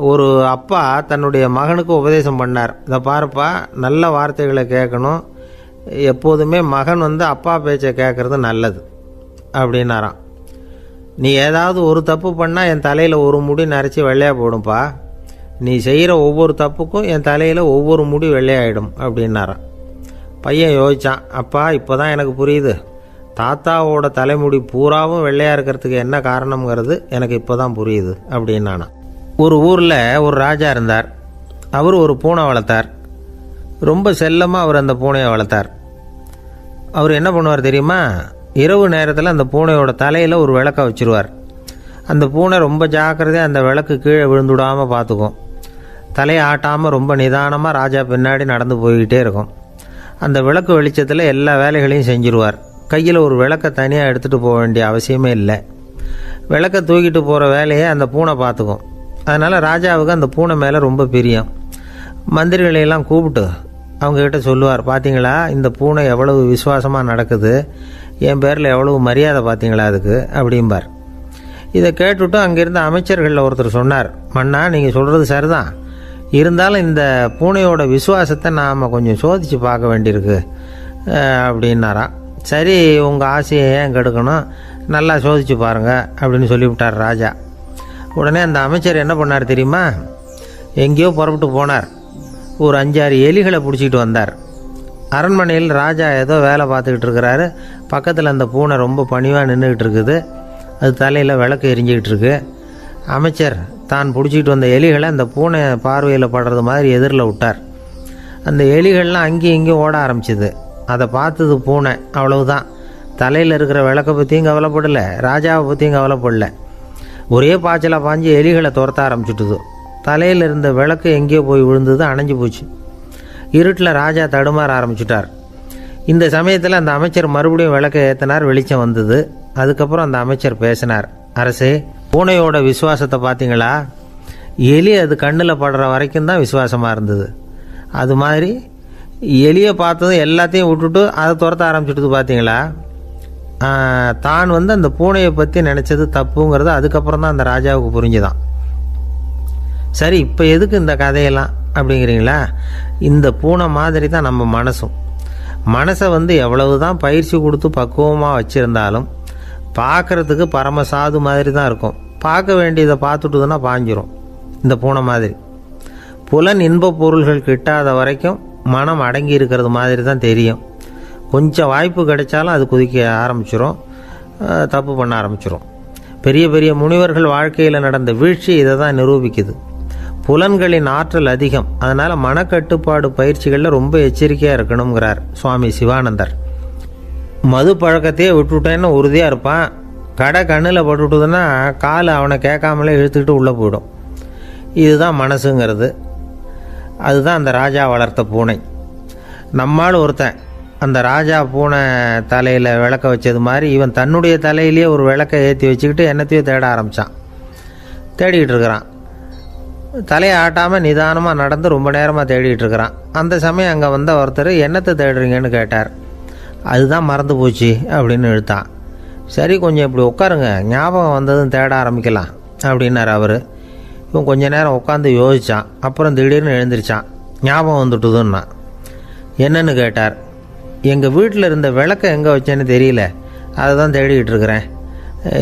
ஒரு அப்பா தன்னுடைய மகனுக்கு உபதேசம் பண்ணார். இதை பாருப்பா, நல்ல வார்த்தைகளை கேட்கணும், எப்போதுமே மகன் அப்பா பேச்சை கேட்கறது நல்லது அப்படின்னாராம். நீ ஏதாவது ஒரு தப்பு பண்ணால் என் தலையில் ஒரு முடி நரைச்சி வெள்ளையாக போடும்பா, நீ செய்கிற ஒவ்வொரு தப்புக்கும் என் தலையில் ஒவ்வொரு முடி வெள்ளையாயிடும் அப்படின்னாராம். பையன் யோசித்தான், அப்பா இப்போ தான் எனக்கு புரியுது, தாத்தாவோட தலைமுடி பூராவும் வெள்ளையாக இருக்கிறதுக்கு என்ன காரணங்கிறது எனக்கு இப்போ தான் புரியுது அப்படின்னானா. ஒரு ஊரில் ஒரு ராஜா இருந்தார். அவர் ஒரு பூனை வளர்த்தார். ரொம்ப செல்லமாக அவர் அந்த பூனையை வளர்த்தார். அவர் என்ன பண்ணுவார் தெரியுமா? இரவு நேரத்தில் அந்த பூனையோட தலையில் ஒரு விளக்கை வச்சுருவார். அந்த பூனை ரொம்ப ஜாக்கிரதையாக அந்த விளக்கு கீழே விழுந்துடாமல் பார்த்துக்கும். தலையை ஆட்டாமல் ரொம்ப நிதானமாக ராஜா பின்னாடி நடந்து போய்கிட்டே இருக்கும். அந்த விளக்கு வெளிச்சத்தில் எல்லா வேலைகளையும் செஞ்சுருவார். கையில் ஒரு விளக்கை தனியாக எடுத்துகிட்டு போக வேண்டிய அவசியமே இல்லை. விளக்கை தூக்கிட்டு போகிற வேலையை அந்த பூனை பார்த்துக்கும். அதனால் ராஜாவுக்கு அந்த பூனை மேலே ரொம்ப பிரியம். மந்திரிகளையெல்லாம் கூப்பிட்டு அவங்கக்கிட்ட சொல்லுவார், பார்த்தீங்களா இந்த பூனை எவ்வளவு விசுவாசமாக நடக்குது, என் பேரில் எவ்வளவு மரியாதை பார்த்தீங்களா அதுக்கு அப்படிம்பார். இதை கேட்டுவிட்டு அங்கேருந்த அமைச்சர்களில் ஒருத்தர் சொன்னார், மன்னா நீங்கள் சொல்கிறது சரிதான், இருந்தாலும் இந்த பூனையோட விசுவாசத்தை நாம் கொஞ்சம் சோதித்து பார்க்க வேண்டியிருக்கு அப்படின்னாராம். சரி, உங்கள் ஆசையை ஏன் கெடுக்கணும், நல்லா சோதித்து பாருங்கள் அப்படின்னு சொல்லிவிட்டார் ராஜா. உடனே அந்த அமைச்சர் என்ன பண்ணார் தெரியுமா? எங்கேயோ புறப்பட்டு போனார். ஒரு 5-6 எலிகளை பிடிச்சிக்கிட்டு வந்தார். அரண்மனையில் ராஜா ஏதோ வேலை பார்த்துக்கிட்டு இருக்கிறாரு. பக்கத்தில் அந்த பூனை ரொம்ப பணிவாக நின்றுக்கிட்டு இருக்குது. அது தலையில் விளக்கு எரிஞ்சிக்கிட்டு இருக்கு. அமைச்சர் தான் பிடிச்சிக்கிட்டு வந்த எலிகளை அந்த பூனை பார்வையில் படுறது மாதிரி எதிரில் விட்டார். அந்த எலிகள்லாம் அங்கேயும் இங்கேயும் ஓட ஆரம்பிச்சிது. அதை பார்த்தது பூனை, அவ்வளவுதான். தலையில் இருக்கிற விளக்கை பற்றியும் கவலைப்படலை, ராஜாவை பற்றியும் கவலைப்படலை. ஒரே பாய்ச்சலாக பாஞ்சு எலிகளை துரத்த ஆரம்பிச்சுட்டுது. தலையில் இருந்த விளக்கு எங்கேயோ போய் விழுந்தது, அணைஞ்சு போச்சு. இருட்டில் ராஜா தடுமாற ஆரம்பிச்சுட்டார். இந்த சமயத்தில் அந்த அமைச்சர் மறுபடியும் விளக்கை ஏற்றினார். வெளிச்சம் வந்தது. அதுக்கப்புறம் அந்த அமைச்சர் பேசினார், அரசே, பூனையோட விசுவாசத்தை பார்த்தீங்களா? எலி அது கண்ணில் படுற வரைக்கும் தான் விசுவாசமாக இருந்தது. அது மாதிரி எலியை பார்த்ததும் எல்லாத்தையும் விட்டுட்டு அதை துரத்த ஆரம்பிச்சுட்டு பார்த்தீங்களா? தான் அந்த பூனையை பற்றி நினச்சது தப்புங்கிறது அதுக்கப்புறம் தான் அந்த ராஜாவுக்கு புரிஞ்சுதான். சரி, இப்போ எதுக்கு இந்த கதையெல்லாம் அப்படிங்கிறீங்களா? இந்த பூனை மாதிரி தான் நம்ம மனசும். மனசை எவ்வளவு தான் பயிற்சி கொடுத்து பக்குவமாக வச்சுருந்தாலும் பார்க்குறதுக்கு பரமசாது மாதிரி தான் இருக்கும். பார்க்க வேண்டியதை பார்த்துட்டுதுன்னா பாஞ்சிரும். இந்த பூனை மாதிரி புலன் இன்ப பொருள்கள் கிட்டாத வரைக்கும் மனம் அடங்கி இருக்கிறது மாதிரி தான் தெரியும். கொஞ்சம் வாய்ப்பு கிடைச்சாலும் அது குதிக்க ஆரம்பிச்சிடும், தப்பு பண்ண ஆரம்பிச்சிடும். பெரிய பெரிய முனிவர்கள் வாழ்க்கையில் நடந்த வீழ்ச்சி இதை தான் நிரூபிக்குது. புலன்களின் ஆற்றல் அதிகம். அதனால் மனக்கட்டுப்பாடு பயிற்சிகளில் ரொம்ப எச்சரிக்கையாக இருக்கணுங்கிறார் சுவாமி சிவானந்தர். மது பழக்கத்தையே விட்டுவிட்டேன்னு உறுதியாக இருப்பான். கடை கண்ணில் பட்டுவிட்டதுன்னா கால் அவனை கேட்காமலே இழுத்துக்கிட்டு உள்ளே போயிடும். இதுதான் மனசுங்கிறது. அதுதான் அந்த ராஜா வளர்த்த பூனை. நம்மால் ஒருத்தன் அந்த ராஜா பூனை தலையில் விளக்க வச்சது மாதிரி இவன் தன்னுடைய தலையிலேயே ஒரு விளக்கை ஏற்றி வச்சுக்கிட்டு என்னத்தையும் தேட ஆரம்பித்தான். தேடிக்கிட்டு இருக்கிறான். தலையை ஆட்டாமல் நிதானமாக நடந்து ரொம்ப நேரமாக தேடிகிட்டு இருக்கிறான். அந்த சமயம் அங்கே வந்த ஒருத்தர், என்னத்தை தேடுறீங்கன்னு கேட்டார். அதுதான் மறந்து போச்சு அப்படின்னு இழுத்தான். சரி, கொஞ்சம் இப்படி உட்காருங்க, ஞாபகம் வந்ததும் தேட ஆரம்பிக்கலாம் அப்படின்னார் அவர். இவன் கொஞ்ச நேரம் உட்காந்து யோசித்தான். அப்புறம் திடீர்னு எழுந்திரிச்சான். ஞாபகம் வந்துட்டுதுன்னா. என்னன்னு கேட்டார். எங்கள் வீட்டில் இருந்த விளக்கை எங்கே வச்சேன்னு தெரியல, அதை தான் தேடிக்கிட்டு இருக்கிறேன்,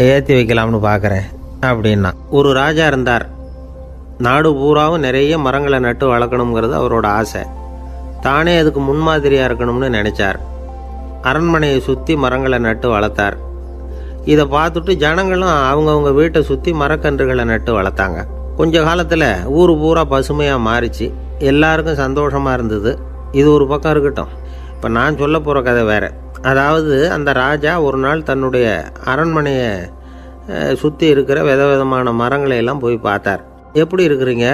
ஏற்றி வைக்கலாம்னு பார்க்குறேன் அப்படின்னா. ஒரு ராஜா இருந்தார். நாடு பூராவும் நிறைய மரங்களை நட்டு வளர்க்கணுங்கிறது அவரோட ஆசை. தானே அதுக்கு முன்மாதிரியாக இருக்கணும்னு நினச்சார். அரண்மனையை சுற்றி மரங்களை நட்டு வளர்த்தார். இதை பார்த்துட்டு ஜனங்களும் அவங்கவுங்க வீட்டை சுற்றி மரக்கன்றுகளை நட்டு வளர்த்தாங்க. கொஞ்ச காலத்தில் ஊர் பூரா பசுமையாக மாறிச்சு. எல்லாருக்கும் சந்தோஷமாக இருந்தது. இது ஒரு பக்கம் இருக்கட்டும். இப்போ நான் சொல்ல போகிற கதை வேறு. அதாவது அந்த ராஜா ஒரு நாள் தன்னுடைய அரண்மனையை சுற்றி இருக்கிற விதவிதமான மரங்களை எல்லாம் போய் பார்த்தார். எப்படி இருக்கிறீங்க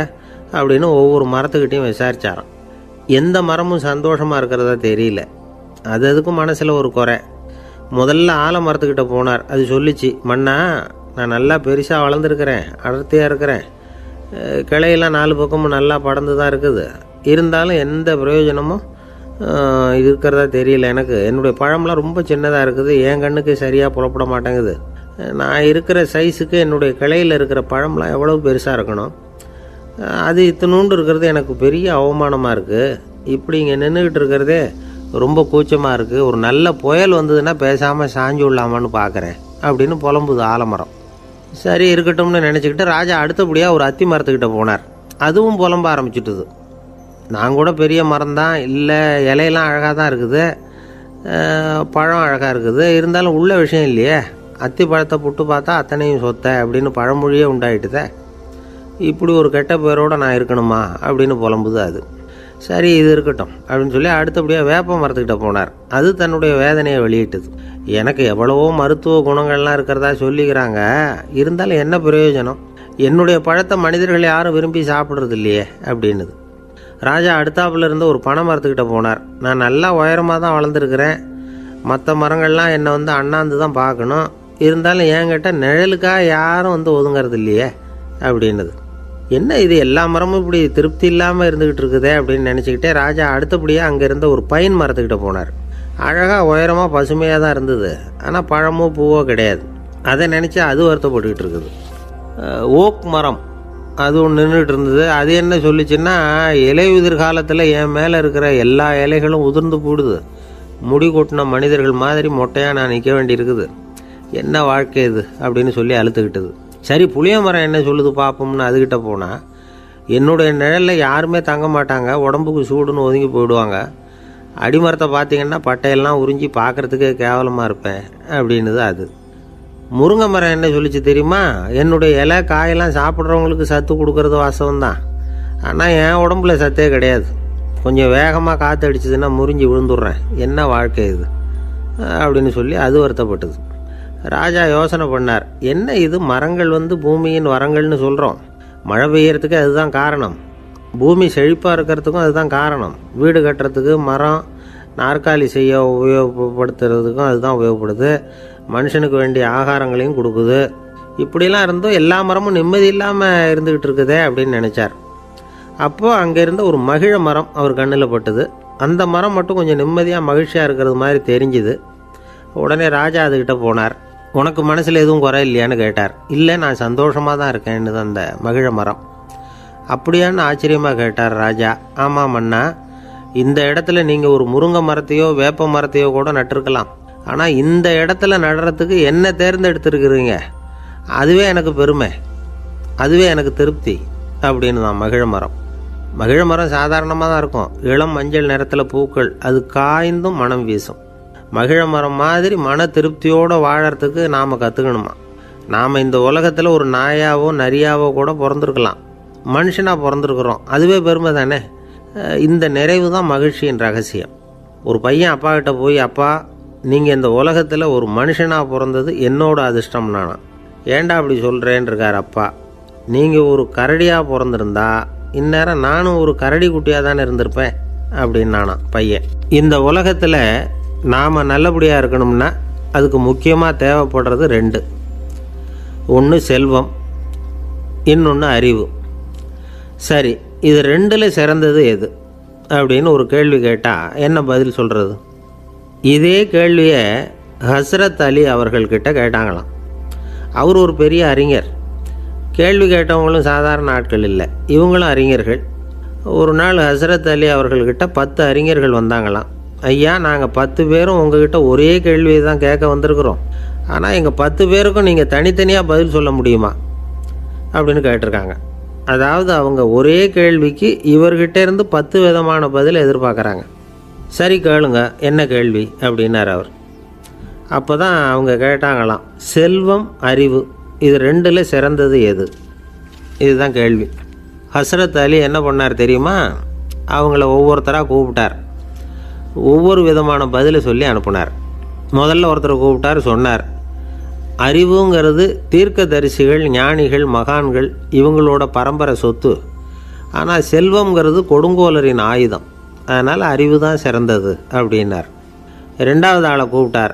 அப்படின்னு ஒவ்வொரு மரத்துக்கிட்டையும் விசாரிச்சாராம். எந்த மரமும் சந்தோஷமாக இருக்கிறதா தெரியல. அதுக்கும் மனசில் ஒரு குறை. முதல்ல ஆலமரத்துக்கிட்ட போனார். அது சொல்லிச்சு, மண்ணா நான் நல்லா பெருசாக வளர்ந்துருக்கிறேன், அடர்த்தியாக இருக்கிறேன், கிளையெல்லாம் 4 பக்கமும் நல்லா படர்ந்து தான் இருக்குது, இருந்தாலும் எந்த பிரயோஜனமும் இருக்கிறதா தெரியல எனக்கு. என்னுடைய பழம்லாம் ரொம்ப சின்னதாக இருக்குது, என் கண்ணுக்கு சரியாக புலப்பட மாட்டேங்குது. நான் இருக்கிற சைஸுக்கு என்னுடைய கிளையில் இருக்கிற பழம்லாம் எவ்வளோ பெருசாக இருக்கணும். அது இத்தினூண்டு இருக்கிறது எனக்கு பெரிய அவமானமாக இருக்குது. இப்படி இங்கே நின்றுக்கிட்டு இருக்கிறதே ரொம்ப கூச்சமாக இருக்குது. ஒரு நல்ல புயல் வந்ததுன்னா பேசாமல் சாஞ்சு விடலாமான்னு பார்க்குறேன் அப்படின்னு புலம்புது ஆலமரம். சரி இருக்கட்டும்னு நினச்சிக்கிட்டு ராஜா அடுத்தபடியாக ஒரு அத்தி மரத்துக்கிட்ட போனார். அதுவும் புலம்ப ஆரம்பிச்சிட்டுது. நான் கூட பெரிய மரம் தான், இல்லை இலையெல்லாம் அழகாக தான் இருக்குது, பழம் அழகாக இருக்குது, இருந்தாலும் உள்ள விஷயம் இல்லையே, அத்தி பழத்தை புட்டு பார்த்தா அத்தனையும் சொத்தை அப்படின்னு பழமொழியே உண்டாயிட்டுதே. இப்படி ஒரு கெட்ட பேரோடு நான் இருக்கணுமா அப்படின்னு புலம்புது அது. சரி இது இருக்கட்டும் அப்படின்னு சொல்லி அடுத்தபடியாக வேப்ப மரத்துக்கிட்ட போனார். அது தன்னுடைய வேதனையை வெளியிட்டது. எனக்கு எவ்வளவோ மருத்துவ குணங்கள்லாம் இருக்கிறதா சொல்லிக்கிறாங்க, இருந்தாலும் என்ன பிரயோஜனம், என்னுடைய பழத்தை மனிதர்கள் யாரும் விரும்பி சாப்பிட்றது இல்லையே அப்படின்னுது. ராஜா அடுத்தாப்புல இருந்து ஒரு பனை மரத்துக்கிட்ட போனார். நான் நல்லா உயரமாக தான் வளர்ந்துருக்கிறேன், மற்ற மரங்கள்லாம் என்னை அண்ணாந்து தான் பார்க்கணும், இருந்தாலும் என்கிட்ட நிழலுக்காக யாரும் ஒதுங்கிறது இல்லையே அப்படின்னுது. என்ன இது எல்லா மரமும் இப்படி திருப்தி இல்லாமல் இருந்துக்கிட்டு இருக்குதே அப்படின்னு நினச்சிக்கிட்டே ராஜா அடுத்தபடியாக அங்கே இருந்த ஒரு பைன் மரத்துக்கிட்ட போனார். அழகாக உயரமாக பசுமையாக தான் இருந்தது, ஆனால் பழமோ பூவோ கிடையாது. அதை நினச்சி அது வருத்தப்பட்டுக்கிட்டு இருக்குது. ஓக் மரம் அது ஒன்று நின்றுட்டு இருந்தது. அது என்ன சொல்லிச்சுன்னா, இலையுதிர் காலத்தில் என் மேலே இருக்கிற எல்லா இலைகளும் உதிர்ந்து போடுது, முடி கொட்டின மனிதர்கள் மாதிரி மொட்டையாக நான் நிற்க வேண்டியிருக்குது, என்ன வாழ்க்கை இது அப்படின்னு சொல்லி அழுத்துக்கிட்டது. சரி புளிய மரம் என்ன சொல்லுது பார்ப்போம்னு அதுக்கிட்ட போனால், என்னுடைய நிழலில் யாருமே தங்க மாட்டாங்க, உடம்புக்கு சூடுன்னு ஒதுங்கி போயிடுவாங்க, அடிமரத்தை பார்த்திங்கன்னா பட்டையெல்லாம் உறிஞ்சி பார்க்குறதுக்கே கேவலமாக இருப்பேன் அப்படின்னுது அது. முருங்கை மரம் என்ன சொல்லிச்சு தெரியுமா, என்னுடைய இலை காயெல்லாம் சாப்பிட்றவங்களுக்கு சத்து கொடுக்கறது வாசம்தான், ஆனால் என் உடம்புல சத்தே கிடையாது, கொஞ்சம் வேகமாக காற்று அடிச்சதுன்னா முறிஞ்சி விழுந்துடுறேன், என்ன வாழ்க்கை இது அப்படின்னு சொல்லி அது வருத்தப்பட்டது. ராஜா யோசனை பண்ணார், என்ன இது மரங்கள் பூமியின் வரங்கள்னு சொல்கிறோம், மழை பெய்யறதுக்கு அதுதான் காரணம், பூமி செழிப்பாக இருக்கிறதுக்கும் அதுதான் காரணம், வீடு கட்டுறதுக்கு மரம், நாற்காலி செய்ய உபயோகப்படுத்துறதுக்கும் அதுதான் உபயோகப்படுது, மனுஷனுக்கு வேண்டிய ஆகாரங்களையும் கொடுக்குது, இப்படிலாம் இருந்தும் எல்லா மரமும் நிம்மதி இல்லாமல் இருந்துக்கிட்டு இருக்குதே அப்படின்னு நினச்சார். அப்போது அங்கே இருந்த ஒரு மகிழ மரம் அவர் கண்ணில் பட்டுது. அந்த மரம் மட்டும் கொஞ்சம் நிம்மதியாக மகிழ்ச்சியாக இருக்கிறது மாதிரி தெரிஞ்சுது. உடனே ராஜா அதுக்கிட்ட போனார். உனக்கு மனசில் எதுவும் குறை இல்லையான்னு கேட்டார். இல்லை நான் சந்தோஷமாக தான் இருக்கேன்னு அந்த மகிழ மரம். அப்படியான்னு ஆச்சரியமாக கேட்டார் ராஜா. ஆமாம் மன்னா, இந்த இடத்துல நீங்கள் ஒரு முருங்கை மரத்தையோ வேப்ப மரத்தையோ கூட நட்டிருக்கலாம், ஆனால் இந்த இடத்துல நடுறதுக்கு என்ன தேர்ந்தெடுத்துருக்குறீங்க, அதுவே எனக்கு பெருமை, அதுவே எனக்கு திருப்தி அப்படின்னு தான் மகிழ மரம். மகிழ மரம் சாதாரணமாக தான் இருக்கும், இளம் மஞ்சள் நிறத்தில் பூக்கள், அது காய்ந்தும் மனம் வீசும். மகிழ மரம் மாதிரி மன திருப்தியோடு வாழறதுக்கு நாம் கற்றுக்கணுமா. நாம் இந்த உலகத்தில் ஒரு நாயாவோ நரியாவோ கூட பிறந்திருக்கலாம், மனுஷனாக பிறந்திருக்கிறோம், அதுவே பெருமை தானே. இந்த நிறைவு தான் மகிழ்ச்சியின் ரகசியம். ஒரு பையன் அப்பா கிட்ட போய், அப்பா நீங்கள் இந்த உலகத்தில் ஒரு மனுஷனாக பிறந்தது என்னோட அதிர்ஷ்டம் நானா. ஏண்டா அப்படி சொல்கிறேன்னு இருக்கார் அப்பா. நீங்கள் ஒரு கரடியாக பிறந்திருந்தா இந்நேரம் நானும் ஒரு கரடி குட்டியாக தானே இருந்திருப்பேன் அப்படின்னு நானா பையன். இந்த உலகத்தில் நாம் நல்லபடியாக இருக்கணும்னா அதுக்கு முக்கியமாக தேவைப்படுறது ரெண்டு. ஒன்று செல்வம், இன்னொன்று அறிவு. சரி, இது ரெண்டில் சிறந்தது எது அப்படின்னு ஒரு கேள்வி கேட்டால் என்ன பதில் சொல்கிறது? இதே கேள்வியை ஹஸ்ரத் அலி அவர்கள்கிட்ட கேட்டாங்களாம். அவர் ஒரு பெரிய அறிஞர். கேள்வி கேட்டவங்களும் சாதாரண ஆட்கள் இல்லை, இவங்களும் அறிஞர்கள். ஒரு நாள் ஹஸ்ரத் அலி அவர்கள்கிட்ட 10 அறிஞர்கள் வந்தாங்களாம். ஐயா, நாங்கள் 10 பேரும் உங்ககிட்ட ஒரே கேள்வியை தான் கேட்க வந்திருக்கிறோம், ஆனால் எங்கள் 10 பேருக்கும் நீங்கள் தனித்தனியாக பதில் சொல்ல முடியுமா அப்படின்னு கேட்டிருக்காங்க. அதாவது அவங்க ஒரே கேள்விக்கு இவர்கிட்ட இருந்து 10 விதமான பதில் எதிர்பார்க்குறாங்க. சரி கேளுங்க, என்ன கேள்வி அப்படின்னார் அவர். அப்போ தான் அவங்க கேட்டாங்களாம், செல்வம் அறிவு இது ரெண்டில் சிறந்தது எது? இதுதான் கேள்வி. ஹஸ்ரத் அலி என்ன பண்ணார் தெரியுமா? அவங்கள ஒவ்வொருத்தராக கூப்பிட்டார், ஒவ்வொரு விதமான பதிலை சொல்லி அனுப்புனார். முதல்ல ஒருத்தரை கூப்பிட்டார், சொன்னார், அறிவுங்கிறது தீர்க்கதரிசிகள், ஞானிகள், மகான்கள் இவங்களோட பரம்பரை சொத்து, ஆனால் செல்வங்கிறது கொடுங்கோலரின் ஆயுதம், அதனால் அறிவு தான் சிறந்தது அப்படின்னார். 2வது ஆளை கூப்பிட்டார்,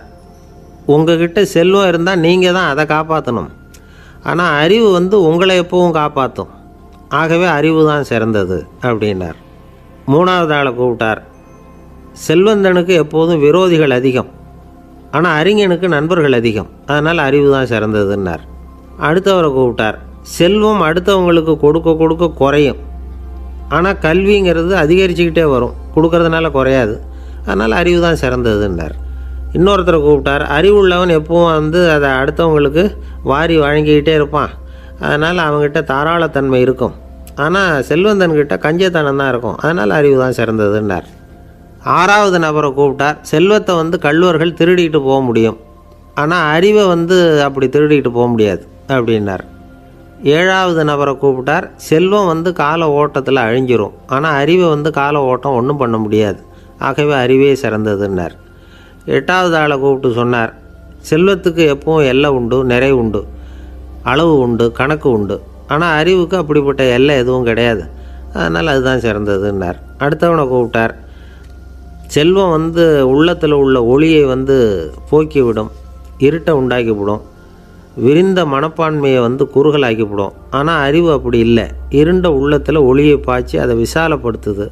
உங்ககிட்ட செல்வம் இருந்தால் நீங்கள் தான் அதை காப்பாற்றணும், ஆனால் அறிவு உங்களை எப்பவும் காப்பாற்றும், ஆகவே அறிவு தான் சிறந்தது அப்படின்னார். 3வது ஆளை கூப்பிட்டார், செல்வந்தனுக்கு எப்போதும் விரோதிகள் அதிகம், ஆனால் அறிஞனுக்கு நண்பர்கள் அதிகம், அதனால் அறிவு தான் சிறந்ததுன்னார். அடுத்தவரை கூப்பிட்டார், செல்வம் அடுத்தவங்களுக்கு கொடுக்க கொடுக்க குறையும். ஆனால் கல்விங்கிறது அதிகரிச்சுக்கிட்டே வரும், கொடுக்கறதுனால குறையாது. அதனால் அறிவு தான் சிறந்ததுன்னார். இன்னொருத்தரை கூப்பிட்டார். அறிவுள்ளவன் எப்பவும் அதை அடுத்தவங்களுக்கு வாரி வழங்கிக்கிட்டே இருப்பான். அதனால் அவங்ககிட்ட தாராளத்தன்மை இருக்கும். ஆனால் செல்வந்தன்கிட்ட கஞ்சத்தனம் தான் இருக்கும். அதனால் அறிவு தான் சிறந்ததுன்னார். 6வது நபரை கூப்பிட்டார். செல்வத்தை கள்வர்கள் திருடிட்டு போக முடியும், ஆனால் அறிவை அப்படி திருடிட்டு போக முடியாது அப்படின்னார். 7வது நபரை கூப்பிட்டார். செல்வம் கால ஓட்டத்தில் அழிஞ்சிரும், ஆனால் அறிவை கால ஓட்டம் ஒன்றும் பண்ண முடியாது. ஆகவே அறிவே சிறந்ததுன்னார். 8வது ஆளை கூப்பிட்டு சொன்னார், செல்வத்துக்கு எப்பவும் எல்லை உண்டு, நிறைவு உண்டு, அளவு உண்டு, கணக்கு உண்டு. ஆனால் அறிவுக்கு அப்படிப்பட்ட எல்லை எதுவும் கிடையாது. அதனால் அதுதான் சிறந்ததுன்னார். அடுத்தவனை கூப்பிட்டார். செல்வம் உள்ளத்தில் உள்ள ஒளியை போக்கிவிடும், இருட்டை உண்டாக்கிவிடும், விரிந்த மனப்பான்மையை குறுகலாக்கிவிடும். ஆனால் அறிவு அப்படி இல்லை, இருண்ட உள்ளத்தில் ஒளியை பாய்ச்சி அதை விசாலப்படுத்துது.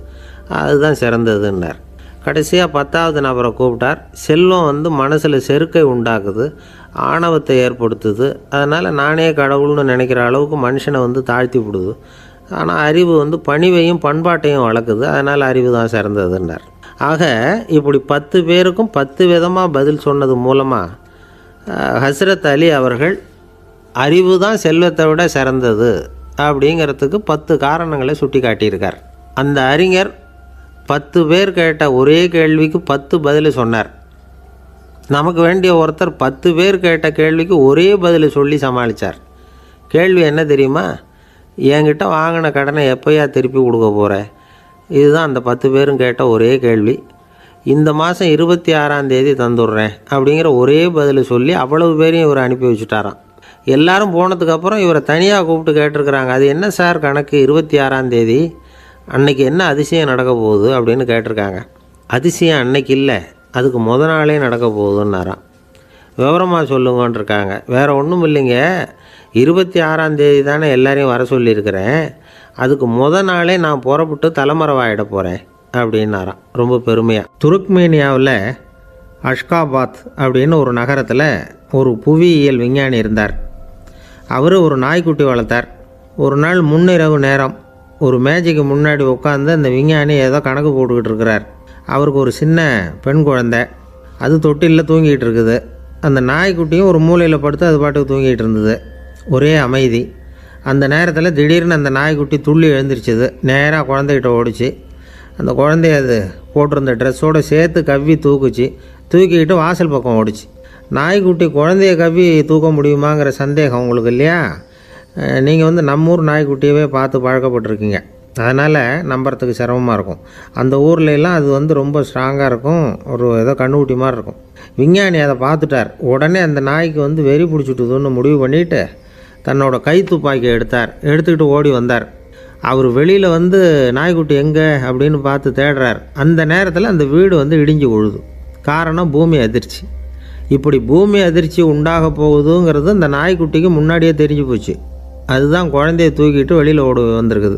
அதுதான் சிறந்ததுன்னார். கடைசியாக 10வது நபரை கூப்பிட்டார். செல்வம் மனசில் செருக்கை உண்டாக்குது, ஆணவத்தை ஏற்படுத்துது. அதனால் நானே கடவுள்னு நினைக்கிற அளவுக்கு மனுஷனை தாழ்த்தி விடுது. ஆனால் அறிவு பணிவையும் பண்பாட்டையும் வளர்க்குது. அதனால் அறிவு தான் சிறந்ததுன்னார். ஆக இப்படி 10 பேருக்கும் 10 விதமாக பதில் சொன்னது மூலமாக ஹஸ்ரத் அலி அவர்கள் அறிவு தான் செல்வத்தை விட சிறந்தது அப்படிங்கிறதுக்கு 10 காரணங்களை சுட்டி காட்டியிருக்கார். அந்த அறிஞர் 10 பேர் கேட்ட ஒரே கேள்விக்கு 10 பதில் சொன்னார். நமக்கு வேண்டிய ஒருத்தர் 10 பேர் கேட்ட கேள்விக்கு ஒரே பதில் சொல்லி சமாளித்தார். கேள்வி என்ன தெரியுமா? என்கிட்ட வாங்கின கடனை எப்போயா திருப்பி கொடுக்க போகிறேன்? இதுதான் அந்த 10 பேரும் கேட்ட ஒரே கேள்வி. இந்த மாதம் 26ஆம் தேதி தந்துடுறேன் அப்படிங்கிற ஒரே பதில் சொல்லி அவ்வளவு பேரையும் இவர் அனுப்பி வச்சுட்டாராம். எல்லாரும் போனதுக்கப்புறம் இவரை தனியாக கூப்பிட்டு கேட்டிருக்கிறாங்க. அது என்ன சார் கணக்கு, 26ஆம் தேதி அன்னைக்கு என்ன அதிசயம் நடக்க போகுது அப்படின்னு கேட்டிருக்காங்க. அதிசயம் அன்னைக்கு இல்லை, அதுக்கு நாளே நடக்க போகுதுன்னாராம். விவரமாக சொல்லுங்கன்றிருக்காங்க. வேறு ஒன்றும் இல்லைங்க, 26ஆம் தேதி தானே எல்லாரையும் வர சொல்லியிருக்கிறேன், அதுக்கு நாளே நான் புறப்பட்டு தலைமறைவாயிட போகிறேன் அப்படின்னாராம் ரொம்ப பெருமையாக. துருக்மேனியாவில் அஷ்காபாத் அப்படின்னு ஒரு நகரத்தில் ஒரு புவியியல் விஞ்ஞானி இருந்தார். அவர் ஒரு நாய்க்குட்டி வளர்த்தார். ஒரு நாள் முன்னிரவு நேரம் ஒரு மேஜைக்கு முன்னாடி உட்காந்து அந்த விஞ்ஞானி ஏதோ கணக்கு போட்டுக்கிட்டு இருக்கிறார். அவருக்கு ஒரு சின்ன பெண் குழந்தை, அது தொட்டிலில் தூங்கிட்டு இருக்குது. அந்த நாய்க்குட்டியும் ஒரு மூலையில் படுத்து அது பாட்டுக்கு தூங்கிட்டு இருந்தது. ஒரே அமைதி. அந்த நேரத்தில் திடீர்னு அந்த நாய்க்குட்டி துள்ளி எழுந்திரிச்சிது. நேராக குழந்தைகிட்ட ஓடிச்சு. அந்த குழந்தைய அது போட்டிருந்த ட்ரெஸ்ஸோடு சேர்த்து கவ்வி தூக்குச்சு. தூக்கிக்கிட்டு வாசல் பக்கம் ஓடிச்சு. நாய்க்குட்டி குழந்தைய கவ்வி தூக்க முடியுமாங்கிற சந்தேகம் உங்களுக்கு இல்லையா? நீங்கள் நம்மூர் நாய்க்குட்டியவே பார்த்து பழக்கப்பட்டிருக்கீங்க, அதனால் நம்புறதுக்கு சிரமமாக இருக்கும். அந்த ஊர்லெலாம் அது ரொம்ப ஸ்ட்ராங்காக இருக்கும், ஒரு ஏதோ கண்ணுக்குட்டி மாதிரி இருக்கும். விஞ்ஞானி அதை பார்த்துட்டார். உடனே அந்த நாய்க்கு வெறி பிடிச்சிட்டுதுன்னு முடிவு பண்ணிவிட்டு தன்னோட கை துப்பாக்கியை எடுத்துக்கிட்டு ஓடி வந்தார். அவர் வெளியில் நாய்க்குட்டி எங்கே அப்படின்னு பார்த்து தேடுறார். அந்த நேரத்தில் அந்த வீடு இடிஞ்சு விழுது. காரணம் பூமி அதிர்ச்சி. இப்படி பூமி அதிர்ச்சி உண்டாக போகுதுங்கிறது அந்த நாய்க்குட்டிக்கு முன்னாடியே தெரிஞ்சு போச்சு. அதுதான் குழந்தைய தூக்கிட்டு வெளியில் ஓடி வந்திருக்குது.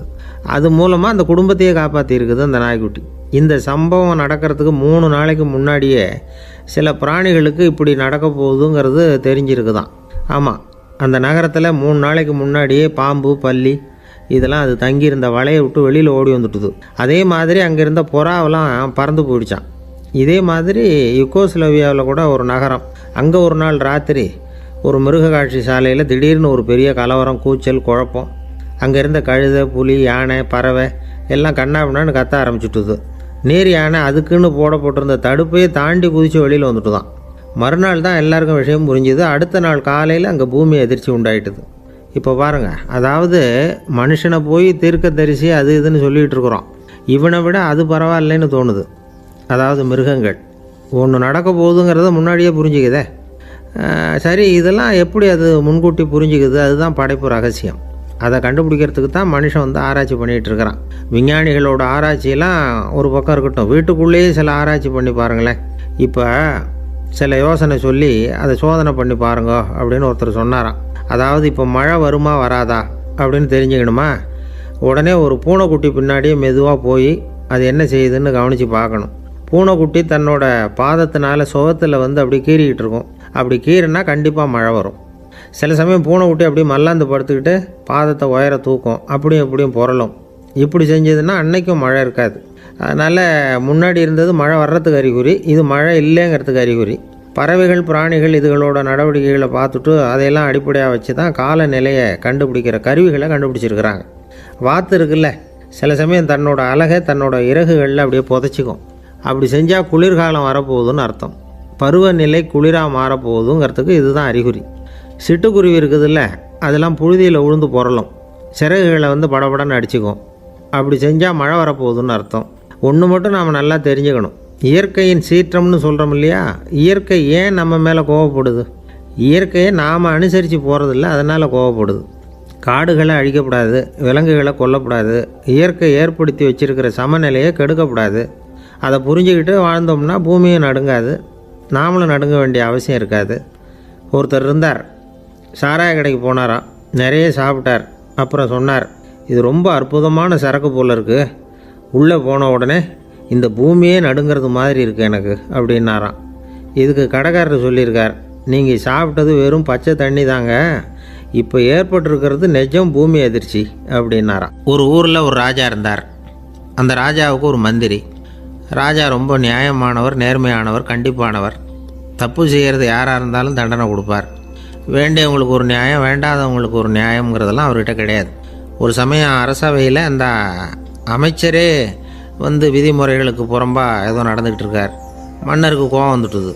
அது மூலமாக அந்த குடும்பத்தையே காப்பாற்றிருக்குது அந்த நாய்க்குட்டி. இந்த சம்பவம் நடக்கிறதுக்கு 3 நாளைக்கு முன்னாடியே சில பிராணிகளுக்கு இப்படி நடக்க போகுதுங்கிறது தெரிஞ்சிருக்குதான். ஆமாம், அந்த நகரத்தில் 3 நாளைக்கு முன்னாடியே பாம்பு, பல்லி இதெல்லாம் அது தங்கியிருந்த வலையை விட்டு வெளியில் ஓடி வந்துட்டுது. அதே மாதிரி அங்கே இருந்த புறாவெல்லாம் பறந்து போயிடுச்சான். இதே மாதிரி யுகோஸ்லோவியாவில் கூட ஒரு நகரம், அங்கே ஒரு நாள் ராத்திரி ஒரு மிருக காட்சி சாலையில் திடீர்னு ஒரு பெரிய கலவரம், கூச்சல், குழப்பம். அங்கே இருந்த கழுதை, புலி, யானை, பறவை எல்லாம் கண்ணாபின்னான்னு கத்த ஆரம்பிச்சுட்டுது. நேர் யானை அதுக்குன்னு போடப்பட்டிருந்த தடுப்பையே தாண்டி குதித்து வெளியில் வந்துட்டு தான். மறுநாள் தான் எல்லாருக்கும் விஷயம் புரிஞ்சுது. அடுத்த நாள் காலையில் அங்கே பூமி அதிர்ச்சி உண்டாயிட்டுது. இப்போ பாருங்கள், அதாவது மனுஷனை போய் தீர்க்க தரிசி அது இதுன்னு சொல்லிகிட்டு இருக்கிறோம். இவனை விட அது பரவாயில்லைன்னு தோணுது. அதாவது மிருகங்கள் ஒன்று நடக்க போகுதுங்கிறத முன்னாடியே புரிஞ்சுக்குதே. சரி, இதெல்லாம் எப்படி அது முன்கூட்டி புரிஞ்சுக்குது? அதுதான் படைப்பு ரகசியம். அதை கண்டுபிடிக்கிறதுக்கு தான் மனுஷன் ஆராய்ச்சி பண்ணிகிட்டு இருக்கிறான். விஞ்ஞானிகளோட ஆராய்ச்சியெல்லாம் ஒரு பக்கம் இருக்கட்டும், வீட்டுக்குள்ளேயே சில ஆராய்ச்சி பண்ணி பாருங்களேன். இப்போ சில யோசனை சொல்லி அதை சோதனை பண்ணி பாருங்க அப்படின்னு ஒருத்தர் சொன்னாராம். அதாவது இப்போ மழை வருமா வராதா அப்படின்னு தெரிஞ்சுக்கணுமா, உடனே ஒரு பூனைக்குட்டி பின்னாடியே மெதுவாக போய் அது என்ன செய்யுதுன்னு கவனித்து பார்க்கணும். பூனைக்குட்டி தன்னோட பாதத்தினால சுகத்தில் அப்படி கீறிக்கிட்டு இருக்கும். அப்படி கீறினா கண்டிப்பாக மழை வரும். சில சமயம் பூனை விட்டு அப்படியே மல்லாந்து படுத்துக்கிட்டு பாதத்தை உயர தூக்கும், அப்படியும் இப்படியும் புரளும். இப்படி செஞ்சதுன்னா அன்னைக்கும் மழை இருக்காது. அதனால் முன்னாடி இருந்தது மழை வர்றதுக்கு அறிகுறி, இது மழை இல்லைங்கிறதுக்கு அறிகுறி. பறவைகள் பிராணிகள் இதுகளோட நடவடிக்கைகளை பார்த்துட்டு அதையெல்லாம் அடிப்படையாக வச்சு தான் காலநிலையை கண்டுபிடிக்கிற கருவிகளை கண்டுபிடிச்சிருக்கிறாங்க. வாத்து இருக்குல்ல, சில சமயம் தன்னோட அழகை தன்னோட இறகுகளில் அப்படியே புதைச்சிக்கும். அப்படி செஞ்சால் குளிர்காலம் வரப்போகுதுன்னு அர்த்தம். பருவநிலை குளிராக மாறப்போகுதுங்கிறதுக்கு இதுதான் அறிகுறி. சிட்டுக்குருவி இருக்குதுல்ல, அதெல்லாம் புழுதியில் உழுந்து புரளும், சிறகுகளை படபடன்னு அடிச்சுக்கும். அப்படி செஞ்சால் மழை வரப்போகுதுன்னு அர்த்தம். ஒன்று மட்டும் நாம் நல்லா தெரிஞ்சுக்கணும், இயற்கையின் சீற்றம்னு சொல்கிறோம் இல்லையா, இயற்கை ஏன் நம்ம மேலே கோவப்படுது? இயற்கையை நாம் அனுசரித்து போகிறதில்ல, அதனால் கோவப்படுது. காடுகளை அழிக்கப்படாது, விலங்குகளை கொல்லக்கூடாது, இயற்கை ஏற்படுத்தி வச்சுருக்கிற சமநிலையை கெடுக்கக்கூடாது. அதை புரிஞ்சுக்கிட்டு வாழ்ந்தோம்னா பூமியும் நடுங்காது, நாமளும் நடுங்க வேண்டிய அவசியம் இருக்காது. ஒருத்தர் இருந்தார், சாராய கடைக்கு போனாராம், நிறைய சாப்பிட்டார். அப்புறம் சொன்னார், இது ரொம்ப அற்புதமான சரக்கு போல் இருக்குது, உள்ளே போன உடனே இந்த பூமியே நடுங்கிறது மாதிரி இருக்குது எனக்கு அப்படின்னாராம். இதுக்கு கடைக்காரர் சொல்லியிருக்கார், நீங்கள் சாப்பிட்டது வெறும் பச்சை தண்ணி தாங்க, இப்போ ஏற்பட்டிருக்கிறது நிஜம் பூமி அதிர்ச்சி அப்படின்னாராம். ஒரு ஊரில் ஒரு ராஜா இருந்தார். அந்த ராஜாவுக்கு ஒரு மந்திரி. ராஜா ரொம்ப நியாயமானவர், நேர்மையானவர், கண்டிப்பானவர். தப்பு செய்கிறது யாராக இருந்தாலும் தண்டனை கொடுப்பார். வேண்டியவங்களுக்கு ஒரு நியாயம், வேண்டாதவங்களுக்கு ஒரு நியாயங்கிறதெல்லாம் அவர்கிட்ட கிடையாது. ஒரு சமயம் அரசவையில் அந்த அமைச்சரே விதிமுறைகளுக்கு புறம்பாக ஏதோ நடந்துக்கிட்டு இருக்கார். மன்னருக்கு கோபம் வந்துட்டுது.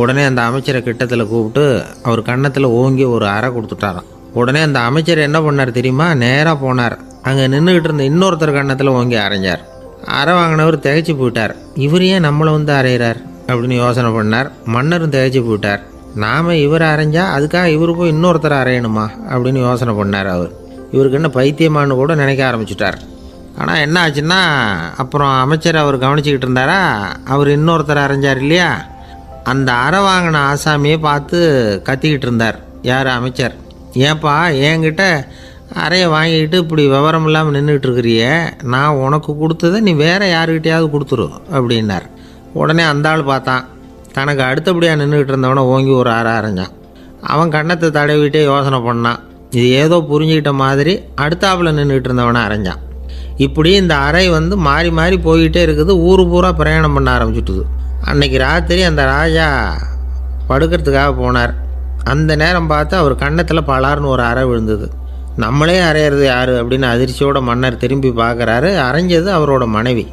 உடனே அந்த அமைச்சரை கிட்டத்தில் கூப்பிட்டு அவர் கன்னத்தில் ஓங்கி ஒரு அறை கொடுத்துட்டாராம். உடனே அந்த அமைச்சர் என்ன பண்ணார் தெரியுமா, நேராக போனார், அங்கே நின்றுக்கிட்டு இருந்த இன்னொருத்தர் கன்னத்தில் ஓங்கி அரைஞ்சார். அறை வாங்கினவர் திகைச்சு போயிட்டார். இவர் ஏன் நம்மளை அரைகிறார் அப்படின்னு யோசனை பண்ணார். மன்னரும் திகைச்சு போயிட்டார். நாம் இவர் அரைஞ்சா அதுக்காக இவர் போய் இன்னொருத்தரை அரையணுமா அப்படின்னு யோசனை பண்ணார். இவருக்கு என்ன பைத்தியமானு கூட நினைக்க ஆரம்பிச்சுட்டார். ஆனால் என்ன ஆச்சுன்னா, அப்புறம் அமைச்சர் அவர் கவனிச்சிக்கிட்டு இருந்தாரா, அவர் இன்னொருத்தர் அரைஞ்சார் இல்லையா, அந்த அறை வாங்கின ஆசாமியை பார்த்து கத்திக்கிட்டு இருந்தார். யார்? அமைச்சர். ஏன்பா என்கிட்ட அறையை வாங்கிக்கிட்டு இப்படி விவரம் இல்லாமல் நின்றுட்டு இருக்கிறிய, நான் உனக்கு கொடுத்ததை நீ வேறு யாருக்கிட்டையாவது கொடுத்துரு அப்படின்னார். உடனே அந்த ஆள் பார்த்தான், தனக்கு அடுத்தபடியாக நின்றுக்கிட்டு இருந்தவனை ஓங்கி ஒரு அறை அரைஞ்சான். அவன் கன்னத்தை தடவிட்டே யோசனை பண்ணான். இது ஏதோ புரிஞ்சுக்கிட்ட மாதிரி அடுத்தாப்பில் நின்றுக்கிட்டு இருந்தவனை அரைஞ்சான். இப்படி இந்த அறை மாறி மாறி போய்கிட்டே இருக்குது. ஊர் பூரா பிரயாணம் பண்ண ஆரம்பிச்சுட்டுது. அன்னைக்கு ராத்திரி அந்த ராஜா படுக்கிறதுக்காக போனார். அந்த நேரம் பார்த்து அவர் கன்னத்தில் பலார்னு ஒரு அறை விழுந்தது. நம்மளே அரையிறது யார் அப்படின்னு அதிர்ச்சியோட மன்னர் திரும்பி பார்க்குறாரு. அரைஞ்சது அவரோட மனைவி.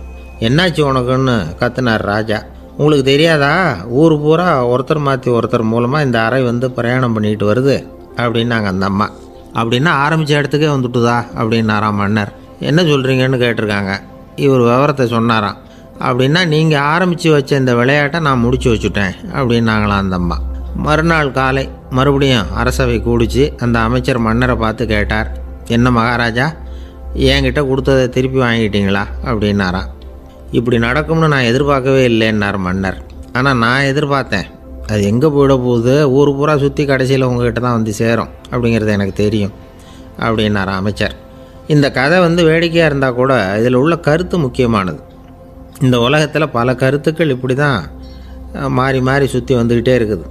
என்னாச்சு உனக்குன்னு கத்துனார் ராஜா. உங்களுக்கு தெரியாதா, ஊர் பூரா ஒருத்தர் மாற்றி ஒருத்தர் மூலமாக இந்த அறை பிரயாணம் பண்ணிட்டு வருது அப்படின்னாங்க அந்த அம்மா. அப்படின்னா ஆரம்பித்த இடத்துக்கே வந்துட்டுதா அப்படின்னாராம் மன்னர். என்ன சொல்கிறீங்கன்னு கேட்டிருக்காங்க. இவர் விவரத்தை சொன்னாராம். அப்படின்னா நீங்கள் ஆரம்பித்து வச்ச இந்த விளையாட்டை நான் முடிச்சு வச்சுட்டேன் அப்படின்னாங்களாம் அந்த அம்மா. மறுநாள் காலை மறுபடியும் அரசவை கூடிச்சு அந்த அமைச்சர் மன்னரை பார்த்து கேட்டார், என்ன மகாராஜா, என்கிட்ட கொடுத்ததை திருப்பி வாங்கிட்டீங்களா அப்படின்னாராம். இப்படி நடக்கும்னு நான் எதிர்பார்க்கவே இல்லைன்னார் மன்னர். ஆனால் நான் எதிர்பார்த்தேன், அது எங்கே போயிட போகுது, ஊர் பூரா சுற்றி கடைசியில் உங்ககிட்ட தான் சேரும் அப்படிங்கிறது எனக்கு தெரியும் அப்படின்னார் அமைச்சர். இந்த கதை வேடிக்கையாக இருந்தால் கூட இதில் உள்ள கருத்து முக்கியமானது. இந்த உலகத்தில் பல கருத்துக்கள் இப்படி தான் மாறி மாறி சுற்றி வந்துக்கிட்டே இருக்குது.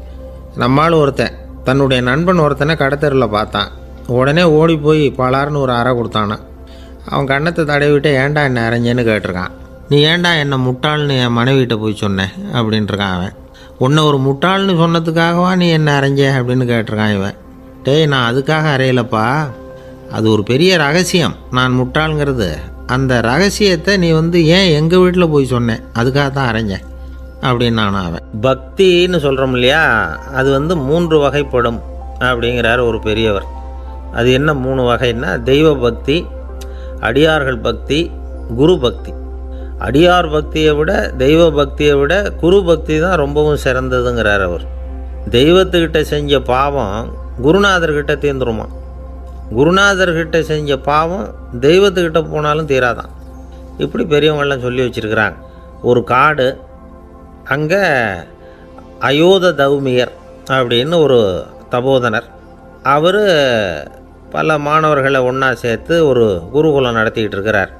நம்மால் ஒருத்தன் தன்னுடைய நண்பன் ஒருத்தனை கடத்தெருவில் பார்த்தான். உடனே ஓடி போய் பலார்னு ஒரு அறை கொடுத்தானான். அவன் கன்னத்தை தடவிட்டு ஏன்டா என்ன அரைஞ்சேன்னு கேட்டிருக்கான். நீ ஏன்டா என்னை முட்டாள்னு என் மனைவிட்ட போய் சொன்னேன் அப்படின்ட்டுருக்கான் அவன். உன்னை ஒரு முட்டாள்னு சொன்னதுக்காகவா நீ என்ன அரைஞ்ச அப்படின்னு கேட்டிருக்கான் இவன். டேய், நான் அதுக்காக அறையலப்பா, அது ஒரு பெரிய ரகசியம், நான் முட்டாளுங்கிறது. அந்த ரகசியத்தை நீ ஏன் எங்கள் வீட்டில் போய் சொன்னேன், அதுக்காக தான் அரைஞ்சேன் அப்படின்னு நான் அவன். பக்தின்னு சொல்கிறோம் இல்லையா, அது 3 வகைப்படும் அப்படிங்கிறார் ஒரு பெரியவர். அது என்ன 3 வகைன்னா, தெய்வ பக்தி, அடியார்கள் பக்தி, குரு பக்தி. அடியார் பக்தியை விட தெய்வ பக்தியை விட குரு பக்தி தான் ரொம்பவும் சிறந்ததுங்கிறார் அவர். தெய்வத்துக்கிட்ட செஞ்ச பாவம் குருநாதர்கிட்ட தீர்ந்துருமா, குருநாதர்கிட்ட செஞ்ச பாவம் தெய்வத்துக்கிட்ட போனாலும் தீராதான். இப்படி பெரியவங்கள்லாம் சொல்லி வச்சுருக்கிறாங்க. ஒரு காடு, அங்கே அயோத தௌமியர் அப்படின்னு ஒரு தபோதனர், அவர் பல மாணவர்களை ஒன்றா சேர்த்து ஒரு குருகுலம் நடத்திக்கிட்டு இருக்கிறார்.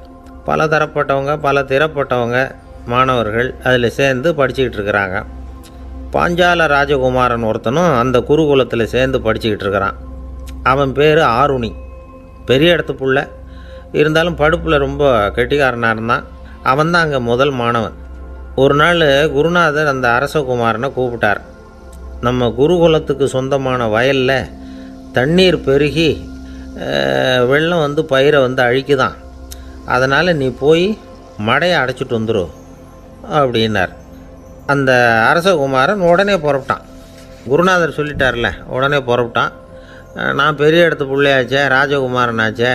பல தரப்பட்டவங்க பல திறப்பட்டவங்க மாணவர்கள் அதில் சேர்ந்து படிச்சுக்கிட்டு இருக்கிறாங்க. பாஞ்சால ராஜகுமாரன் ஒருத்தனும் அந்த குருகுலத்தில் சேர்ந்து படிச்சுக்கிட்டு இருக்கிறான். அவன் பேர் ஆருணி. பெரிய இடத்து புள்ள, இருந்தாலும் படுப்பில் ரொம்ப கெட்டிக்காரனாக இருந்தான். அவன் தான் அங்கே முதல் மாணவன். ஒரு நாள் குருநாதர் அந்த அரசகுமாரனை கூப்பிட்டார். நம்ம குருகுலத்துக்கு சொந்தமான வயலில் தண்ணீர் பெருகி வெள்ளம் வந்து பயிரை வந்து அழிக்குதான், அதனால் நீ போய் மடையை அடைச்சிட்டு வந்துடும் அப்படின்னார். அந்த அரசகுமாரன் உடனே புறப்பட்டான். குருநாதர் சொல்லிட்டார்ல, உடனே புறப்பட்டான். நான் பெரிய இடத்து பிள்ளையாச்சே, ராஜகுமாரனாச்சே,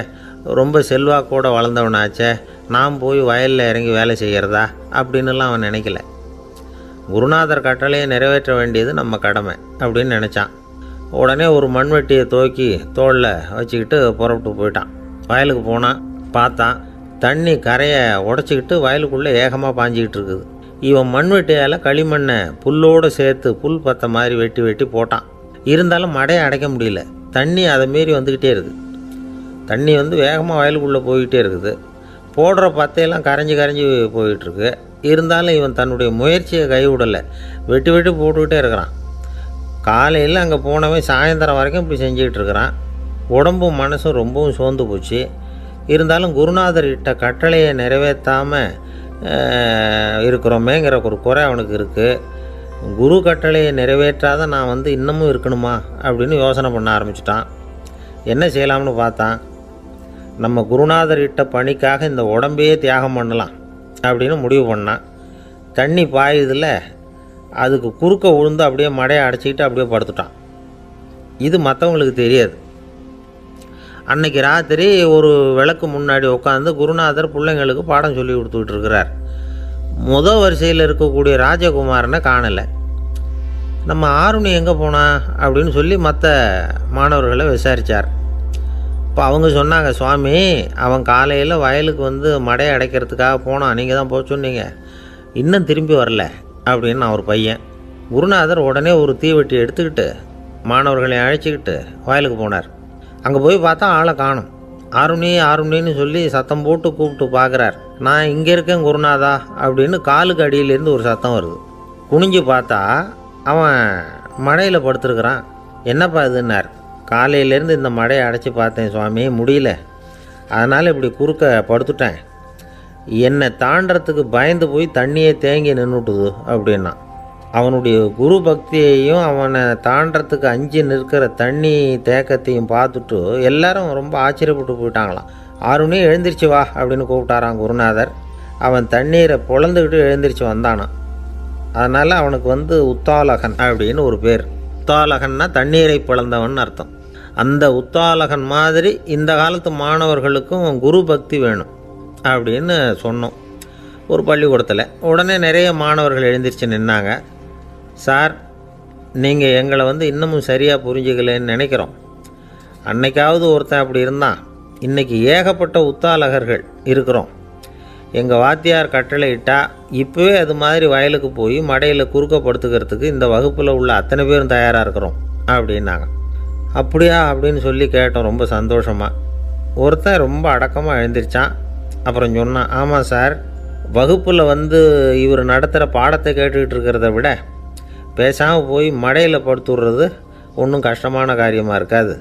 ரொம்ப செல்வாக்கோடு வளர்ந்தவனாச்சே, நான் போய் வயலில் இறங்கி வேலை செய்கிறதா அப்படின்னுலாம் அவன் நினைக்கல. குருநாதர் கட்டளையை நிறைவேற்ற வேண்டியது நம்ம கடமை அப்படின்னு நினச்சான். உடனே ஒரு மண்வெட்டியை தூக்கி தோளில் வச்சுக்கிட்டு புறப்பட்டு போயிட்டான். வயலுக்கு போனான். பார்த்தான், தண்ணி கரையை உடச்சிக்கிட்டு வயலுக்குள்ளே ஏகமாக பாஞ்சிக்கிட்டு இருக்குது. இவன் மண்வெட்டியால் களிமண்ணை புல்லோடு சேர்த்து புல் பற்ற மாதிரி வெட்டி வெட்டி போட்டான். இருந்தாலும் மடையை அடைக்க முடியல. தண்ணி அதை மீறி வந்துக்கிட்டே இருக்குது. தண்ணி வந்து வேகமாக வயலுக்குள்ளே போய்கிட்டே இருக்குது. போடுற பத்தையெல்லாம் கரைஞ்சி கரைஞ்சி போயிட்டுருக்கு. இருந்தாலும் இவன் தன்னுடைய முயற்சியை கைவிடலை. வெட்டி வெட்டி போட்டுக்கிட்டே இருக்கிறான். காலையில் அங்கே போனவன் சாயந்தரம் வரைக்கும் இப்படி செஞ்சுக்கிட்டு இருக்கிறான். உடம்பும் மனசும் ரொம்பவும் சோர்ந்து போச்சு. இருந்தாலும் குருநாதர் இட்ட கட்டளையை நிறைவேற்றாமல் இருக்கிறோமேங்கிற ஒரு குறை அவனுக்கு இருக்குது. குரு கட்டளையை நிறைவேற்றாத நான் வந்து இன்னமும் இருக்கணுமா அப்படின்னு யோசனை பண்ண ஆரம்பிச்சிட்டான். என்ன செய்யலாம்னு பார்த்தான். நம்ம குருநாதர் இட்ட பணிக்காக இந்த உடம்பையே தியாகம் பண்ணலாம் அப்படின்னு முடிவு பண்ணான். தண்ணி பாயுதில் அதுக்கு குறுக்க விழுந்து அப்படியே மடையை அடைச்சிக்கிட்டு அப்படியே படுத்துட்டான். இது மற்றவங்களுக்கு தெரியாது. அன்னைக்கு ராத்திரி ஒரு விளக்கு முன்னாடி உட்காந்து குருநாதர் பிள்ளைங்களுக்கு பாடம் சொல்லி கொடுத்துக்கிட்டு இருக்கிறார். முதல் வரிசையில் இருக்கக்கூடிய ராஜகுமாரனை காணலை. நம்ம ஆருணி எங்கே போனா அப்படின்னு சொல்லி மற்ற மாணவர்களை விசாரித்தார். இப்போ அவங்க சொன்னாங்க, சுவாமி அவன் காலையில் வயலுக்கு வந்து மடையை அடைக்கிறதுக்காக போனான், நீங்கள் தான் போக சொன்னீங்க, இன்னும் திரும்பி வரல அப்படின்னு அவர் பையன். குருநாதர் உடனே ஒரு தீவெட்டி எடுத்துக்கிட்டு மாணவர்களை அழைச்சிக்கிட்டு வயலுக்கு போனார். அங்கே போய் பார்த்தா ஆளை காணும். ஆருணி ஆருணின்னு சொல்லி சத்தம் போட்டு கூப்பிட்டு பார்க்குறார். நான் இங்கே இருக்கேன் குருநாதா அப்படின்னு காலுக்கு அடியிலேருந்து ஒரு சத்தம் வருது. குனிஞ்சு பார்த்தா அவன் மடையில் படுத்துருக்குறான். என்னப்பா இதுன்னார். காலையிலேருந்து இந்த மடையை அடைச்சி பார்த்தேன் சுவாமி, முடியல, அதனால் இப்படி குறுக்க படுத்துட்டேன். என்னை தாண்டறதுக்கு பயந்து போய் தண்ணியே தேங்கி நின்றுட்டுது அப்படின்னா. அவனுடைய குரு பக்தியையும் அவனை தாண்டறதுக்கு அஞ்சு நிற்கிற தண்ணி தேக்கத்தையும் பார்த்துட்டு எல்லாரும் ரொம்ப ஆச்சரியப்பட்டு போயிட்டாங்களாம். ஆருணி எழுந்திரிச்சு வா அப்படின்னு கூப்பிட்டாரான் குருநாதர். அவன் தண்ணீரை பொழந்துக்கிட்டு எழுந்திரிச்சு வந்தானான். அதனால் அவனுக்கு வந்து உத்தாலகன் அப்படின்னு ஒரு பேர். உத்தாலகன்னா தண்ணீரை பிளந்தவன் அர்த்தம். அந்த உத்தாலகன் மாதிரி இந்த காலத்து மாணவர்களுக்கும் குரு பக்தி வேணும் அப்படின்னு சொன்னோம் ஒரு பள்ளிக்கூடத்தில். உடனே நிறைய மாணவர்கள் எழுந்திரிச்சு நின்னாங்க. சார், நீங்கள் எங்களை வந்து இன்னமும் சரியாக புரிஞ்சுக்கலன்னு நினைக்கிறோம். அன்னைக்காவது ஒருத்தன் அப்படி இருந்தான், இன்றைக்கி ஏகப்பட்ட உத்தாலகர்கள் இருக்கிறோம். எங்கள் வாத்தியார் கட்டளை இட்டால் இப்போவே அது மாதிரி வயலுக்கு போய் மடையில் குறுக்கப்படுத்துக்கிறதுக்கு இந்த வகுப்பில் உள்ள அத்தனை பேரும் தயாராக இருக்கிறோம் அப்படின்னாங்க. அப்படியா அப்படின்னு சொல்லி கேட்டோம் ரொம்ப சந்தோஷமாக. ஒருத்தன் ரொம்ப அடக்கமாக எழுந்திரிச்சான். அப்புறம் சொன்னான், ஆமாம் சார், வகுப்பில் வந்து இவர் நடத்துகிற பாடத்தை கேட்டுக்கிட்டு இருக்கிறத விட பேசாமல் போய் மடையில் படுத்துடுறது ஒன்றும் கஷ்டமான காரியமாக இருக்காது,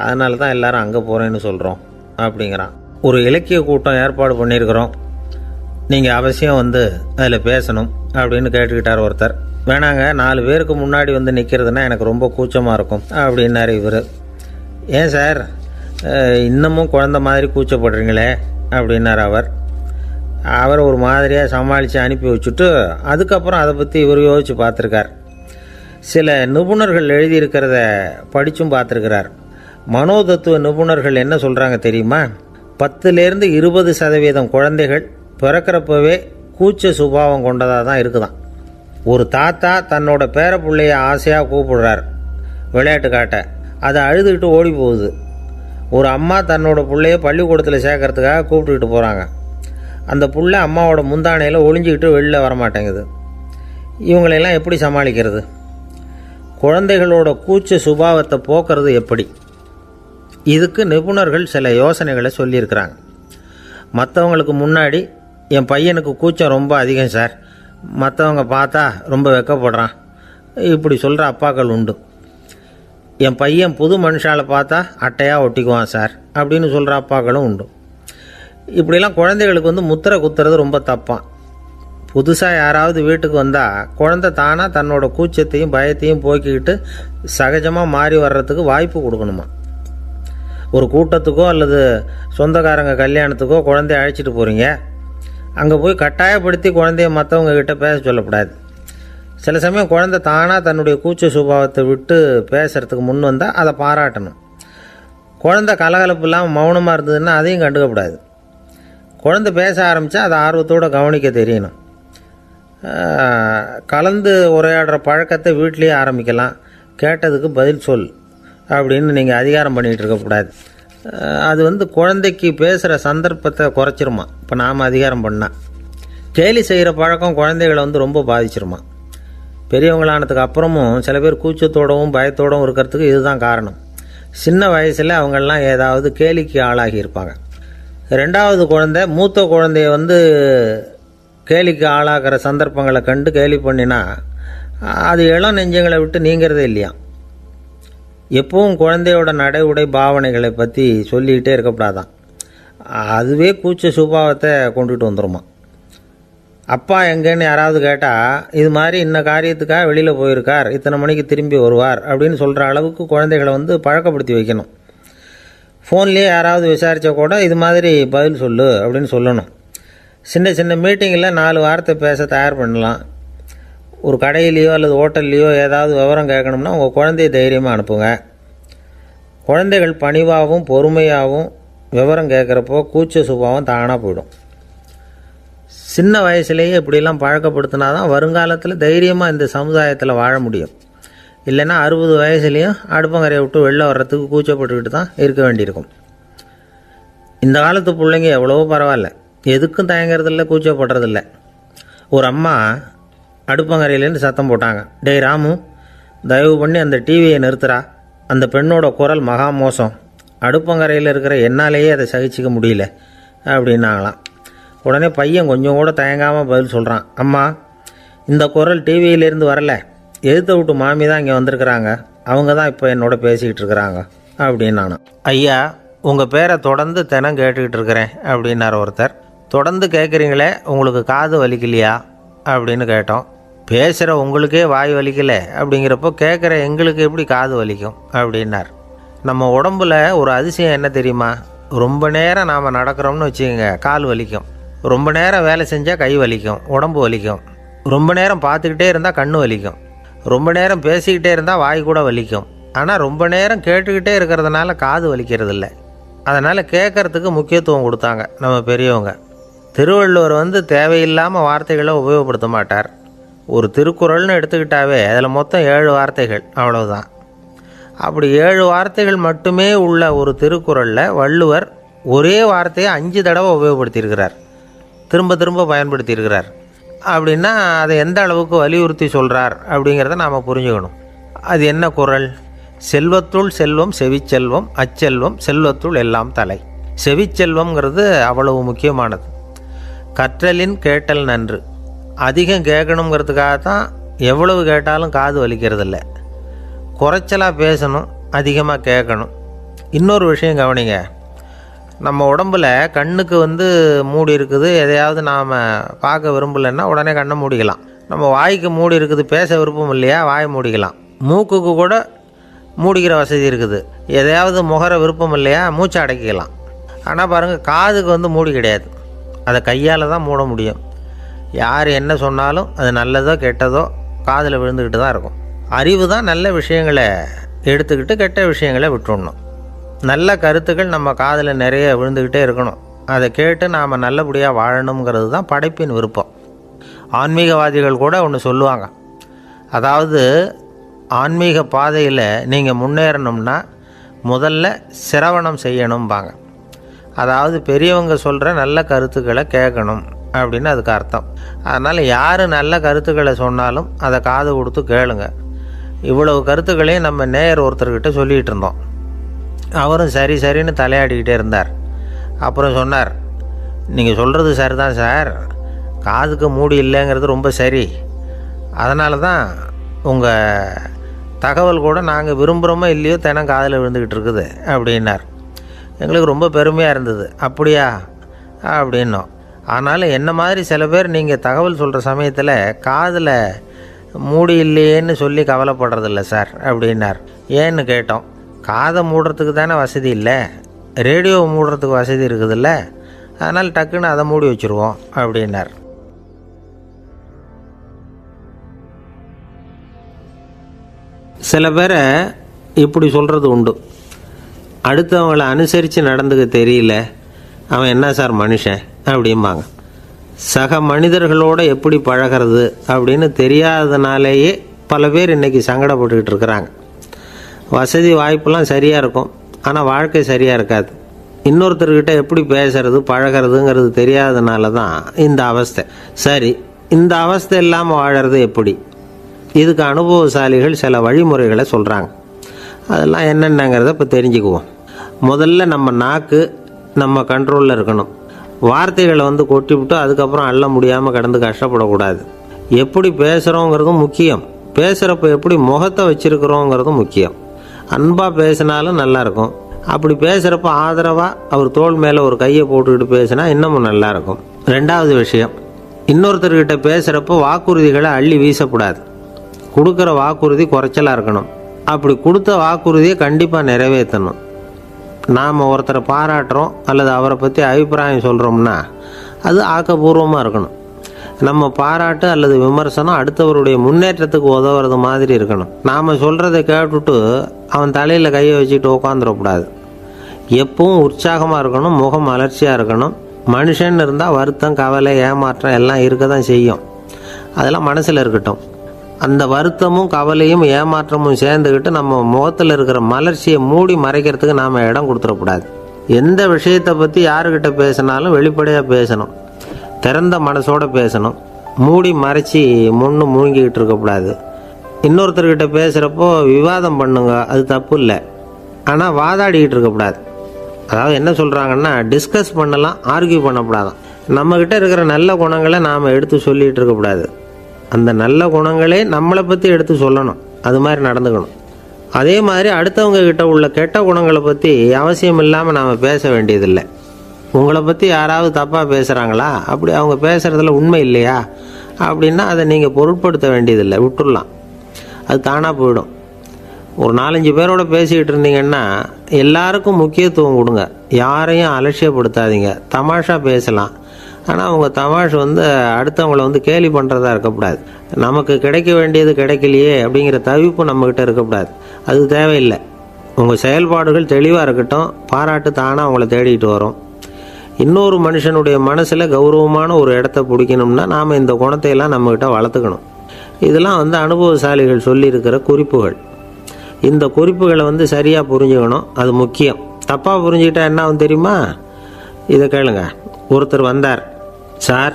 அதனால தான் எல்லோரும் அங்கே போகிறேன்னு சொல்கிறோம் அப்படிங்கிறான். ஒரு இலக்கிய கூட்டம் ஏற்பாடு பண்ணியிருக்கிறோம், நீங்கள் அவசியம் வந்து அதில் பேசணும் அப்படின்னு கேட்டுக்கிட்டார் ஒருத்தர். வேணாங்க, 4 பேருக்கு முன்னாடி வந்து நிற்கிறதுனா எனக்கு ரொம்ப கூச்சமாக இருக்கும் அப்படின்னாரு இவர். ஏன் சார் இன்னமும் குழந்த மாதிரி கூச்சப்படுறீங்களே அப்படின்னார் அவர் ஒரு மாதிரியாக சமாளித்து அனுப்பி வச்சுட்டு அதுக்கப்புறம் அதை பற்றி இவர் யோசித்து பார்த்துருக்கார். சில நிபுணர்கள் எழுதியிருக்கிறத படித்தும் பார்த்துருக்கிறார். மனோதத்துவ நிபுணர்கள் என்ன சொல்கிறாங்க தெரியுமா? 10லேருந்து 20% குழந்தைகள் பிறக்கிறப்பவே கூச்ச சுபாவம் கொண்டதாக தான் இருக்குதான். ஒரு தாத்தா தன்னோட பேர பிள்ளைய ஆசையாக கூப்பிடுறார் விளையாட்டு காட்ட, அதை அழுதுகிட்டு ஓடி போகுது. ஒரு அம்மா தன்னோட பிள்ளைய பள்ளிக்கூடத்தில் சேர்க்கறதுக்காக கூப்பிட்டுக்கிட்டு போகிறாங்க. அந்த புள்ள அம்மாவோட முந்தானையில் ஒளிஞ்சிக்கிட்டு வெளில வரமாட்டேங்குது. இவங்களெல்லாம் எப்படி சமாளிக்கிறது? குழந்தைகளோட கூச்ச சுபாவத்தை போக்குறது எப்படி? இதுக்கு நிபுணர்கள் சில யோசனைகளை சொல்லியிருக்கிறாங்க. மற்றவங்களுக்கு முன்னாடி என் பையனுக்கு கூச்சம் ரொம்ப அதிகம் சார், மற்றவங்க பார்த்தா ரொம்ப வெக்கப்படுறான், இப்படி சொல்கிற அப்பாக்கள் உண்டு. என் பையன் புது மனுஷாலை பார்த்தா அட்டையாக ஒட்டிக்குவான் சார் அப்படின்னு சொல்கிற அப்பாக்களும் உண்டு. இப்படிலாம் குழந்தைகளுக்கு முத்திரை குத்துறது ரொம்ப தப்பான். புதுசாக யாராவது வீட்டுக்கு வந்தால் குழந்தை தானாக தன்னோட கூச்சத்தையும் பயத்தையும் போக்கிக்கிட்டு சகஜமாக மாறி வர்றதுக்கு வாய்ப்பு கொடுக்கணுமா. ஒரு கூட்டத்துக்கோ அல்லது சொந்தக்காரங்க கல்யாணத்துக்கோ குழந்தைய அழைச்சிட்டு போகிறீங்க, அங்கே போய் கட்டாயப்படுத்தி குழந்தைய மற்றவங்க கிட்ட பேச சொல்லக்கூடாது. சில சமயம் குழந்தை தானாக தன்னுடைய கூச்ச சுபாவத்தை விட்டு பேசுகிறதுக்கு முன் வந்தால் அதை பாராட்டணும். குழந்தை கலகலப்பு இல்லாமல் மௌனமாக இருந்ததுன்னா அதையும் கண்டுக்கக்கூடாது. குழந்தை பேச ஆரம்பித்தா அதை ஆர்வத்தோடு கவனிக்க தெரியணும். கலந்து உரையாடுற பழக்கத்தை வீட்லேயே ஆரம்பிக்கலாம். கேட்டதுக்கு பதில் சொல் அப்படின்னு நீங்கள் அதிகாரம் பண்ணிகிட்டு இருக்கக்கூடாது. அது குழந்தைக்கு பேசுகிற சந்தர்ப்பத்தை குறைச்சிருமா. இப்போ நாம் அதிகாரம் பண்ணால் கேலி செய்கிற பழக்கம் குழந்தைகளை ரொம்ப பாதிச்சிருமா. பெரியவங்களானதுக்கு அப்புறமும் சில பேர் கூச்சத்தோடவும் பயத்தோடவும் இருக்கிறதுக்கு இதுதான் காரணம். சின்ன வயசில் அவங்கெல்லாம் ஏதாவது கேலிக்கு ஆளாகி இருப்பாங்க. ரெண்டாவது குழந்தை மூத்த குழந்தைய கேலிக்கு ஆளாகிற சந்தர்ப்பங்களை கண்டு கேலி பண்ணினா அது இளம் நெஞ்சங்களை விட்டு நீங்கிறதே இல்லையா. எப்பவும் குழந்தையோட நடை உடை பாவனைகளை பற்றி சொல்லிக்கிட்டே இருக்கக்கூடாதான். அதுவே கூச்ச சுபாவத்தை கொண்டுட்டு வந்துடுமா. அப்பா எங்கேன்னு யாராவது கேட்டால் இது மாதிரி இன்ன காரியத்துக்காக வெளியில் போயிருக்கார், இத்தனை மணிக்கு திரும்பி வருவார் அப்படின்னு சொல்கிற அளவுக்கு குழந்தைகளை பழக்கப்படுத்தி வைக்கணும். ஃபோன்லேயே யாராவது விசாரித்தா கூட இது மாதிரி பதில் சொல்லு அப்படின்னு சொல்லணும். சின்ன சின்ன மீட்டிங்கில் 4 வார்த்தை பேச தயார் பண்ணலாம். ஒரு கடையிலையோ அல்லது ஹோட்டல்லையோ ஏதாவது விவரம் கேட்கணும்னா உங்கள் குழந்தைய தைரியமாக அனுப்புங்க. குழந்தைகள் பணிவாகவும் பொறுமையாகவும் விவரம் கேட்குறப்போ கூச்ச சுபாவம் தானாக போயிடும். சின்ன வயசுலேயே இப்படிலாம் பழக்கப்படுத்தினா தான் வருங்காலத்தில் தைரியமாக இந்த சமுதாயத்தில் வாழ முடியும். இல்லைன்னா 60 வயசுலேயும் அடுப்பங்கரையை விட்டு வெளில வர்றதுக்கு கூச்சப்பட்டுக்கிட்டு தான் இருக்க வேண்டியிருக்கும். இந்த காலத்து பிள்ளைங்க எவ்வளவோ பரவாயில்ல, எதுக்கும் தயங்கிறதில்ல, கூச்சப்படுறதில்ல. ஒரு அம்மா அடுப்பங்கரையிலேருந்து சத்தம் போட்டாங்க, டேய் ராமு, தயவு பண்ணி அந்த டிவியை நிறுத்துறா, அந்த பெண்ணோட குரல் மகா மோசம், அடுப்பங்கரையில் இருக்கிற என்னாலேயே அதை சகிச்சிக்க முடியல அப்படின்னாங்களாம். உடனே பையன் கொஞ்சம் கூட தயங்காமல் பதில் சொல்கிறான், அம்மா இந்த குரல் டிவியிலேருந்து வரல, எதிர்த்த விட்டு மாமி தான் இங்கே வந்திருக்கிறாங்க, அவங்க தான் இப்போ என்னோட பேசிக்கிட்டு இருக்கிறாங்க அப்படின்னு. ஐயா, உங்கள் பேரை தொடர்ந்து தினம் கேட்டுக்கிட்டு இருக்கிறேன் அப்படின்னார் ஒருத்தர். தொடர்ந்து கேட்குறீங்களே, உங்களுக்கு காது வலிக்கலையா அப்படின்னு கேட்டோம். பேசுகிற உங்களுக்கே வாய் வலிக்கலை அப்படிங்கிறப்போ கேட்குற எங்களுக்கு எப்படி காது வலிக்கும் அப்படின்னார். நம்ம உடம்புல ஒரு அதிசயம் என்ன தெரியுமா, ரொம்ப நேரம் நாம் நடக்கிறோம்னு வச்சுக்கோங்க, கால் வலிக்கும். ரொம்ப நேரம் வேலை செஞ்சால் கை வலிக்கும், உடம்பு வலிக்கும். ரொம்ப நேரம் பார்த்துக்கிட்டே இருந்தால் கண்ணு வலிக்கும். ரொம்ப நேரம் பேசிக்கிட்டே இருந்தால் வாய் கூட வலிக்கும். ஆனால் ரொம்ப நேரம் கேட்டுக்கிட்டே இருக்கிறதுனால காது வலிக்கிறது இல்லை. அதனால் கேட்குறதுக்கு முக்கியத்துவம் கொடுத்தாங்க நம்ம பெரியவங்க. திருவள்ளுவர் தேவையில்லாமல் வார்த்தைகளை உபயோகப்படுத்த மாட்டார். ஒரு திருக்குறள்னு எடுத்துக்கிட்டாவே அதில் மொத்தம் 7 வார்த்தைகள், அவ்வளவுதான். அப்படி 7 வார்த்தைகள் மட்டுமே உள்ள ஒரு திருக்குறளில் வள்ளுவர் ஒரே வார்த்தையை 5 தடவை உபயோகப்படுத்தியிருக்கிறார், திரும்ப திரும்ப பயன்படுத்தியிருக்கிறார். அப்படின்னா அதை எந்த அளவுக்கு வலியுறுத்தி சொல்கிறார் அப்படிங்கிறத நாம் புரிஞ்சுக்கணும். அது என்ன குறள்? செல்வத்துள் செல்வம் செவிச்செல்வம், அச்செல்வம் செல்வத்துள் எல்லாம் தலை. செவிச்செல்வம்ங்கிறது அவ்வளவு முக்கியமானது. கற்றலின் கேட்டல் நன்று. அதிகம் கேட்கணுங்கிறதுக்காக தான் எவ்வளவு கேட்டாலும் காது வலிக்கிறதில்ல. குறைச்சலாக பேசணும், அதிகமாக கேட்கணும். இன்னொரு விஷயம் கவனிங்க, நம்ம உடம்பில் கண்ணுக்கு மூடி இருக்குது, எதையாவது நாம் பார்க்க விரும்பலைன்னா உடனே கண்ணை மூடிக்கலாம். நம்ம வாய்க்கு மூடி இருக்குது, பேச விருப்பம் இல்லையா, வாயை மூடிக்கலாம். மூக்குக்கு கூட மூடிக்கிற வசதி இருக்குது, எதையாவது முகர விருப்பம் இல்லையா, மூச்சை அடக்கிக்கலாம். ஆனால் பாருங்கள், காதுக்கு மூடி கிடையாது, அதை கையால் தான் மூட முடியும். யார் என்ன சொன்னாலும் அது நல்லதோ கெட்டதோ காதில் விழுந்துக்கிட்டு தான் இருக்கும். அறிவு தான் நல்ல விஷயங்களை எடுத்துக்கிட்டு கெட்ட விஷயங்களை விட்டுடணும். நல்ல கருத்துக்கள் நம்ம காதில் நிறைய விழுந்துக்கிட்டே இருக்கணும். அதை கேட்டு நாம் நல்லபடியாக வாழணுங்கிறது தான் படைப்பின் விருப்பம். ஆன்மீகவாதிகள் கூட ஒன்று சொல்லுவாங்க, அதாவது ஆன்மீக பாதையில் நீங்கள் முன்னேறணும்னா முதல்ல சிரவணம் செய்யணும்பாங்க. அதாவது பெரியவங்க சொல்கிற நல்ல கருத்துக்களை கேட்கணும் அப்படின்னு அதுக்கு அர்த்தம். அதனால் யார் நல்ல கருத்துக்களை சொன்னாலும் அதை காது கொடுத்து கேளுங்க. இவ்வளவு கருத்துக்களையும் நம்ம நேயர் ஒருத்தர்கிட்ட சொல்லிகிட்டு இருந்தோம். அவரும் சரி சரின்னு தலையாடிக்கிட்டே இருந்தார். அப்புறம் சொன்னார், நீங்கள் சொல்கிறது சரிதான் சார், காதுக்கு மூடி இல்லைங்கிறது ரொம்ப சரி, அதனால தான் உங்கள் தகவல் கூட நாங்கள் விரும்புகிறோமோ இல்லையோ தினம் காதில் விழுந்துக்கிட்டு இருக்குது அப்படின்னார். எங்களுக்கு ரொம்ப பெருமையாக இருந்தது. அப்படியா அப்படின்னோம். ஆனாலும் என்ன மாதிரி சில பேர் நீங்கள் தகவல் சொல்கிற சமயத்தில் காதில் மூடி இல்லையேன்னு சொல்லி கவலைப்படுறதில்ல சார் அப்படின்னார். ஏன்னு கேட்டோம். காதை மூடுறதுக்கு தானே வசதி இல்லை, ரேடியோவை மூடுறதுக்கு வசதி இருக்குதுல்ல, அதனால் டக்குன்னு அதை மூடி வச்சுருவோம் அப்படின்னார். சில பேரை இப்படி சொல்கிறது உண்டு. அடுத்தவங்களை அனுசரித்து நடந்துக்க தெரியல, அவன் என்ன சார் மனுஷன் அப்படிம்பாங்க. சக மனிதர்களோடு எப்படி பழகிறது அப்படின்னு தெரியாததுனாலேயே பல பேர் இன்றைக்கி சங்கடப்பட்டுக்கிட்டு இருக்கிறாங்க. வசதி வாய்ப்பெல்லாம் சரியாக இருக்கும், ஆனால் வாழ்க்கை சரியாக இருக்காது. இன்னொருத்தர்கிட்ட எப்படி பேசுறது பழகிறதுங்கிறது தெரியாததுனால தான் இந்த அவஸ்தை. சரி, இந்த அவஸ்தை இல்லாமல் வாழறது எப்படி? இதுக்கு அனுபவசாலிகள் சில வழிமுறைகளை சொல்கிறாங்க. அதெல்லாம் என்னென்னங்கிறத இப்போ தெரிஞ்சுக்குவோம். முதல்ல நம்ம நாக்கு நம்ம கண்ட்ரோலில் இருக்கணும். வார்த்தைகளை கொட்டிவிட்டு அதுக்கப்புறம் அள்ள முடியாமல் கடந்து கஷ்டப்படக்கூடாது. எப்படி பேசுகிறோங்கிறதும் முக்கியம், பேசுகிறப்ப எப்படி முகத்தை வச்சுருக்கிறோங்கிறதும் முக்கியம். அன்பாக பேசினாலும் நல்லாயிருக்கும். அப்படி பேசுகிறப்ப ஆதரவாக அவர் தோள் மேலே ஒரு கையை போட்டுக்கிட்டு பேசினா இன்னமும் நல்லாயிருக்கும். ரெண்டாவது விஷயம், இன்னொருத்தர்கிட்ட பேசுகிறப்போ வாக்குறுதிகளை அள்ளி வீசக்கூடாது. கொடுக்குற வாக்குறுதி குறைச்சலாக இருக்கணும். அப்படி கொடுத்த வாக்குறுதியை கண்டிப்பாக நிறைவேற்றணும். நாம் ஒருத்தரை பாராட்டுறோம் அல்லது அவரை பற்றி அபிப்பிராயம் சொல்கிறோம்னா அது ஆக்கப்பூர்வமாக இருக்கணும். நம்ம பாராட்டு அல்லது விமர்சனம் அடுத்தவருடைய முன்னேற்றத்துக்கு உதவுறது மாதிரி இருக்கணும். நாம் சொல்கிறத கேட்டுட்டு அவன் தலையில் கையை வச்சுட்டு உட்காந்துடக்கூடாது. எப்பவும் உற்சாகமாக இருக்கணும், முகம் மலர்ச்சியாக இருக்கணும். மனுஷன் இருந்தால் வருத்தம், கவலை, ஏமாற்றம் எல்லாம் இருக்க தான் செய்யும். அதெல்லாம் மனசில் இருக்கட்டும். அந்த வருத்தமும் கவலையும் ஏமாற்றமும் சேர்ந்துக்கிட்டு நம்ம முகத்தில் இருக்கிற மலர்ச்சியை மூடி மறைக்கிறதுக்கு நாம் இடம் கொடுத்துடக்கூடாது. எந்த விஷயத்தை பற்றி யாருக்கிட்ட பேசினாலும் வெளிப்படையாக பேசணும், திறந்த மனசோடு பேசணும். மூடி மறைச்சி முன்னு மூழ்கிக்கிட்டு இருக்கக்கூடாது. இன்னொருத்தர்கிட்ட பேசுகிறப்போ விவாதம் பண்ணுங்க, அது தப்பு இல்லை. ஆனால் வாதாடிக்கிட்டு இருக்கக்கூடாது. அதாவது என்ன சொல்கிறாங்கன்னா, டிஸ்கஸ் பண்ணலாம், ஆர்கியூ பண்ணக்கூடாதான். நம்மக்கிட்ட இருக்கிற நல்ல குணங்களை நாம் எடுத்து சொல்லிகிட்டு இருக்கக்கூடாது. அந்த நல்ல குணங்களே நம்மளை பற்றி எடுத்து சொல்லணும், அது மாதிரி நடந்துக்கணும். அதே மாதிரி அடுத்தவங்க கிட்ட உள்ள கெட்ட குணங்களை பற்றி அவசியம் இல்லாமல் நாம் பேச வேண்டியதில்லை. உங்களை பற்றி யாராவது தப்பாக பேசுகிறாங்களா, அப்படி அவங்க பேசுகிறதுல உண்மை இல்லையா அப்படின்னா அதை நீங்கள் பொருட்படுத்த வேண்டியதில்லை, விட்டுடலாம். அது தானாக போயிடும். ஒரு 4-5 பேரோட பேசிக்கிட்டு இருந்தீங்கன்னா எல்லாருக்கும் முக்கியத்துவம் கொடுங்க, யாரையும் அலட்சியப்படுத்தாதீங்க. தமாஷா பேசலாம், ஆனால் அவங்க தமாஷ் அடுத்தவங்களை கேலி பண்ணுறதா இருக்கக்கூடாது. நமக்கு கிடைக்க வேண்டியது கிடைக்கலையே அப்படிங்கிற தவிப்பு நம்மக்கிட்ட இருக்கக்கூடாது, அது தேவையில்லை. உங்கள் செயல்பாடுகள் தெளிவாக இருக்கட்டும், பாராட்டு தானாக அவங்கள தேடிட்டு வரும். இன்னொரு மனுஷனுடைய மனசில் கௌரவமான ஒரு இடத்த பிடிக்கணும்னா நாம் இந்த குணத்தையெல்லாம் நம்மக்கிட்ட வளர்த்துக்கணும். இதெல்லாம் அனுபவசாலிகள் சொல்லியிருக்கிற குறிப்புகள். இந்த குறிப்புகளை சரியாக புரிஞ்சுக்கணும், அது முக்கியம். தப்பாக புரிஞ்சுக்கிட்டா என்ன ஆகும் தெரியுமா? இதை கேளுங்க. ஒருத்தர் வந்தார், சார்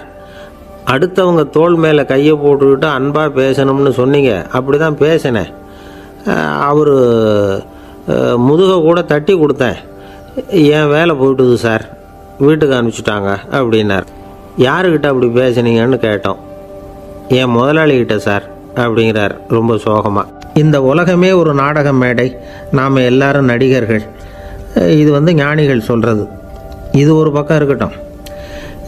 அடுத்தவங்க தோள் மேலே கையை போட்டுக்கிட்டு அன்பாக பேசணும்னு சொன்னீங்க, அப்படி தான் பேசினேன். அவர் முதுகை கூட தட்டி கொடுத்தேன், என் வேலை போயிட்டுது சார், வீட்டுக்கு அனுப்பிச்சிட்டாங்க அப்படின்னார். யாருக்கிட்ட அப்படி பேசுனீங்கன்னு கேட்டோம். என் முதலாளிகிட்ட சார் அப்படிங்கிறார் ரொம்ப சோகமாக. இந்த உலகமே ஒரு நாடக மேடை, நாம் எல்லாரும் நடிகர்கள். இது ஞானிகள் சொல்கிறது. இது ஒரு பக்கம் இருக்கட்டும்.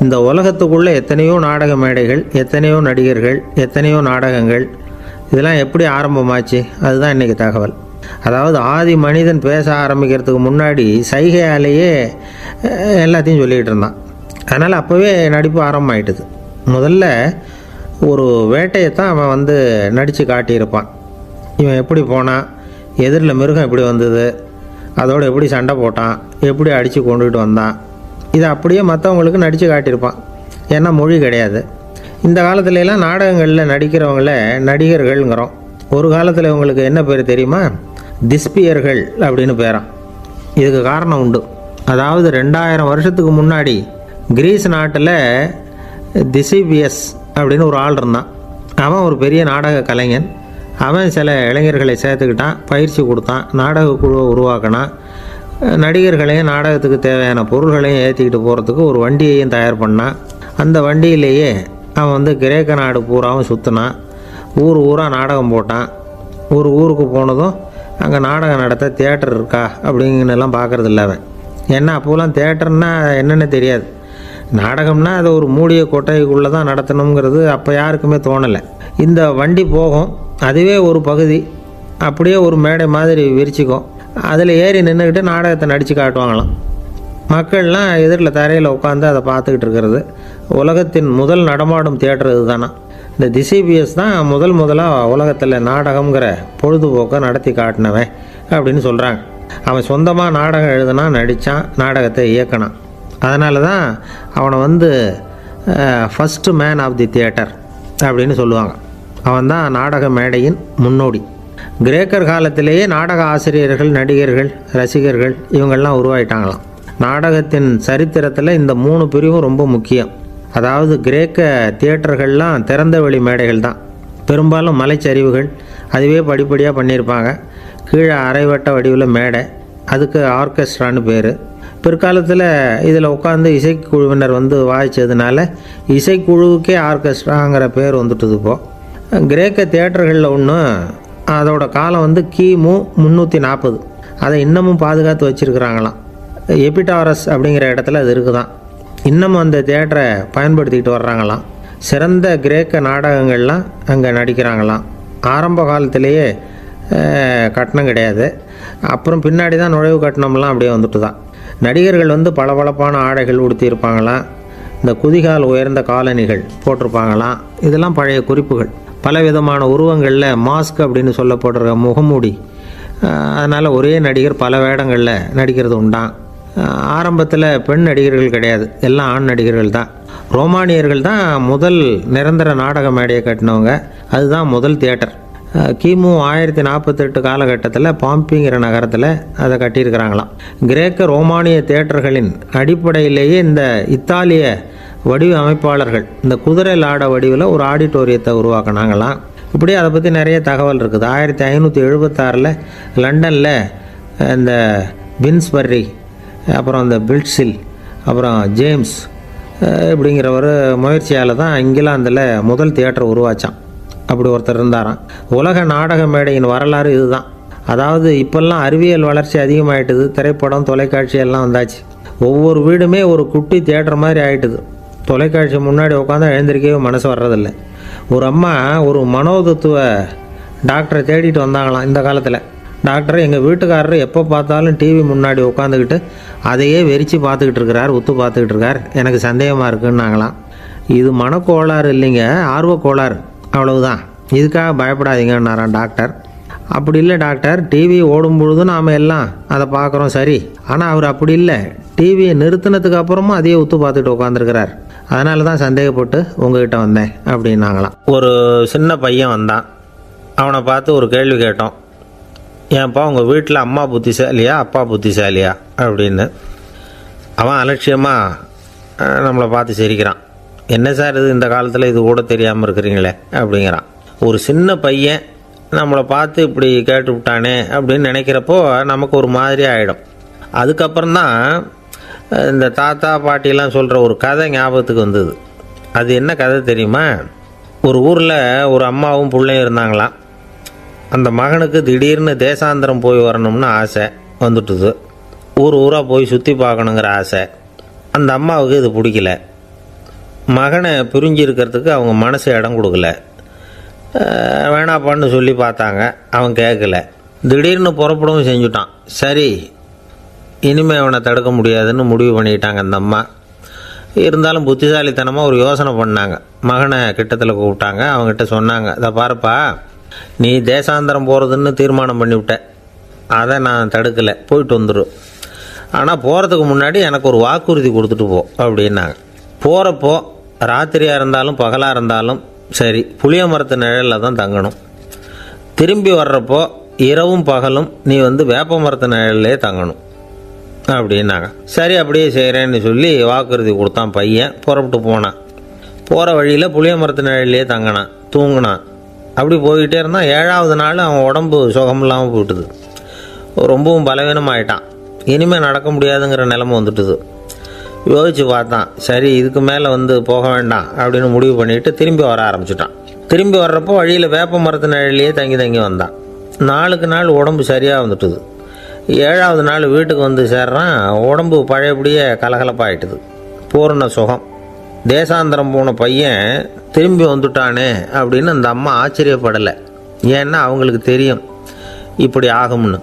இந்த உலகத்துக்குள்ளே எத்தனையோ நாடக மேடைகள், எத்தனையோ நடிகர்கள், எத்தனையோ நாடகங்கள், இதெல்லாம் எப்படி ஆரம்பமாச்சு? அதுதான் இன்றைக்கி தகவல். அதாவது ஆதி மனிதன் பேச ஆரம்பிக்கிறதுக்கு முன்னாடி சைகையாலேயே எல்லாத்தையும் சொல்லிகிட்டு இருந்தான். அதனால் அப்போவே நடிப்பு ஆரம்பமாயிட்டுது. முதல்ல ஒரு வேட்டையைத்தான் அவன் நடித்து காட்டியிருப்பான். இவன் எப்படி போனான், எதிரில் மிருகம் எப்படி வந்தது, அதோடு எப்படி சண்டை போட்டான், எப்படி அடித்து கொண்டுகிட்டு வந்தான், இதை அப்படியே மற்றவங்களுக்கு நடித்து காட்டியிருப்பான். ஏன்னா மொழி கிடையாது. இந்த காலத்துலலாம் நாடகங்களில் நடிக்கிறவங்கள நடிகர்கள்ங்கிறோம். ஒரு காலத்தில் இவங்களுக்கு என்ன பேர் தெரியுமா? திஸ்பியர்கள் அப்படின்னு பேரான். இதுக்கு காரணம் உண்டு. அதாவது 2000 வருஷத்துக்கு முன்னாடி கிரீஸ் நாட்டில் திசிபியஸ் அப்படின்னு ஒரு ஆள் இருந்தான். அவன் ஒரு பெரிய நாடக கலைஞன். அவன் சில இளைஞர்களை சேர்த்துக்கிட்டான், பயிற்சி கொடுத்தான், நாடக குழுவை உருவாக்கினான். நடிகர்களையும் நாடகத்துக்கு தேவையான பொருள்களையும் ஏற்றிக்கிட்டு போகிறதுக்கு ஒரு வண்டியையும் தயார் பண்ணான். அந்த வண்டியிலேயே அவன் கிரேக்க நாடு பூராவும் சுற்றினான், ஊர் ஊராக நாடகம் போட்டான். ஒரு ஊருக்கு போனதும் அங்கே நாடகம் நடத்த தியேட்டர் இருக்கா அப்படிங்கன்னெல்லாம் பார்க்குறது இல்லை அவன். ஏன்னா அப்போலாம் தியேட்டர்னா என்னென்னு தெரியாது. நாடகம்னா அதை ஒரு மூடிய கொட்டைக்குள்ளே தான் நடத்தணுங்கிறது அப்போ யாருக்குமே தோணலை. இந்த வண்டி போகும், அதுவே ஒரு பகுதி அப்படியே ஒரு மேடை மாதிரி விரிச்சிக்கும். அதில் ஏறி நின்றுக்கிட்டு நாடகத்தை நடித்து காட்டுவாங்களாம். மக்கள்லாம் எதிரில் தரையில் உட்காந்து அதை பார்த்துக்கிட்டு இருக்கிறது. உலகத்தின் முதல் நடமாடும் தியேட்டர் இது தானா. இந்த திசிபிஎஸ் தான் முதலாக உலகத்தில் நாடகங்கிற பொழுதுபோக்கை நடத்தி காட்டினவன் அப்படின்னு சொல்கிறாங்க. அவன் சொந்தமாக நாடகம் எழுதுனா, நடித்தான், நாடகத்தை இயக்கினான். அதனால தான் அவனை first man of the theatre அப்படின்னு சொல்லுவாங்க. அவன் தான் நாடக மேடையின் முன்னோடி. கிரேக்கர் காலத்திலேயே நாடக ஆசிரியர்கள், நடிகர்கள், ரசிகர்கள் இவங்கள்லாம் உருவாயிட்டாங்களாம். நாடகத்தின் சரித்திரத்தில் இந்த 3 பிரிவும் ரொம்ப முக்கியம். அதாவது கிரேக்க தியேட்டர்கள்லாம் திறந்த வெளி மேடைகள் தான். பெரும்பாலும் மலைச்சரிவுகள், அதுவே படிப்படியாக பண்ணியிருப்பாங்க. கீழே அரைவட்ட வடிவில் மேடை, அதுக்கு ஆர்கெஸ்ட்ரான்னு பேர். பிற்காலத்தில் இதில் உட்காந்து இசைக்குழுவினர் வாய்ச்சதுனால இசைக்குழுவுக்கே ஆர்கெஸ்ட்ராங்கிற பேர் வந்துட்டுது. இப்போது கிரேக்க தியேட்டர்களில் ஒன்று, அதோட காலம் கிமு 340. அதை இன்னமும் பாதுகாத்து வச்சுருக்கிறாங்களாம். எபிடாரஸ் அப்படிங்கிற இடத்துல அது இருக்குதான். இன்னமும் அந்த தியேட்டரை பயன்படுத்திக்கிட்டு வர்றாங்களாம். சிறந்த கிரேக்க நாடகங்கள்லாம் அங்கே நடிக்கிறாங்களாம். ஆரம்ப காலத்திலேயே கட்டணம் கிடையாது. அப்புறம் பின்னாடி தான் நுழைவு கட்டணம்லாம் அப்படியே வந்துட்டு தான். நடிகர்கள் பளபளப்பான ஆடைகள் உடுத்தியிருப்பாங்களாம். இந்த குதிகால் உயர்ந்த காலணிகள் போட்டிருப்பாங்களாம். இதெல்லாம் பழைய குறிப்புகள். பலவிதமான உருவங்களில் மாஸ்க் அப்படின்னு சொல்லப்படுற முகமூடி. அதனால் ஒரே நடிகர் பல வேடங்களில் நடிக்கிறது உண்டான். ஆரம்பத்தில் பெண் நடிகர்கள் கிடையாது, எல்லாம் ஆண் நடிகர்கள் தான். ரோமானியர்கள் தான் முதல் நிரந்தர நாடக மேடையை கட்டினவங்க. அதுதான் முதல் தியேட்டர். கிமு 1048 காலகட்டத்தில் பாம்பிங்கிற நகரத்தில் அதை கட்டியிருக்கிறாங்களாம். கிரேக்க ரோமானிய தியேட்டர்களின் அடிப்படையிலேயே இந்த இத்தாலிய வடிவ அமைப்பாளர்கள் இந்த குதிரை லாட வடிவில் ஒரு ஆடிட்டோரியத்தை உருவாக்கினாங்களாம். இப்படி அதை பற்றி நிறைய தகவல் இருக்குது. 1576 லண்டனில் இந்த பின்ஸ்பர்ரி, அப்புறம் இந்த பில்ட்ஸில், அப்புறம் ஜேம்ஸ் இப்படிங்கிற ஒரு முயற்சியால் தான் இங்கிலாந்தில் முதல் தியேட்டர் உருவாச்சான். அப்படி ஒருத்தர் இருந்தாராம். உலக நாடக மேடையின் வரலாறு இதுதான். அதாவது இப்போல்லாம் அறிவியல் வளர்ச்சி அதிகமாகிட்டுது. திரைப்படம், தொலைக்காட்சி எல்லாம் வந்தாச்சு. ஒவ்வொரு வீடுமே ஒரு குட்டி தியேட்டர் மாதிரி ஆகிட்டுது. தொலைக்காட்சி முன்னாடி உட்காந்து எழுந்திருக்கவே மனசு வர்றதில்லை. ஒரு அம்மா ஒரு மனோதத்துவ டாக்டரை தேடிட்டு வந்தாங்களாம் இந்த காலத்தில். டாக்டர், எங்கள் வீட்டுக்காரர் எப்போ பார்த்தாலும் டிவி முன்னாடி உட்காந்துக்கிட்டு அதையே வெறிச்சு பார்த்துக்கிட்டு இருக்கிறார், உத்து பார்த்துக்கிட்டு இருக்கார், எனக்கு சந்தேகமாக இருக்குன்னாங்களாம். இது மனக்கோளாறு இல்லைங்க, ஆர்வக்கோளாறு, அவ்வளவுதான், இதுக்காக பயப்படாதீங்கன்னாரான் டாக்டர். அப்படி இல்லை டாக்டர், டிவி ஓடும் பொழுது நாம் எல்லாம் அதை பார்க்குறோம் சரி, ஆனால் அவர் அப்படி இல்லை, டிவியை நிறுத்தினதுக்கு அப்புறமும் அதையே உத்து பார்த்துட்டு உட்காந்துருக்கிறார், அதனால தான் சந்தேகப்பட்டு உங்ககிட்ட வந்தேன் அப்படின்னாங்களாம். ஒரு சின்ன பையன் வந்தான். அவனை பார்த்து ஒரு கேள்வி கேட்டோம். ஏன்ப்பா உங்கள் வீட்டில் அம்மா புத்திசாலியா அப்பா புத்திசாலியா அப்படின்னு. அவன் அலட்சியமாக நம்மளை பார்த்து சிரிக்கிறான். என்ன சார் இது, இந்த காலத்தில் இது கூட தெரியாமல் இருக்கிறீங்களே அப்படிங்கிறான். ஒரு சின்ன பையன் நம்மளை பார்த்து இப்படி கேட்டு விட்டானே அப்படின்னு நினைக்கிறப்போ நமக்கு ஒரு மாதிரி ஆகிடும். அதுக்கப்புறம்தான் இந்த தாத்தா பாட்டிலாம் சொல்கிற ஒரு கதை ஞாபகத்துக்கு வந்தது. அது என்ன கதை தெரியுமா? ஒரு ஊரில் ஒரு அம்மாவும் பிள்ளையும் இருந்தாங்களாம். அந்த மகனுக்கு திடீர்னு தேசாந்திரம் போய் வரணும்னு ஆசை வந்துட்டுது. ஊராக போய் சுற்றி பார்க்கணுங்கிற ஆசை. அந்த அம்மாவுக்கு இது பிடிக்கல. மகனை பிரிஞ்சு இருக்கிறதுக்கு அவங்க மனசு இடம் கொடுக்கல. வேணாப்பான்னு சொல்லி பார்த்தாங்க, அவன் கேட்கல. திடீர்னு புறப்படவும் செஞ்சுட்டான். சரி, இனிமேல் அவனை தடுக்க முடியாதுன்னு முடிவு பண்ணிட்டாங்க அந்த அம்மா. இருந்தாலும் புத்திசாலித்தனமாக ஒரு யோசனை பண்ணாங்க. மகனை கிட்டத்தில் கூப்பிட்டாங்க. அவங்ககிட்ட சொன்னாங்க, அதை பாருப்பா, நீ தேசாந்திரம் போகிறதுன்னு தீர்மானம் பண்ணிவிட்ட, அதை நான் தடுக்கலை, போயிட்டு வந்துடும். ஆனால் போகிறதுக்கு முன்னாடி எனக்கு ஒரு வாக்குறுதி கொடுத்துட்டு போ அப்படின்னாங்க. போகிறப்போ ராத்திரியாக இருந்தாலும் பகலாக இருந்தாலும் சரி, புளிய மரத்து நிழலில் தான் தங்கணும். திரும்பி வர்றப்போ இரவும் பகலும் நீ வேப்ப மரத்து நிழல்லே தங்கணும் அப்படின்னாங்க. சரி, அப்படியே செய்கிறேன்னு சொல்லி வாக்குறுதி கொடுத்தான் பையன். புறப்பட்டு போனான். போகிற வழியில் புளிய மரத்து நிழல்லே தங்கினான், தூங்கினான். அப்படி போய்கிட்டே இருந்தான். 7ஆவது நாள் அவன் உடம்பு சுகமில்லாமல் போயிட்டுது. ரொம்பவும் பலவீனமாயிட்டான். இனிமேல் நடக்க முடியாதுங்கிற நிலைமை வந்துட்டுது. யோசித்து பார்த்தான். சரி, இதுக்கு மேலே போக வேண்டாம் அப்படின்னு முடிவு பண்ணிவிட்டு திரும்பி வர ஆரம்பிச்சிட்டான். திரும்பி வர்றப்போ வழியில் வேப்ப மரத்து நிழலையே தங்கி வந்தான். நாளுக்கு நாள் உடம்பு சரியாக வந்துட்டுது. 7வது நாள் வீட்டுக்கு வந்து சேர்றான். உடம்பு பழையபடியே கலகலப்பாயிட்டுது. பூரண சுகம். தேசாந்திரம் போன பையன் திரும்பி வந்துட்டானே அப்படின்னு அந்த அம்மா ஆச்சரியப்படலை. ஏன்னா அவங்களுக்கு தெரியும் இப்படி ஆகும்னு.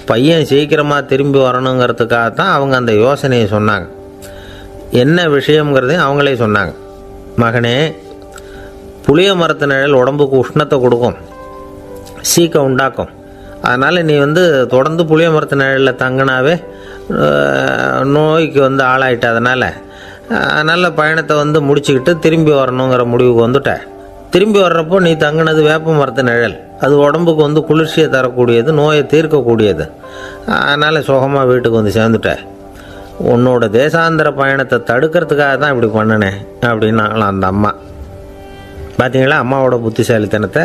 பையன் சீக்கிரமாக திரும்பி வரணுங்கிறதுக்காகத்தான் அவங்க அந்த யோசனையை சொன்னாங்க. என்ன விஷயங்கிறதையும் அவங்களே சொன்னாங்க. மகனே, புளிய மரத்து நிழல் உடம்புக்கு உஷ்ணத்தை கொடுக்கும், சீக்கம் உண்டாக்கும். அதனால் நீ தொடர்ந்து புளிய மரத்து நிழலில் தங்கினாவே நோய்க்கு ஆளாயிட்ட. அதனால் பயணத்தை முடிச்சுக்கிட்டு திரும்பி வரணுங்கிற முடிவுக்கு வந்துட்ட. திரும்பி வர்றப்போ நீ தங்கினது வேப்ப மரத்து நிழல். அது உடம்புக்கு குளிர்ச்சியை தரக்கூடியது, நோயை தீர்க்கக்கூடியது. அதனால் சுகமாக வீட்டுக்கு சேர்ந்துட்ட. உன்னோட தேசாந்திர பயணத்தை தடுக்கிறதுக்காக தான் இப்படி பண்ணினேன் அப்படின்னாங்களாம் அந்த அம்மா. பார்த்தீங்களா அம்மாவோட புத்திசாலித்தனத்தை?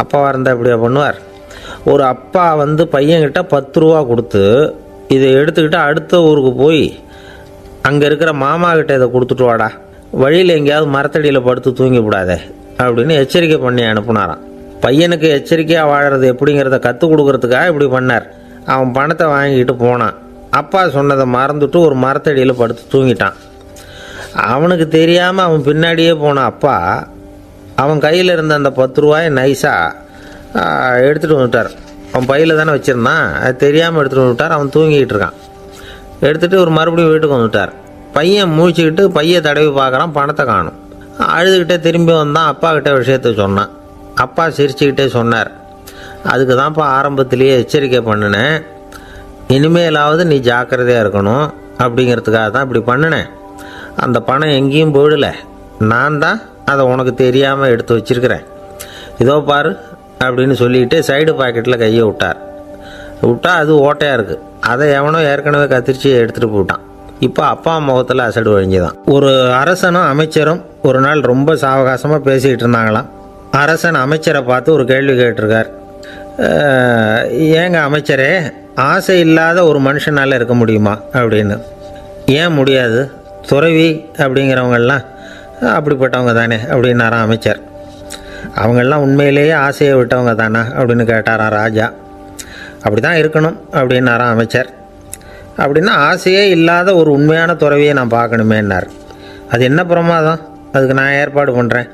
அப்பாவாக இருந்தால் இப்படியா பண்ணுவார்? ஒரு அப்பா பையன்கிட்ட 10 ரூபா கொடுத்து இதை எடுத்துக்கிட்டு அடுத்த ஊருக்கு போய் அங்கே இருக்கிற மாமா கிட்ட இதை கொடுத்துட்டு வாடா, வழியில் எங்கேயாவது மரத்தடியில் படுத்து தூங்கிவிடாதே அப்படின்னு எச்சரிக்கை பண்ணி அனுப்புனாராம். பையனுக்கு எச்சரிக்கையாக வாழறது எப்படிங்கிறத கற்றுக் கொடுக்கறதுக்காக இப்படி பண்ணார். அவன் பணத்தை வாங்கிட்டு போனான். அப்பா சொன்னதை மறந்துட்டு ஒரு மரத்தடியில் படுத்து தூங்கிட்டான். அவனுக்கு தெரியாமல் அவன் பின்னாடியே போன அப்பா அவன் கையில் இருந்த அந்த 10 ரூபாயை நைஸாக எடுத்துகிட்டு வந்துட்டார். அவன் பையில் தானே வச்சுருந்தான், அது தெரியாமல் எடுத்துகிட்டு வந்துட்டார். அவன் தூங்கிக்கிட்டு இருக்கான். எடுத்துகிட்டு ஒரு மறுபடியும் வீட்டுக்கு வந்துட்டார். பையன் முழிச்சுக்கிட்டு பையை தடவி பார்க்குறான், பணத்தை காணும். அழுதுகிட்டே திரும்பி வந்தான். அப்பா கிட்ட விஷயத்த சொன்னான். அப்பா சிரிச்சுக்கிட்டே சொன்னார், அதுக்கு தான்ப்பா ஆரம்பத்திலேயே எச்சரிக்கை பண்ணினேன், இனிமேலாவது நீ ஜாக்கிரதையாக இருக்கணும் அப்படிங்கிறதுக்காக தான் இப்படி பண்ணினேன். அந்த பணம் எங்கேயும் போயிடலை, நான் தான் அதை உனக்கு தெரியாமல் எடுத்து வச்சிருக்கிறேன். இதோ பாரு அப்படின்னு சொல்லிட்டு சைடு பாக்கெட்டில் கையை விட்டா அது ஓட்டையாக இருக்குது. அதை எவனோ ஏற்கனவே கத்திரிச்சு எடுத்துகிட்டு போட்டான். இப்போ அப்பா முகத்தில் அசடு வழிஞ்சுதான். ஒரு அரசனும் அமைச்சரும் ஒரு நாள் ரொம்ப சாவகாசமாக பேசிக்கிட்டு இருந்தாங்களாம். அரசன் அமைச்சரை பார்த்து ஒரு கேள்வி கேட்டிருக்கார். ஏங்க அமைச்சரே, ஆசை இல்லாத ஒரு மனுஷனால் இருக்க முடியுமா அப்படின்னு. ஏன் முடியாது, துறவி அப்படிங்கிறவங்கெல்லாம் அப்படிப்பட்டவங்க தானே அப்படின்னாராம் அமைச்சர். அவங்கெல்லாம் உண்மையிலேயே ஆசையை விட்டவங்க தானா அப்படின்னு கேட்டாராம் ராஜா. அப்படி தான் இருக்கணும் அப்படின்னாராம் அமைச்சர். அப்படின்னா ஆசையே இல்லாத ஒரு உண்மையான துறவியை நான் பார்க்கணுமேன்னார். அது என்ன பிரமாதம், அதுக்கு நான் ஏற்பாடு பண்ணுறேன்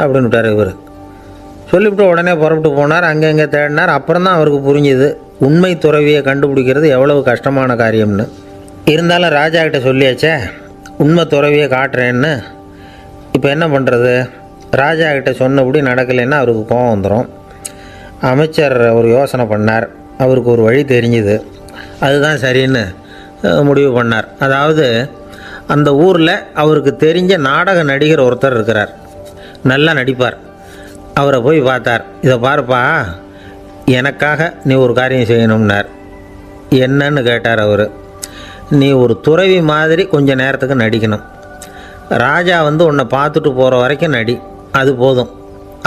அப்படின்னு விட்டார் இவர். சொல்லிவிட்டு உடனே புறப்பட்டு போனார். அங்கங்கே தேடினார். அப்புறம் தான் அவருக்கு புரிஞ்சுது உண்மை துறவியை கண்டுபிடிக்கிறது எவ்வளவு கஷ்டமான காரியம்னு. இருந்தாலும் ராஜா கிட்ட சொல்லியாச்சே உண்மை துறவியை காட்டுறேன்னு. இப்போ என்ன பண்ணுறது? ராஜா கிட்ட சொன்னபடி நடக்கலைன்னா அவருக்கு கோபம் வந்துடும். அமைச்சர் ஒரு யோசனை பண்ணார். அவருக்கு ஒரு வழி தெரிஞ்சுது. அதுதான் சரின்னு முடிவு பண்ணார். அதாவது அந்த ஊரில் அவருக்கு தெரிஞ்ச நாடக நடிகர் ஒருத்தர் இருக்கிறார், நல்லா நடிப்பார். அவரை போய் பார்த்தார். இதை பாருப்பா, எனக்காக நீ ஒரு காரியம் செய்யணும்னார். என்னன்னு கேட்டார் அவர். நீ ஒரு துறவி மாதிரி கொஞ்சம் நேரத்துக்கு நடிக்கணும். ராஜா உன்னை பார்த்துட்டு போகிற வரைக்கும் நடி, அது போதும்.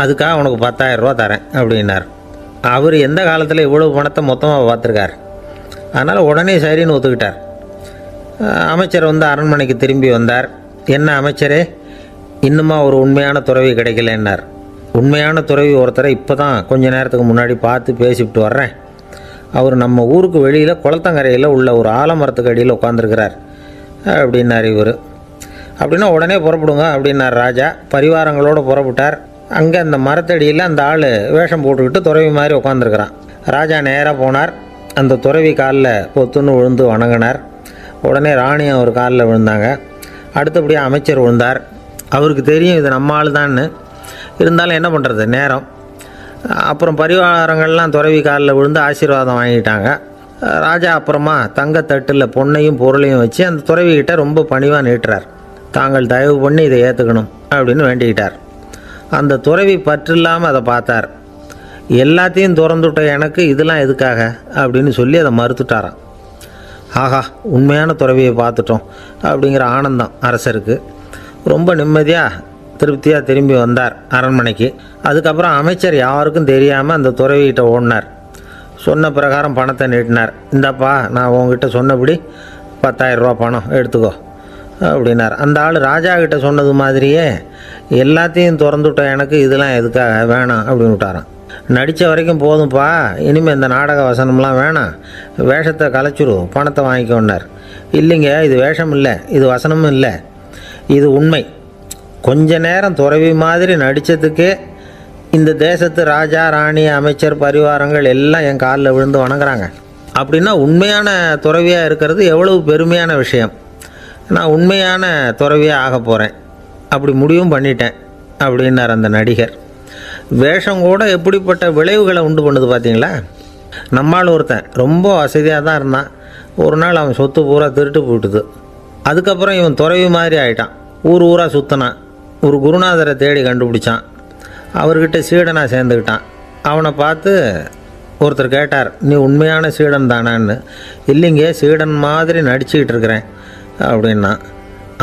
அதுக்காக உனக்கு 10,000 ரூபா தரேன் அப்படின்னார். அவர் எந்த காலத்தில் இவ்வளவு பணத்தை மொத்தமாக பார்த்துருக்கார். அதனால் உடனே சரின்னு ஒத்துக்கிட்டார். அமைச்சர் அரண்மனைக்கு திரும்பி வந்தார். என்ன அமைச்சரே, இன்னுமா ஒரு உண்மையான துறவி கிடைக்கலன்னார். உண்மையான துறவி ஒருத்தரை இப்போ தான் கொஞ்ச நேரத்துக்கு முன்னாடி பார்த்து பேசிவிட்டு வர்றேன். அவர் நம்ம ஊருக்கு வெளியில் குளத்தங்கரையில் உள்ள ஒரு ஆலமரத்துக்கு அடியில் உட்காந்துருக்கிறார் அப்படின்னார் இவர். அப்படின்னா உடனே புறப்படுங்க அப்படின்னார் ராஜா. பரிவாரங்களோடு புறப்பட்டார். அங்கே அந்த மரத்தடியில் அந்த ஆள் வேஷம் போட்டுக்கிட்டு துறவி மாதிரி உட்காந்துருக்கிறான். ராஜா நேராக போனார். அந்த துறவி காலில் பொத்துன்னு விழுந்து வணங்கினார். உடனே ராணியும் அவர் காலில் விழுந்தாங்க. அடுத்தபடியாக அமைச்சர் விழுந்தார். அவருக்கு தெரியும் இது நம்ம ஆள் தான்னு. இருந்தாலும் என்ன பண்ணுறது, நேரம். அப்புறம் பரிவாரங்கள்லாம் துறவி காலில் விழுந்து ஆசீர்வாதம் வாங்கிட்டாங்க. ராஜா அப்புறமா தங்கத்தட்டில் பொன்னையும் பொருளையும் வச்சு அந்த துறவிக்கிட்ட ரொம்ப பணிவாக நீட்டுறார். தாங்கள் தயவு பண்ணி இதை ஏற்றுக்கணும் அப்படின்னு வேண்டிக்கிட்டார். அந்த துறவி பற்றில்லாமல் அதை பார்த்தார். எல்லாத்தையும் திறந்துவிட்ட எனக்கு இதெல்லாம் எதுக்காக அப்படின்னு சொல்லி அதை மறுத்துட்டாராம். ஆஹா, உண்மையான துறவியை பார்த்துட்டோம் அப்படிங்கிற ஆனந்தம் அரசருக்கு. ரொம்ப நிம்மதியாக திருப்தியாக திரும்பி வந்தார் அரண்மனைக்கு. அதுக்கப்புறம் அமைச்சர் யாருக்கும் தெரியாமல் அந்த துறவிகிட்ட ஓடினார். சொன்ன பிரகாரம் பணத்தை நீட்டினார். இந்தாப்பா, நான் உங்ககிட்ட சொன்னபடி 10,000 ரூபா பணம் எடுத்துக்கோ அப்படின்னார். அந்த ஆள் ராஜா கிட்ட சொன்னது மாதிரியே எல்லாத்தையும் திறந்துவிட்ட எனக்கு இதெல்லாம் எதுக்காக வேணாம் அப்படின்னு விட்டாரான். நடித்த வரைக்கும் போதும்ப்பா, இனிமேல் இந்த நாடக வசனம்லாம் வேணாம், வேஷத்தை கலைச்சிரு, பணத்தை வாங்கிக்கோன்னார். இல்லைங்க, இது வேஷம் இல்லை, இது வசனமும் இல்லை, இது உண்மை. கொஞ்ச நேரம் துறவி மாதிரி நடித்ததுக்கே இந்த தேசத்து ராஜா ராணி அமைச்சர் பரிவாரங்கள் எல்லாம் என் காலில் விழுந்து வணங்குறாங்க. அப்படின்னா உண்மையான துறவியாக இருக்கிறது எவ்வளவு பெருமையான விஷயம். நான் உண்மையான துறவியாக ஆக போகிறேன், அப்படி முடிவும் பண்ணிட்டேன் அப்படின்னார் அந்த நடிகர். வேஷம் கூட எப்படிப்பட்ட விளைவுகளை உண்டு பண்ணுது பார்த்தீங்களா. நம்மால் ஒருத்தன் ரொம்ப வசதியாக தான் இருந்தான். ஒரு நாள் அவன் சொத்து பூரா திருட்டு போட்டுது. அதுக்கப்புறம் இவன் துறவி மாதிரி ஆகிட்டான். ஊர் ஊராக சுற்றினான். ஒரு குருநாதரை தேடி கண்டுபிடிச்சான். அவர்கிட்ட சீடனாக சேர்ந்துக்கிட்டான். அவனை பார்த்து ஒருத்தர் கேட்டார், நீ உண்மையான சீடன் தானான்னு. இல்லைங்க, சீடன் மாதிரி நடிச்சுக்கிட்டு இருக்கிறேன் அப்படின்னா.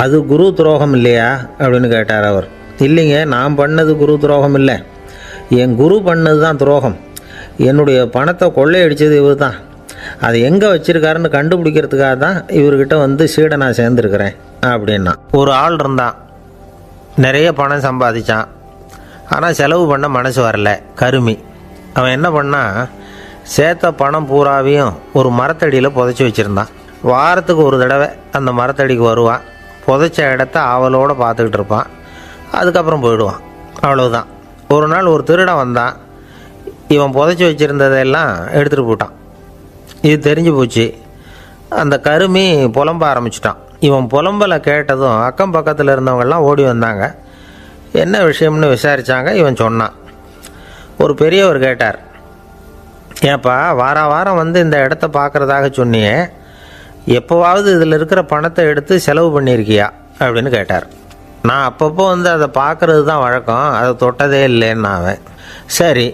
அது குரு துரோகம் இல்லையா அப்படின்னு கேட்டார் அவர். இல்லைங்க, நான் பண்ணது குரு துரோகம் இல்லை, என் குரு பண்ணது தான் துரோகம். என்னுடைய பணத்தை கொள்ளையடித்தது இவர் தான். அதை எங்கே வச்சுருக்காருன்னு கண்டுபிடிக்கிறதுக்காக தான் இவர்கிட்ட வந்து சீடனாக சேர்ந்துருக்கிறேன் அப்படின்னா. ஒரு ஆள் இருந்தான், நிறைய பணம் சம்பாதிச்சான். ஆனால் செலவு பண்ண மனசு வரல, கருமி. அவன் என்ன பண்ணான், சேர்த்த பணம் பூராவையும் ஒரு மரத்தடியில் புதைச்சி வச்சுருந்தான். வாரத்துக்கு ஒரு தடவை அந்த மரத்தடிக்கு வருவான். புதைச்ச இடத்த ஆவலோடு பார்த்துக்கிட்டு இருப்பான். அதுக்கப்புறம் போயிடுவான். அவ்வளவுதான். ஒரு நாள் ஒரு திருடன் வந்தான். இவன் புதைச்சி வச்சுருந்ததெல்லாம் எடுத்துகிட்டு போட்டான். இது தெரிஞ்சு போச்சு. அந்த கருமி புலம்ப ஆரம்பிச்சிட்டான். இவன் புலம்பலை கேட்டதும் அக்கம் பக்கத்தில் இருந்தவங்கெல்லாம் ஓடி வந்தாங்க. என்ன விஷயம்னு விசாரித்தாங்க. இவன் சொன்னான். ஒரு பெரியவர் கேட்டார், ஏப்பா வாரம் வந்து இந்த இடத்த பார்க்குறதாக சொன்னியே, எப்போவாவது இதில் இருக்கிற பணத்தை எடுத்து செலவு பண்ணியிருக்கியா அப்படின்னு கேட்டார். நான் அப்பப்போ வந்து அதை பார்க்குறது தான் வழக்கம், அதை தொட்டதே இல்லைன்னு அவன். சரி,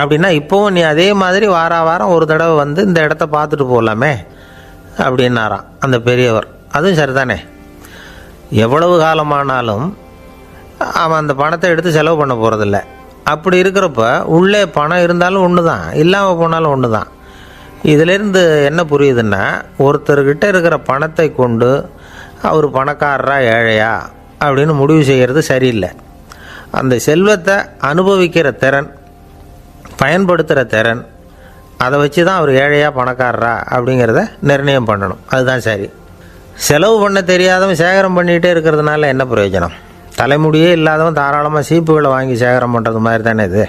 அப்படின்னா இப்போவும் நீ அதே மாதிரி வாரம் ஒரு தடவை வந்து இந்த இடத்த பார்த்துட்டு போகலாமே அப்படின்னாராம் அந்த பெரியவர். அதுவும் சரிதானே, எவ்வளவு காலமானாலும் அவன் அந்த பணத்தை எடுத்து செலவு பண்ண போகிறதில்ல. அப்படி இருக்கிறப்ப உள்ளே பணம் இருந்தாலும் ஒன்று தான், இல்லாமல் போனாலும் ஒன்று தான். இதிலேருந்து என்ன புரியுதுன்னா, ஒருத்தர்கிட்ட இருக்கிற பணத்தை கொண்டு அவர் பணக்காரரா ஏழையா அப்படின்னு முடிவு செய்கிறது சரியில்லை. அந்த செல்வத்தை அனுபவிக்கிற திறன், பயன்படுத்துகிற திறன், அதை வச்சு தான் அவர் ஏழையா பணக்காரரா அப்படிங்கிறத நிர்ணயம் பண்ணணும். அதுதான் சரி. செலவு பண்ண தெரியாதவன் சேகரம் பண்ணிகிட்டே இருக்கிறதுனால என்ன பிரயோஜனம்? தலைமுடியே இல்லாதவன் தாராளமாக சீப்புகளை வாங்கி சேகரம் பண்ணுறது மாதிரி தானே இது.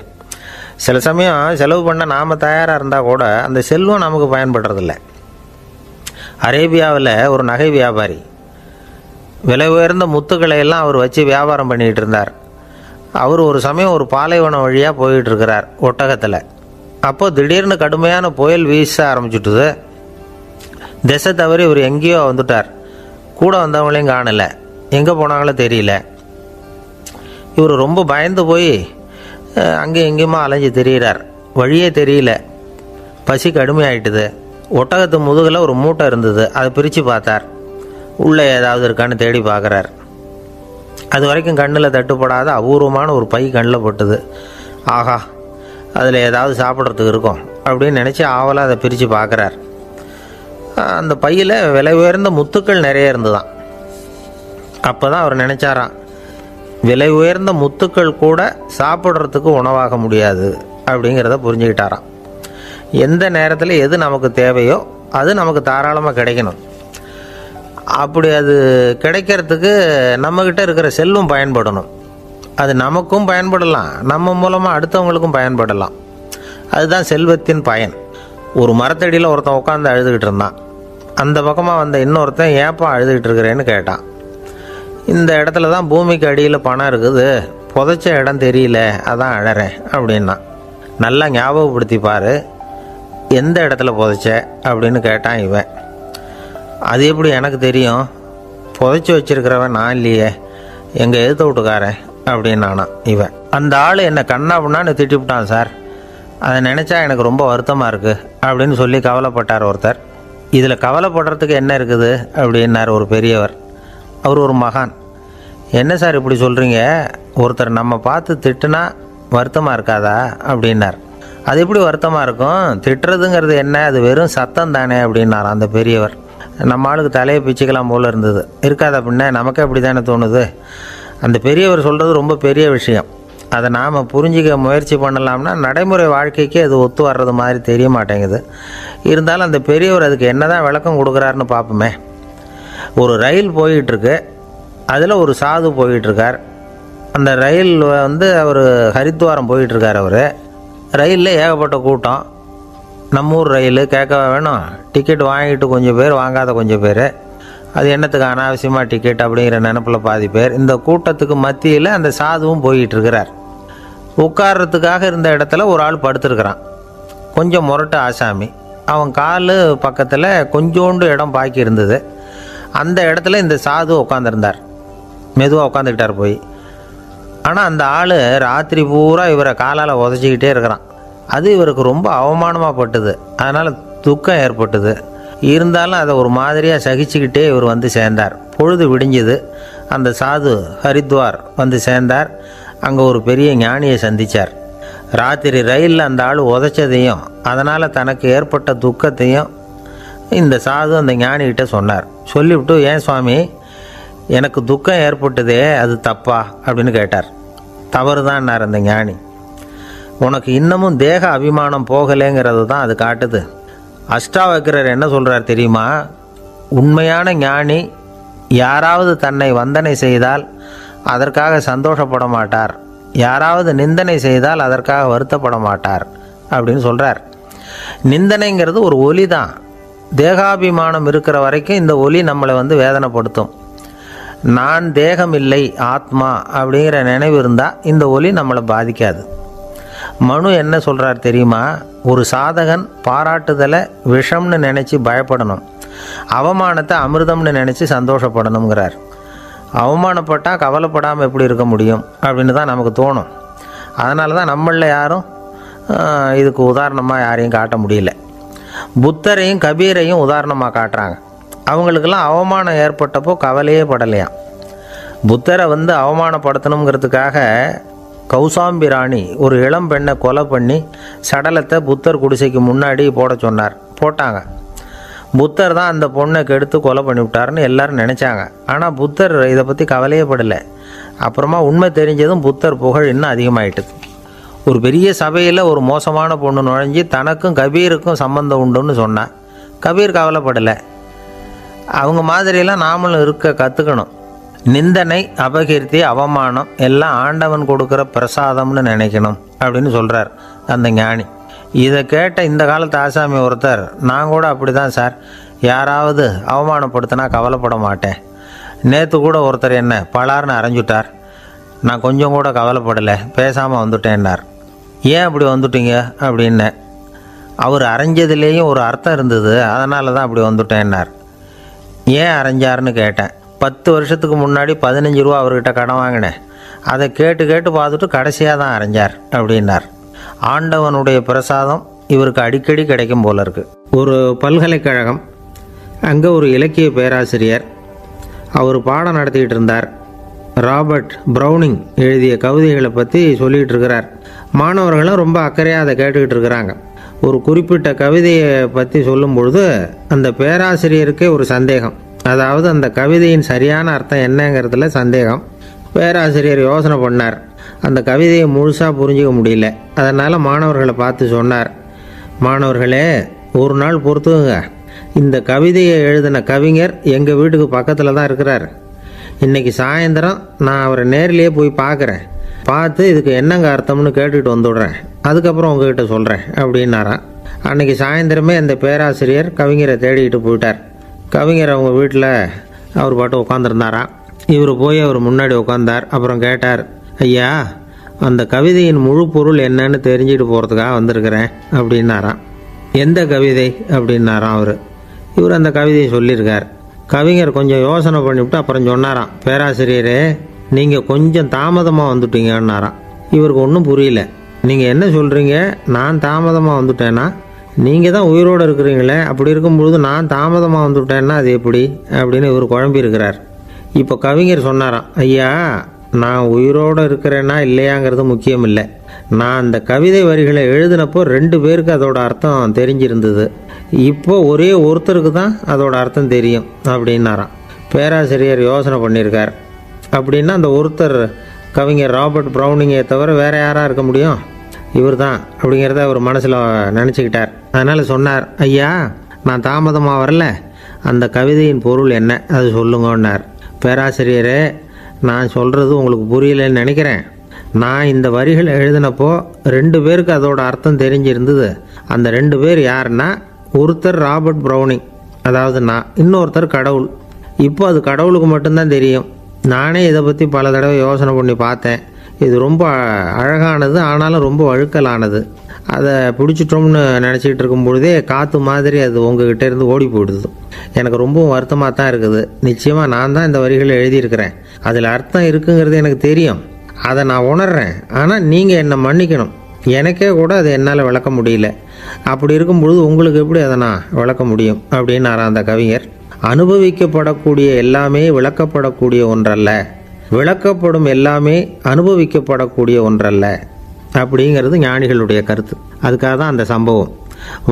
சில சமயம் செலவு பண்ண நாம் தயாராக இருந்தால் கூட அந்த செல்வம் நமக்கு பயன்படுறதில்ல. அரேபியாவில் ஒரு நகை வியாபாரி விலை உயர்ந்த முத்துக்களை எல்லாம் அவர் வச்சு வியாபாரம் பண்ணிகிட்டு இருந்தார். அவர் ஒரு சமயம் ஒரு பாலைவனம் வழியாக போயிட்டு இருக்கிறார் ஒட்டகத்தில். அப்போது திடீர்னு கடுமையான புயல் வீச ஆரம்பிச்சுட்டுது. திசை தவறி இவர் எங்கேயோ வந்துட்டார். கூட வந்தவங்களையும் காணலை, எங்கே போனாங்களோ தெரியல. இவர் ரொம்ப பயந்து போய் அங்கேயும் எங்கேயுமா அலைஞ்சு தெரிகிறார். வழியே தெரியல. பசி கடுமையாயிட்டுது. ஒட்டகத்து முதுகில் ஒரு மூட்டை இருந்தது. அதை பிரித்து பார்த்தார். உள்ளே ஏதாவது இருக்கான்னு தேடி பார்க்குறார். அது வரைக்கும் கண்ணில் தட்டுப்படாத அபூர்வமான ஒரு பை கண்ணில் பட்டுது. ஆஹா, அதில் ஏதாவது சாப்பிட்றதுக்கு இருக்கும் அப்படின்னு நினச்சி ஆவலாக அதை பிரித்து பார்க்குறார். அந்த பையில் விலை உயர்ந்த முத்துக்கள் நிறைய இருந்துதான். அப்போ தான் அவர் நினச்சாராம், விலை உயர்ந்த முத்துக்கள் கூட சாப்பிட்றதுக்கு உணவாக முடியாது அப்படிங்கிறத புரிஞ்சுக்கிட்டாராம். எந்த நேரத்தில் எது நமக்கு தேவையோ அது நமக்கு தாராளமாக கிடைக்கணும். அப்படி அது கிடைக்கிறதுக்கு நம்மக்கிட்ட இருக்கிற செல்வம் பயன்படணும். அது நமக்கும் பயன்படலாம், நம்ம மூலமாக அடுத்தவங்களுக்கும் பயன்படலாம். அதுதான் செல்வத்தின் பயன். ஒரு மரத்தடியில் ஒருத்தன் உட்காந்து அழுதுகிட்டு இருந்தான். அந்த பக்கமாக வந்த இன்னொருத்தன் ஏப்பா அழுதுகிட்டு இருக்கிறேன்னு கேட்டான். இந்த இடத்துல தான் பூமிக்கு அடியில் பணம் இருக்குது, புதைச்ச இடம் தெரியல, அதான் அழறேன் அப்படின்னா. நல்லா ஞாபகப்படுத்தி பாரு, எந்த இடத்துல புதைச்ச அப்படின்னு கேட்டான் இவன். அது எப்படி எனக்கு தெரியும், புதைச்சி வச்சிருக்கிறவன் நான் இல்லையே, எங்கள் எதிர்த்த வீட்டுக்காரன் அப்படின்னானா இவன். அந்த ஆள் என்னை கண்ணாப்புண்ணான்னு திட்டிவிட்டான் சார், அதை நினச்சா எனக்கு ரொம்ப வருத்தமாக இருக்குது அப்படின்னு சொல்லி கவலைப்பட்டார் ஒருத்தர். இதில் கவலைப்படுறதுக்கு என்ன இருக்குது அப்படின்னார் ஒரு பெரியவர். அவர் ஒரு மகான். என்ன சார் இப்படி சொல்கிறீங்க, ஒருத்தர் நம்ம பார்த்து திட்டுனா வருத்தமாக இருக்காதா அப்படின்னார். அது எப்படி வருத்தமாக இருக்கும், திட்டுறதுங்கிறது என்ன, அது வெறும் சத்தம் தானே அப்படின்னார் அந்த பெரியவர். நம்ம ஆளுக்கு தலையை பிச்சுக்கலாம் போல் இருந்தது. இருக்காது அப்படின்னா நமக்கே அப்படி தானே தோணுது. அந்த பெரியவர் சொல்கிறது ரொம்ப பெரிய விஷயம். அதை நாம் புரிஞ்சிக்க முயற்சி பண்ணலாம்னா நடைமுறை வாழ்க்கைக்கு அது ஒத்து வர்றது மாதிரி தெரிய மாட்டேங்குது. இருந்தாலும் அந்த பெரியவர் அதுக்கு என்ன தான் விளக்கம் கொடுக்குறாருன்னு பார்ப்போமே. ஒரு ரயில் போயிட்டுருக்கு, அதில் ஒரு சாது போயிட்டுருக்கார். அந்த ரயில் அவர் ஹரித்வாரம் போயிட்டுருக்கார். அவர் ரயிலில் ஏகப்பட்ட கூட்டம். நம்ம ஊர் ரயில் கேட்க வேணும், டிக்கெட் வாங்கிட்டு கொஞ்சம் பேர், வாங்காத கொஞ்சம் பேர். அது என்னத்துக்கு அனாவசியமாக டிக்கெட் அப்படிங்கிற நினப்பில் பாதி பேர். இந்த கூட்டத்துக்கு மத்தியில் அந்த சாதுவும் போயிட்டுருக்கிறார். உட்கார்றதுக்காக இருந்த இடத்துல ஒரு ஆள் படுத்துருக்கிறான். கொஞ்சம் முரட்டு ஆசாமி. அவன் கால் பக்கத்தில் கொஞ்சோண்டு இடம் பாக்கி இருந்தது. அந்த இடத்துல இந்த சாது உட்காந்துருந்தார். மெதுவாக உட்காந்துக்கிட்டார் போய். ஆனால் அந்த ஆள் ராத்திரி பூரா இவரை காலால் உதச்சிக்கிட்டே இருக்கிறான். அது இவருக்கு ரொம்ப அவமானமாக பட்டுது. அதனால் துக்கம் ஏற்பட்டுது. இருந்தாலும் அதை ஒரு மாதிரியாக சகிச்சுக்கிட்டே இவர் சேர்ந்தார். பொழுது விடிஞ்சது. அந்த சாது ஹரித்வார் சேர்ந்தார். அங்கே ஒரு பெரிய ஞானியை சந்தித்தார். ராத்திரி ரயிலில் அந்த ஆள் உதைச்சதையும் அதனால் தனக்கு ஏற்பட்ட துக்கத்தையும் இந்த சாது அந்த ஞானிகிட்ட சொன்னார். சொல்லிவிட்டு, ஏன் சுவாமி, எனக்கு துக்கம் ஏற்பட்டதே, அது தப்பா அப்படின்னு கேட்டார். தவறு தான்னார் அந்த ஞானி. உனக்கு இன்னமும் தேக அபிமானம் போகலைங்கிறது தான் அது காட்டுது. அஷ்டாவக்ரர் என்ன சொல்கிறார் தெரியுமா? உண்மையான ஞானி யாராவது தன்னை வந்தனை செய்தால் அதற்காக சந்தோஷப்பட மாட்டார், யாராவது நிந்தனை செய்தால் அதற்காக வருத்தப்பட மாட்டார் அப்படின்னு சொல்கிறார். நிந்தனைங்கிறது ஒரு ஒலி தான். தேகாபிமானம் இருக்கிற வரைக்கும் இந்த ஒலி நம்மளை வேதனைப்படுத்தும். நான் தேகம் இல்லை, ஆத்மா அப்படிங்கிற நினைவு இருந்தால் இந்த ஒலி நம்மளை பாதிக்காது. மனு என்ன சொல்கிறார் தெரியுமா? ஒரு சாதகன் பாராட்டுதலை விஷம்னு நினச்சி பயப்படணும், அவமானத்தை அமிர்தம்னு நினச்சி சந்தோஷப்படணுங்கிறார். அவமானப்பட்டால் கவலைப்படாமல் எப்படி இருக்க முடியும் அப்படின்னு தான் நமக்கு தோணும். அதனால தான் நம்மளில் யாரும் இதுக்கு உதாரணமாக யாரையும் காட்ட முடியல. புத்தரையும் கபீரையும் உதாரணமாக காட்டுறாங்க. அவங்களுக்கெல்லாம் அவமானம் ஏற்பட்டப்போ கவலையே படலையாம். புத்தரை அவமானப்படுத்தணுங்கிறதுக்காக கௌசாம்பி ராணி ஒரு இளம் பெண்ணை கொலை பண்ணி சடலத்தை புத்தர் குடிசைக்கு முன்னாடி போட சொன்னார். போட்டாங்க. புத்தர் தான் அந்த பொண்ணை கெடுத்து கொலை பண்ணிவிட்டாருன்னு எல்லாரும் நினச்சாங்க. ஆனால் புத்தர் இதை பற்றி கவலையே படலை. அப்புறமா உண்மை தெரிஞ்சதும் புத்தர் புகழ் இன்னும் அதிகமாயிட்டுது. ஒரு பெரிய சபையில் ஒரு மோசமான பொண்ணு நுழைஞ்சி தனக்கும் கபீருக்கும் சம்பந்தம் உண்டுன்னு சொன்னான். கபீர் கவலைப்படலை. அவங்க மாதிரியெல்லாம் நாமளும் இருக்க கற்றுக்கணும். நிந்தனை, அபகீர்த்தி, அவமானம் எல்லாம் ஆண்டவன் கொடுக்குற பிரசாதம்னு நினைக்கணும் அப்படின்னு சொல்கிறார் அந்த ஞானி. இதை கேட்ட இந்த காலத்து ஆசாமி ஒருத்தர், நான் கூட அப்படி தான் சார், யாராவது அவமானப்படுத்தினா கவலைப்பட மாட்டேன். நேற்று கூட ஒருத்தர் என்ன பலார்னு அரைஞ்சுட்டார், நான் கொஞ்சம் கூட கவலைப்படலை, பேசாமல் வந்துட்டேன்னார். ஏன் அப்படி வந்துட்டீங்க அப்படின்னு. அவர் அரைஞ்சதுலேயும் ஒரு அர்த்தம் இருந்தது, அதனால தான் அப்படி வந்துட்டேன்னார். ஏன் அரைஞ்சாருன்னு கேட்டேன். 10 வருஷத்துக்கு முன்னாடி 15 ரூபா அவர்கிட்ட கடன் வாங்கினேன், அதை கேட்டு கேட்டு பார்த்துட்டு கடைசியாக தான் அரைஞ்சார் அப்படின்னார். ஆண்டவனுடைய பிரசாதம் இவருக்கு அடிக்கடி கிடைக்கும் போல இருக்குது. ஒரு பல்கலைக்கழகம், அங்கே ஒரு இலக்கிய பேராசிரியர், அவர் பாடம் நடத்திக்கிட்டு இருந்தார். ராபர்ட் ப்ரௌனிங் எழுதிய கவிதைகளை பற்றி சொல்லிகிட்டு இருக்கிறார். மாணவர்களும் ரொம்ப அக்கறையாக அதை கேட்டுக்கிட்டு இருக்கிறாங்க. ஒரு குறிப்பிட்ட கவிதையை பற்றி சொல்லும் பொழுது அந்த பேராசிரியருக்கே ஒரு சந்தேகம். அதாவது அந்த கவிதையின் சரியான அர்த்தம் என்னங்கிறதுல சந்தேகம். பேராசிரியர் யோசனை பண்ணார். அந்த கவிதையை முழுசாக புரிஞ்சிக்க முடியல. அதனால் மாணவர்களை பார்த்து சொன்னார், மாணவர்களே, ஒரு நாள் பொறுத்துங்க, இந்த கவிதையை எழுதின கவிஞர் எங்கள் வீட்டுக்கு பக்கத்தில் தான் இருக்கிறார். இன்றைக்கி சாயந்தரம் நான் அவரை நேரிலேயே போய் பார்க்குறேன். பார்த்து இதுக்கு என்னங்க அர்த்தம்னு கேட்டுக்கிட்டு வந்துவிடுறேன். அதுக்கப்புறம் உங்ககிட்ட சொல்கிறேன் அப்படின்னாராம். அன்றைக்கி சாயந்தரமே அந்த பேராசிரியர் கவிஞரை தேடிக்கிட்டு போயிட்டார். கவிஞர் அவங்க வீட்டில் அவர் பாட்டு உட்காந்துருந்தாராம். இவர் போய் அவர் முன்னாடி உட்காந்தார். அப்புறம் கேட்டார், ஐயா, அந்த கவிதையின் முழு பொருள் என்னன்னு தெரிஞ்சுட்டு போகிறதுக்காக வந்திருக்கிறேன் அப்படின்னாராம். எந்த கவிதை அப்படின்னாராம் அவர். இவர் அந்த கவிதையை சொல்லியிருக்கார். கவிஞர் கொஞ்சம் யோசனை பண்ணிவிட்டு அப்புறம் சொன்னாராம், பேராசிரியரே, நீங்கள் கொஞ்சம் தாமதமாக வந்துட்டீங்கன்னாராம். இவருக்கு ஒன்றும் புரியல. நீங்கள் என்ன சொல்கிறீங்க? நான் தாமதமாக வந்துட்டேன்னா? நீங்கள் தான் உயிரோடு இருக்கிறீங்களே, அப்படி இருக்கும்பொழுது நான் தாமதமாக வந்துவிட்டேன்னா அது எப்படி அப்படின்னு இவர் குழம்பி இருக்கிறார். இப்போ கவிஞர் சொன்னாராம், ஐயா, நான் உயிரோடு இருக்கிறேன்னா இல்லையாங்கிறது முக்கியம் இல்லை. நான் அந்த கவிதை வரிகளை எழுதினப்போ 2 பேருக்கு அதோட அர்த்தம் தெரிஞ்சிருந்தது. இப்போ ஒரே ஒருத்தருக்கு தான் அதோட அர்த்தம் தெரியும் அப்படின்னாராம். பேராசிரியர் யோசனை பண்ணியிருக்கார். அப்படின்னா அந்த ஒருத்தர் கவிஞர் ராபர்ட் ப்ரௌனிங்கை தவிர வேறு யாராக இருக்க முடியும்? இவர் தான் அப்படிங்கிறத அவர் மனசில் நினச்சிக்கிட்டார். அதனால் சொன்னார், ஐயா நான் தாமதமாக வரல, அந்த கவிதையின் பொருள் என்ன அது சொல்லுங்கன்னார். பேராசிரியரே, நான் சொல்கிறது உங்களுக்கு புரியலன்னு நினைக்கிறேன். நான் இந்த வரிகள் எழுதினப்போ 2 பேருக்கு அதோட அர்த்தம் தெரிஞ்சிருந்தது. அந்த 2 பேர் யாருன்னா, ஒருத்தர் ராபர்ட் ப்ரௌனிங், அதாவது நான், இன்னொருத்தர் கடவுள். இப்போ அது கடவுளுக்கு மட்டும்தான் தெரியும். நானே இதை பற்றி பல தடவை யோசனை பண்ணி பார்த்தேன். இது ரொம்ப அழகானது, ஆனாலும் ரொம்ப வழுக்கலானது. அதை பிடிச்சிட்டோம்னு நினச்சிக்கிட்டு இருக்கும் பொழுதே காற்று மாதிரி அது உங்ககிட்ட இருந்து ஓடி போயிடுது. எனக்கு ரொம்பவும் வருத்தமாக தான் இருக்குது. நிச்சயமாக நான் தான் இந்த வரிகளை எழுதியிருக்கிறேன். அதில் அர்த்தம் இருக்குங்கிறது எனக்கு தெரியும், அதை நான் உணர்றேன். ஆனால் நீங்கள் என்னை மன்னிக்கணும். எனக்கே கூட அதை என்னால் விளக்க முடியல. அப்படி இருக்கும் பொழுது உங்களுக்கு எப்படி அதை நான் விளக்க முடியும் அப்படின்னாரா அந்த கவிஞர். அனுபவிக்கப்படக்கூடிய எல்லாமே விளக்கப்படக்கூடிய ஒன்றல்ல, விளக்கப்படும் எல்லாமே அனுபவிக்கப்படக்கூடிய ஒன்றல்ல அப்படிங்கிறது ஞானிகளுடைய கருத்து. அதுக்காக தான் அந்த சம்பவம்.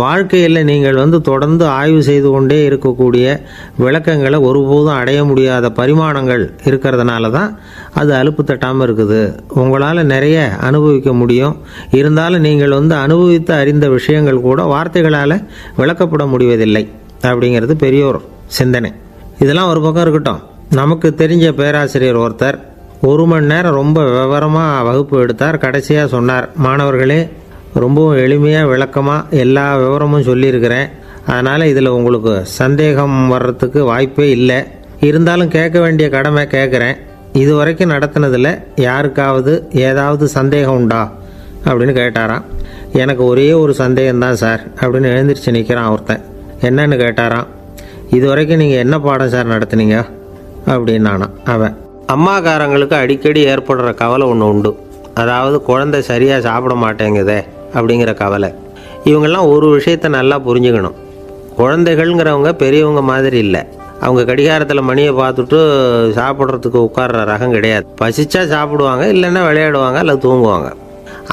வாழ்க்கையில் நீங்கள் தொடர்ந்து ஆய்வு செய்து கொண்டே இருக்கக்கூடிய விளக்கங்களை ஒருபோதும் அடைய முடியாத பரிமாணங்கள் இருக்கிறதுனால தான் அது அலுப்பு தட்டாமல் இருக்குது. உங்களால் நிறைய அனுபவிக்க முடியும், இருந்தாலும் நீங்கள் அனுபவித்து அறிந்த விஷயங்கள் கூட வார்த்தைகளால் விளக்கப்பட முடிவதில்லை அப்படிங்கிறது பெரியோர் சிந்தனை. இதெல்லாம் ஒரு பக்கம் இருக்கட்டும். நமக்கு தெரிஞ்ச பேராசிரியர் ஒருத்தர் 1 மணி நேரம் ரொம்ப விவரமாக வகுப்பு எடுத்தார். கடைசியாக சொன்னார், மாணவர்களே, ரொம்பவும் எளிமையாக விளக்கமாக எல்லா விவரமும் சொல்லியிருக்கிறேன். அதனால் இதில் உங்களுக்கு சந்தேகம் வர்றதுக்கு வாய்ப்பே இல்லை. இருந்தாலும் கேட்க வேண்டிய கடமை கேட்குறேன். இது வரைக்கும் நடத்தினதில் யாருக்காவது ஏதாவது சந்தேகம் உண்டா அப்படின்னு கேட்டாராம். எனக்கு ஒரே ஒரு சந்தேகம்தான் சார் அப்படின்னு எழுந்திரிச்சு நிற்கிறான் ஒருத்தன். என்னன்னு கேட்டாராம். இது வரைக்கும் நீங்கள் என்ன பாடம் சார் நடத்துனீங்க அப்படின்னானா அவன். அம்மாக்காரங்களுக்கு அடிக்கடி ஏற்படுற கவலை ஒன்று உண்டு. அதாவது குழந்தை சரியாக சாப்பிட மாட்டேங்குதே அப்படிங்கிற கவலை. இவங்கெல்லாம் ஒரு விஷயத்தை நல்லா புரிஞ்சுக்கணும். குழந்தைகள்ங்கிறவங்க பெரியவங்க மாதிரி இல்லை. அவங்க கடிகாரத்தில் மணியை பார்த்துட்டு சாப்பிட்றதுக்கு உட்கார்ற ரகம் கிடையாது. பசிச்சா சாப்பிடுவாங்க, இல்லைன்னா விளையாடுவாங்க அல்லது தூங்குவாங்க.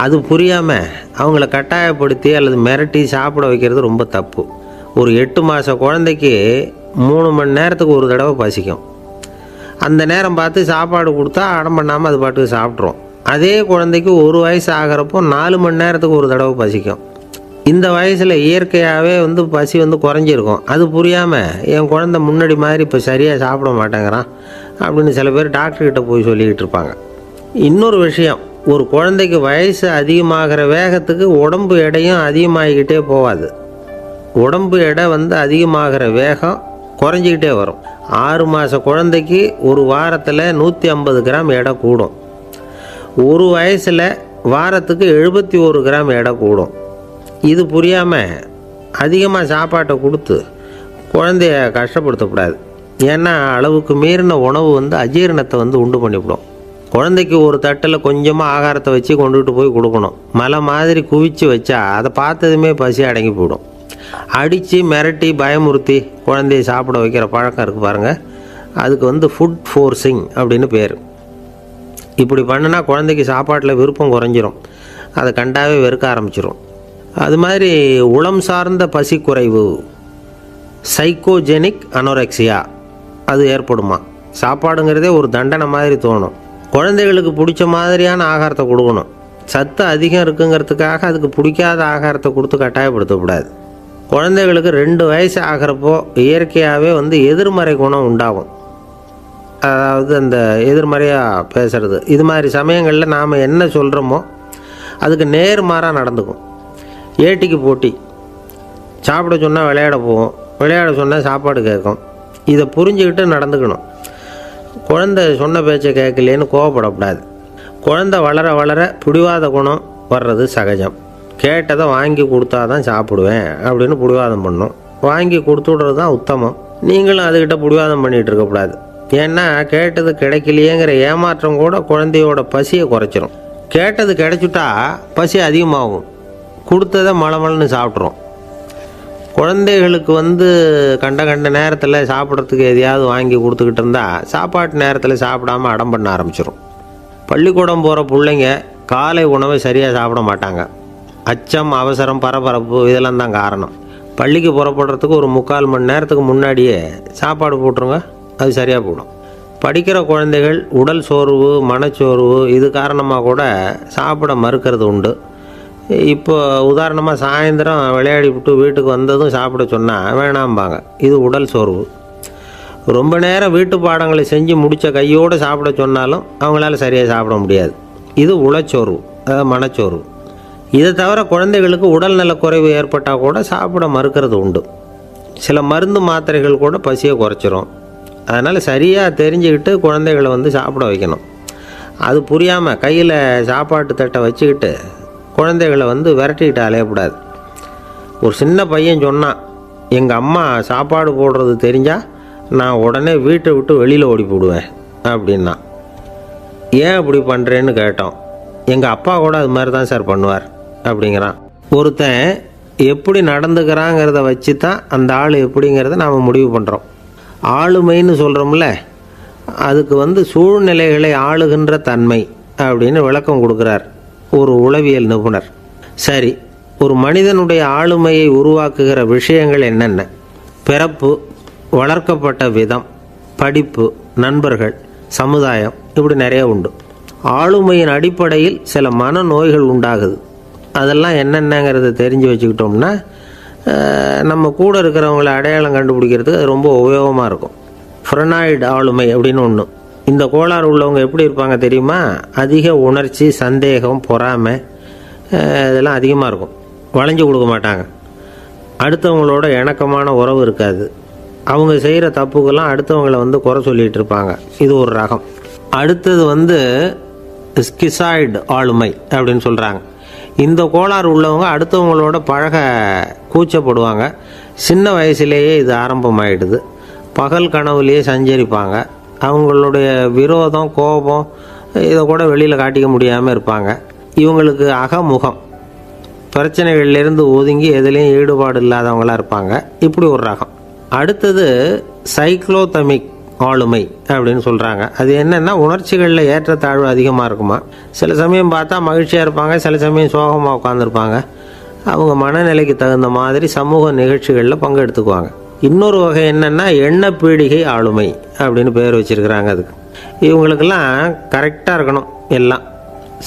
அது புரியாமல் அவங்கள கட்டாயப்படுத்தி அல்லது மிரட்டி சாப்பிட வைக்கிறது ரொம்ப தப்பு. ஒரு 8 மாத குழந்தைக்கு 3 மணி நேரத்துக்கு ஒரு தடவை பசிக்கும். அந்த நேரம் பார்த்து சாப்பாடு கொடுத்தா அடம் பண்ணாமல் அது பாட்டுக்கு சாப்பிட்றோம். அதே குழந்தைக்கு 1 வயசு ஆகிறப்போ 4 மணி நேரத்துக்கு ஒரு தடவை பசிக்கும். இந்த வயசில் இயற்கையாகவே பசி குறைஞ்சிருக்கும். அது புரியாமல் என் குழந்தை முன்னாடி மாதிரி இப்போ சரியாக சாப்பிட மாட்டேங்கிறான் அப்படின்னு சில பேர் டாக்டர்கிட்ட போய் சொல்லிக்கிட்டு இருப்பாங்க. இன்னொரு விஷயம், ஒரு குழந்தைக்கு வயசு அதிகமாகிற வேகத்துக்கு உடம்பு எடையும் அதிகமாகிக்கிட்டே போகாது. உடம்பு எடை அதிகமாகிற வேகம் குறைஞ்சிக்கிட்டே வரும். 6 மாத குழந்தைக்கு ஒரு வாரத்தில் 150 கிராம் எடை கூடும். ஒரு வயசில் வாரத்துக்கு 71 கிராம் எடை கூடும். இது புரியாமல் அதிகமாக சாப்பாட்டை கொடுத்து குழந்தைய கஷ்டப்படுத்தக்கூடாது. ஏன்னா அளவுக்கு மீறின உணவு அஜீரணத்தை உண்டு பண்ணிவிடும். குழந்தைக்கு ஒரு தட்டில் கொஞ்சமாக ஆகாரத்தை வச்சு கொண்டுகிட்டு போய் கொடுக்கணும். மலை மாதிரி குவிச்சு வச்சா அதை பார்த்ததுமே பசி அடங்கி போயிடும். அடித்து மிரட்டி பயமுறுத்தி குழந்தைய சாப்பிட வைக்கிற பழக்கம் இருக்குது பாருங்கள். அதுக்கு ஃபுட் ஃபோர்ஸிங் அப்படின்னு பேர். இப்படி பண்ணினா குழந்தைக்கு சாப்பாட்டில் விருப்பம் குறைஞ்சிரும். அதை கண்டாவே வெறுக்க ஆரம்பிச்சிடும். அது மாதிரி உளம் சார்ந்த பசி குறைவு, சைக்கோஜெனிக் அனோரெக்சியா, அது ஏற்படுமா. சாப்பாடுங்கிறதே ஒரு தண்டனை மாதிரி தோணும். குழந்தைகளுக்கு பிடிச்ச மாதிரியான ஆகாரத்தை கொடுக்கணும். சத்து அதிகம் இருக்குங்கிறதுக்காக அதுக்கு பிடிக்காத ஆகாரத்தை கொடுத்து கட்டாயப்படுத்தக்கூடாது. குழந்தைகளுக்கு 2 வயசு ஆகிறப்போ இயற்கையாகவே எதிர்மறை குணம் உண்டாகும். அதாவது அந்த எதிர்மறையாக பேசுகிறது. இது மாதிரி சமயங்களில் நாம் என்ன சொல்கிறோமோ அதுக்கு நேர்மாறாக நடந்துக்கும். ஏட்டிக்கு போட்டி. சாப்பிட சொன்னால் விளையாட போவோம், விளையாட சொன்னால் சாப்பாடு கேட்கும். இதை புரிஞ்சுக்கிட்டு நடந்துக்கணும். குழந்தை சொன்ன பேச்சை கேட்கலேன்னு கோவப்படக்கூடாது. குழந்தை வளர வளர பிடிவாத குணம் வர்றது சகஜம். கேட்டதை வாங்கி கொடுத்தா தான் சாப்பிடுவேன் அப்படின்னு பிடிவாதம் பண்ணும். வாங்கி கொடுத்து விடுறது தான் உத்தமம். நீங்களும் அதுக்கிட்ட பிடிவாதம் பண்ணிகிட்டு இருக்கக்கூடாது. ஏன்னா கேட்டது கிடைக்கலையேங்கிற ஏமாற்றம் கூட குழந்தையோட பசியை குறைச்சிரும். கேட்டது கிடைச்சிட்டா பசி அதிகமாகும். கொடுத்ததை மலமலன்னு சாப்பிட்றோம். குழந்தைகளுக்கு கண்ட நேரத்தில் சாப்பிட்றதுக்கு எதையாவது வாங்கி கொடுத்துக்கிட்டு இருந்தால் சாப்பாட்டு நேரத்தில் சாப்பிடாமல் அடம் பண்ண ஆரம்பிச்சிடும். பள்ளிக்கூடம் போகிற பிள்ளைங்க காலை உணவை சரியாக சாப்பிட மாட்டாங்க. அச்சம், அவசரம், பரபரப்பு இதெல்லாம் தான் காரணம். பள்ளிக்கு புறப்படுறதுக்கு ஒரு 3/4 மணி நேரத்துக்கு முன்னாடியே சாப்பாடு போட்டுருங்க, அது சரியாக போடும். படிக்கிற குழந்தைகள் உடல் சோர்வு, மனச்சோர்வு இது காரணமாக கூட சாப்பிட மறுக்கிறது உண்டு. இப்போ உதாரணமாக சாயந்தரம் விளையாடி விட்டு வீட்டுக்கு வந்ததும் சாப்பிட சொன்னால் வேணாம்பாங்க. இது உடல் சோர்வு. ரொம்ப நேரம் வீட்டு பாடங்களை செஞ்சு முடித்த கையோடு சாப்பிட சொன்னாலும் அவங்களால சரியாக சாப்பிட முடியாது. இது உளச்சோர்வு, அதாவது மனச்சோர்வு. இதை தவிர குழந்தைகளுக்கு உடல்நல குறைவு ஏற்பட்டால் கூட சாப்பிட மறுக்கிறது உண்டு. சில மருந்து மாத்திரைகள் கூட பசியை குறைச்சிரும். அதனால் சரியாக தெரிஞ்சுக்கிட்டு குழந்தைகளை சாப்பிட வைக்கணும். அது புரியாமல் கையில் சாப்பாட்டு தட்டை வச்சுக்கிட்டு குழந்தைகளை விரட்டிக்கிட்டு அலையக்கூடாது. ஒரு சின்ன பையன் சொன்னான், எங்கள் அம்மா சாப்பாடு போடுறது தெரிஞ்சால் நான் உடனே வீட்டை விட்டு வெளியில் ஓடி போடுவேன் அப்படின்னா. ஏன் அப்படி பண்ணுறேன்னு கேட்டோம். எங்கள் அப்பா கூட அது மாதிரி தான் சார் பண்ணுவார் அப்படிங்கிறான். ஒருத்தன் எப்படி நடந்துக்கிறாங்கிறத வச்சு தான் அந்த ஆள் எப்படிங்கிறத நாம் முடிவு பண்ணுறோம். ஆளுமைன்னு சொல்கிறோம்ல, அதுக்கு சூழ்நிலைகளை ஆளுகின்ற தன்மை அப்படின்னு விளக்கம் கொடுக்குறார் ஒரு உளவியல் நிபுணர். சரி, ஒரு மனிதனுடைய ஆளுமையை உருவாக்குகிற விஷயங்கள் என்னென்ன? பிறப்பு, வளர்க்கப்பட்ட விதம், படிப்பு, நண்பர்கள், சமுதாயம், இப்படி நிறைய உண்டு. ஆளுமையின் அடிப்படையில் சில மனநோய்கள் உண்டாகுது. அதெல்லாம் என்னென்னங்கிறத தெரிஞ்சு வச்சுக்கிட்டோம்னா நம்ம கூட இருக்கிறவங்கள அடையாளம் கண்டுபிடிக்கிறதுக்கு அது ரொம்ப உபயோகமாக இருக்கும். ஃப்ரெனாய்டு ஆளுமை அப்படின்னு ஒன்று. இந்த கோளாறு உள்ளவங்க எப்படி இருப்பாங்க தெரியுமா? அதிக உணர்ச்சி, சந்தேகம், பொறாமை இதெல்லாம் அதிகமாக இருக்கும். வளைஞ்சு கொடுக்க மாட்டாங்க. அடுத்தவங்களோட இணக்கமான உறவு இருக்காது. அவங்க செய்கிற தப்புக்கெல்லாம் அடுத்தவங்களை குறை சொல்லிகிட்டு இருப்பாங்க. இது ஒரு ரகம். அடுத்தது ஸ்கிசாய்டு ஆளுமை அப்படின்னு சொல்கிறாங்க. இந்த கோளாறு உள்ளவங்க அடுத்தவங்களோட பழக கூச்சப்படுவாங்க. சின்ன வயசுலேயே இது ஆரம்பமாயிடுது. பகல் கனவுலேயே சஞ்சரிப்பாங்க. அவங்களுடைய விரோதம், கோபம் இதை கூட வெளியில் காட்டிக்க முடியாமல் இருப்பாங்க. இவங்களுக்கு அகமுகம், பிரச்சனைகள்லேருந்து ஒதுங்கி எதுலேயும் ஈடுபாடு இல்லாதவங்களாக இருப்பாங்க. இப்படி ஒரு ரகம். அடுத்தது சைக்ளோதமிக் ஆளுமை அப்படின்னு சொல்கிறாங்க. அது என்னென்னா, உணர்ச்சிகளில் ஏற்றத்தாழ்வு அதிகமாக இருக்குமா. சில சமயம் பார்த்தா மகிழ்ச்சியாக இருப்பாங்க, சில சமயம் சோகமாக உட்காந்துருப்பாங்க. அவங்க மனநிலைக்கு தகுந்த மாதிரி சமூக நிகழ்ச்சிகளில் பங்கெடுத்துக்குவாங்க. இன்னொரு வகை என்னென்னா எண்ணப்பீடிகை ஆளுமை அப்படின்னு பேர் வச்சுருக்கிறாங்க. அதுக்கு இவங்களுக்கெல்லாம் கரெக்டாக இருக்கணும். எல்லாம்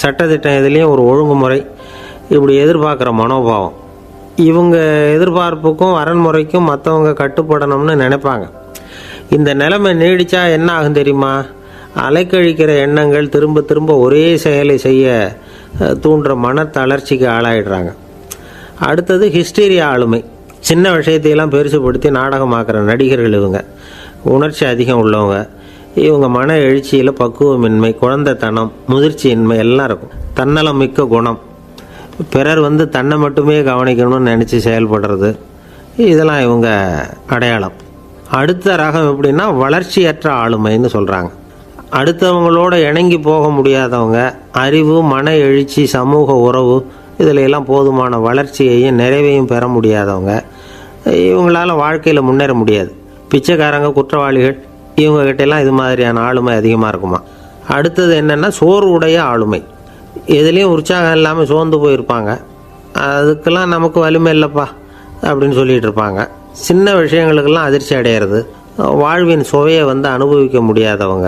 சட்டத்திட்டம், எதுலேயும் ஒரு ஒழுங்குமுறை, இப்படி எதிர்பார்க்குற மனோபாவம். இவங்க எதிர்பார்ப்புக்கும் வரன்முறைக்கும் மற்றவங்க கட்டுப்படணும்னு நினைப்பாங்க. இந்த நிலைமை நீடித்தா என்ன ஆகும் தெரியுமா? அலைக்கழிக்கிற எண்ணங்கள் திரும்ப திரும்ப ஒரே செயலை செய்ய தூண்டுற மன தளர்ச்சிக்கு ஆளாயிடுறாங்க. அடுத்தது ஹிஸ்டீரியா ஆளுமை. சின்ன விஷயத்தையெல்லாம் பெருசுப்படுத்தி நாடகமாக்குற நடிகர்கள் இவங்க. உணர்ச்சி அதிகம் உள்ளவங்க. இவங்க மன எழுச்சியில் பக்குவமின்மை, குழந்தைத்தனம், முதிர்ச்சியின்மை எல்லாம் இருக்கும். தன்னலம் மிக்க குணம். பிறர் தன்னை மட்டுமே கவனிக்கணும்னு நினச்சி செயல்படுறது, இதெல்லாம் இவங்க அடையாளம். அடுத்த ரகம் எப்படின்னா வளர்ச்சியற்ற ஆளுமைன்னு சொல்கிறாங்க. அடுத்தவங்களோட இணங்கி போக முடியாதவங்க. அறிவு, மன எழுச்சி, சமூக உறவு இதில் எல்லாம் போதுமான வளர்ச்சியையும் நிறைவையும் பெற முடியாதவங்க. இவங்களால் வாழ்க்கையில் முன்னேற முடியாது. பிச்சைக்காரங்க, குற்றவாளிகள், இவங்ககிட்டெல்லாம் இது மாதிரியான ஆளுமை அதிகமாக இருக்குமா. அடுத்தது என்னென்னா சோர்வுடைய ஆளுமை. எதுலேயும் உற்சாகம் இல்லாமல் சோர்ந்து போயிருப்பாங்க. அதுக்கெல்லாம் நமக்கு வலிமை இல்லைப்பா அப்படின்னு சொல்லிகிட்டு இருப்பாங்க. சின்ன விஷயங்களுக்கெல்லாம் அதிர்ச்சி அடையிறது. வாழ்வின் சுவையை அனுபவிக்க முடியாதவங்க.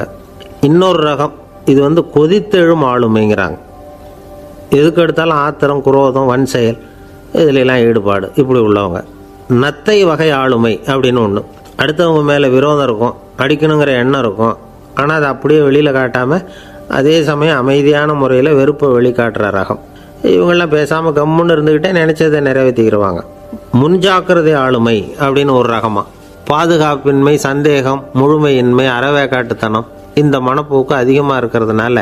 இன்னொரு ரகம் இது கொதித்தெழும் ஆளுமைங்கிறாங்க. எதுக்கு எடுத்தாலும் ஆத்திரம், குரோதம், வன் செயல் இதிலெல்லாம் ஈடுபாடு, இப்படி உள்ளவங்க. நத்தை வகை ஆளுமை அப்படின்னு ஒன்று. அடுத்தவங்க மேலே விரோதம் இருக்கும், அடிக்கணுங்கிற எண்ணம் இருக்கும். ஆனால் அதை அப்படியே வெளியில் காட்டாமல் அதே சமயம் அமைதியான முறையில் வெறுப்பை வெளிக்காட்டுற ரகம். இவங்கெல்லாம் பேசாமல் கம்முன்னு இருந்துக்கிட்டே நினச்சதை நிறைவேற்றிக்கிறவாங்க. முன்ஜாக்கிரதை ஆளுமை அப்படின்னு ஒரு ரகமாக. பாதுகாப்பின்மை, சந்தேகம், முழுமையின்மை, அறவேக்காட்டுத்தனம் இந்த மனப்போக்கு அதிகமாக இருக்கிறதுனால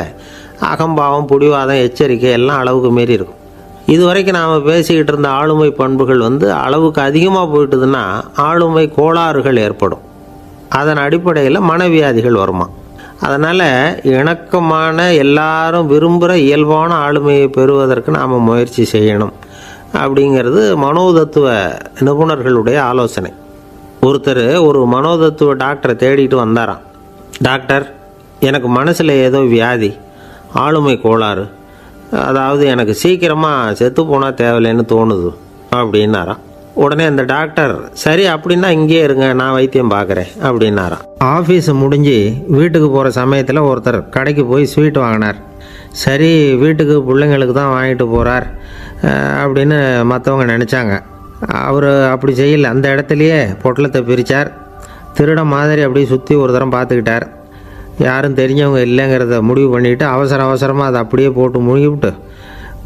அகம்பாவம், புடிவாதம், எச்சரிக்கை எல்லாம் அளவுக்கு மீறி இருக்கும். இதுவரைக்கும் நாம் பேசிக்கிட்டு இருந்த ஆளுமை பண்புகள் அளவுக்கு அதிகமாக போயிட்டுதுன்னா ஆளுமை கோளாறுகள் ஏற்படும். அதன் அடிப்படையில் மனவியாதிகள் வருமா. அதனால் இணக்கமான, எல்லாரும் விரும்புகிற இயல்பான ஆளுமையை பெறுவதற்கு நாம் முயற்சி செய்யணும் அப்படிங்கிறது மனோதத்துவ நிபுணர்களுடைய ஆலோசனை. ஒருத்தர் ஒரு மனோதத்துவ டாக்டரை தேடிட்டு வந்தாராம். டாக்டர், எனக்கு மனசில் ஏதோ வியாதி, ஆளுமை கோளாறு, அதாவது எனக்கு சீக்கிரமாக செத்து போனால் தேவையில்லைன்னு தோணுது அப்படின்னாராம். உடனே அந்த டாக்டர், சரி அப்படின்னா இங்கேயே இருங்க, நான் வைத்தியம் பார்க்குறேன் அப்படின்னாராம். ஆஃபீஸ் முடிஞ்சு வீட்டுக்கு போகிற சமயத்தில் ஒருத்தர் கடைக்கு போய் ஸ்வீட் வாங்கினார். சரி, வீட்டுக்கு பிள்ளைங்களுக்கு தான் வாங்கிட்டு போகிறார் அப்படின்னு மற்றவங்க நினச்சாங்க. அவர் அப்படி செய்யலை. அந்த இடத்துலையே பொட்டலத்தை பிரித்தார். திருட மாதிரி அப்படியே சுற்றி ஒரு தரம் பார்த்துக்கிட்டார். யாரும் தெரிஞ்சவங்க இல்லைங்கிறத முடிவு பண்ணிவிட்டு அவசரமாக அதை அப்படியே போட்டு முழுகிவிட்டு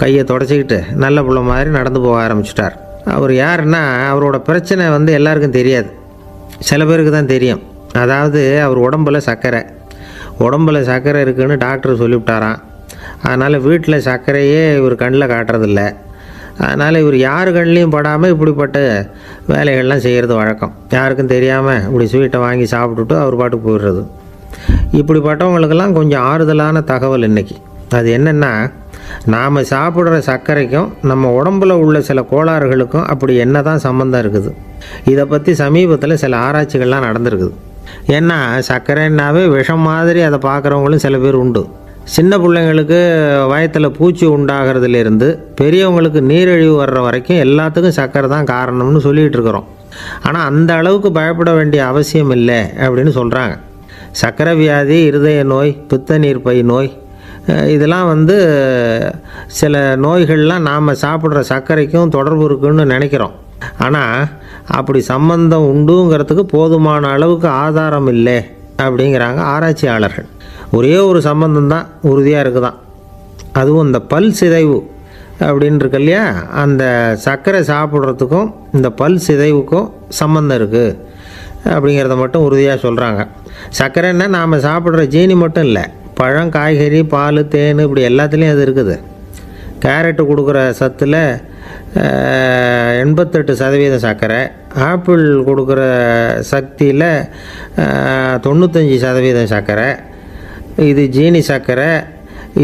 கையை தொடச்சிக்கிட்டு நல்ல பிள்ளை மாதிரி நடந்து போக ஆரம்பிச்சிட்டார். அவர் யாருன்னா, அவரோட பிரச்சனை எல்லாருக்கும் தெரியாது, சில பேருக்கு தான் தெரியும். அதாவது அவர் உடம்பில் சர்க்கரை இருக்குதுன்னு டாக்டர் சொல்லிவிட்டாராம். அதனால் வீட்டில் சர்க்கரையே இவர் கண்ணில் காட்டுறதில்ல. அதனால் இவர் யார் கண்ணிலையும் படாமல் இப்படிப்பட்ட வேலைகள்லாம் செய்கிறது வழக்கம். யாருக்கும் தெரியாமல் இப்படி ஸ்வீட்டை வாங்கி சாப்பிட்டுட்டு அவர் பாட்டுக்கு போயிடுறது. இப்படிப்பட்டவங்களுக்கெல்லாம் கொஞ்சம் ஆறுதலான தகவல் இன்றைக்கி. அது என்னென்னா, நாம் சாப்பிட்ற சர்க்கரைக்கும் நம்ம உடம்பில் உள்ள சில கோளாறுகளுக்கும் அப்படி என்ன தான் சம்மந்தம் இருக்குது. இதை பற்றி சமீபத்தில் சில ஆராய்ச்சிகள்லாம் நடந்திருக்குது. ஏன்னா சர்க்கரைன்னாவே விஷம் மாதிரி அதை பார்க்குறவங்களும் சில பேர் உண்டு. சின்ன பிள்ளைங்களுக்கு வயத்தில் பூச்சி உண்டாகிறதுலேருந்து பெரியவங்களுக்கு நீரிழிவு வர்ற வரைக்கும் எல்லாத்துக்கும் சர்க்கரை தான் காரணம்னு சொல்லிகிட்டு இருக்கிறோம். ஆனால் அந்த அளவுக்கு பயப்பட வேண்டிய அவசியம் இல்லை அப்படின்னு சொல்கிறாங்க. சர்க்கரை வியாதி, இருதய நோய், பித்த நீர்ப்பை நோய், இதெல்லாம் சில நோய்கள்லாம் நாம் சாப்பிட்ற சர்க்கரைக்கும் தொடர்பு இருக்குன்னு நினைக்கிறோம். ஆனால் அப்படி சம்பந்தம் உண்டுங்கிறதுக்கு போதுமான அளவுக்கு ஆதாரம் இல்லை அப்படிங்கிறாங்க ஆராய்ச்சியாளர்கள். ஒரே ஒரு சம்பந்தம் தான் உறுதியாக இருக்குதான். அதுவும் இந்த பல் சிதைவு அப்படின்னு இருக்கு இல்லையா, அந்த சர்க்கரை சாப்பிட்றதுக்கும் இந்த பல் சிதைவுக்கும் சம்பந்தம் இருக்குது அப்படிங்கிறத மட்டும் உறுதியாக சொல்கிறாங்க. சர்க்கரைன்னா நாம் சாப்பிட்ற ஜீனி மட்டும் இல்லை, பழம், காய்கறி, பால், தேன், இப்படி எல்லாத்துலேயும் அது இருக்குது. கேரட்டு கொடுக்குற சத்தில் 88% சர்க்கரை, ஆப்பிள் கொடுக்குற சக்தியில் 95% சர்க்கரை. இது ஜீனி சர்க்கரை,